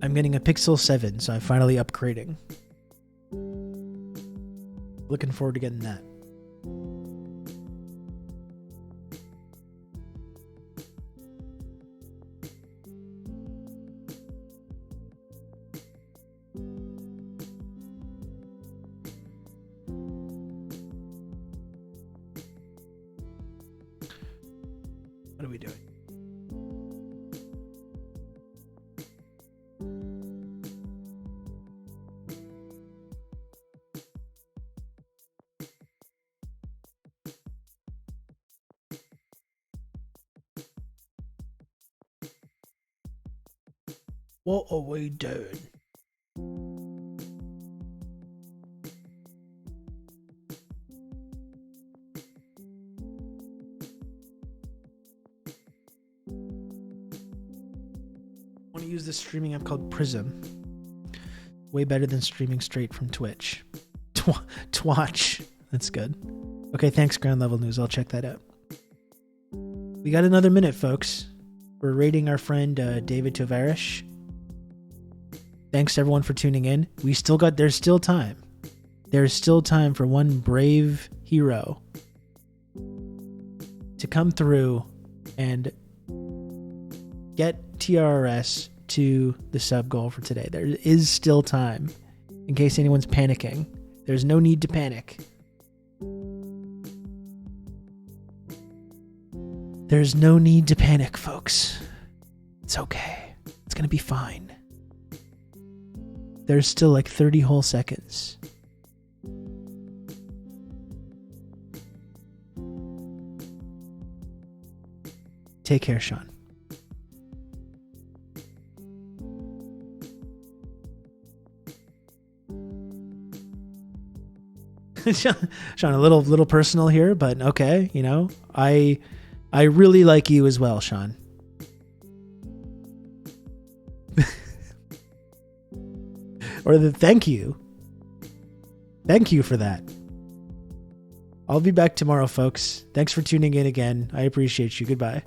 I'm getting a Pixel 7, so I'm finally upgrading. Looking forward to getting that. What are we doing? What are we doing? I want to use this streaming app called Prism. Way better than streaming straight from Twitch. Twatch. That's good. Okay, thanks, Ground Level News. I'll check that out. We got another minute, folks. We're rating our friend David Tovarish. Thanks everyone for tuning in. There's still time. There's still time for one brave hero to come through and get TRRS to the sub goal for today. There is still time. In case anyone's panicking, there's no need to panic. There's no need to panic, folks. It's okay. It's gonna be fine. There's still like 30 whole seconds. Take care, Sean. Sean, a little personal here, but okay, you know, I really like you as well, Sean. Thank you. Thank you for that. I'll be back tomorrow, folks. Thanks for tuning in again. I appreciate you. Goodbye.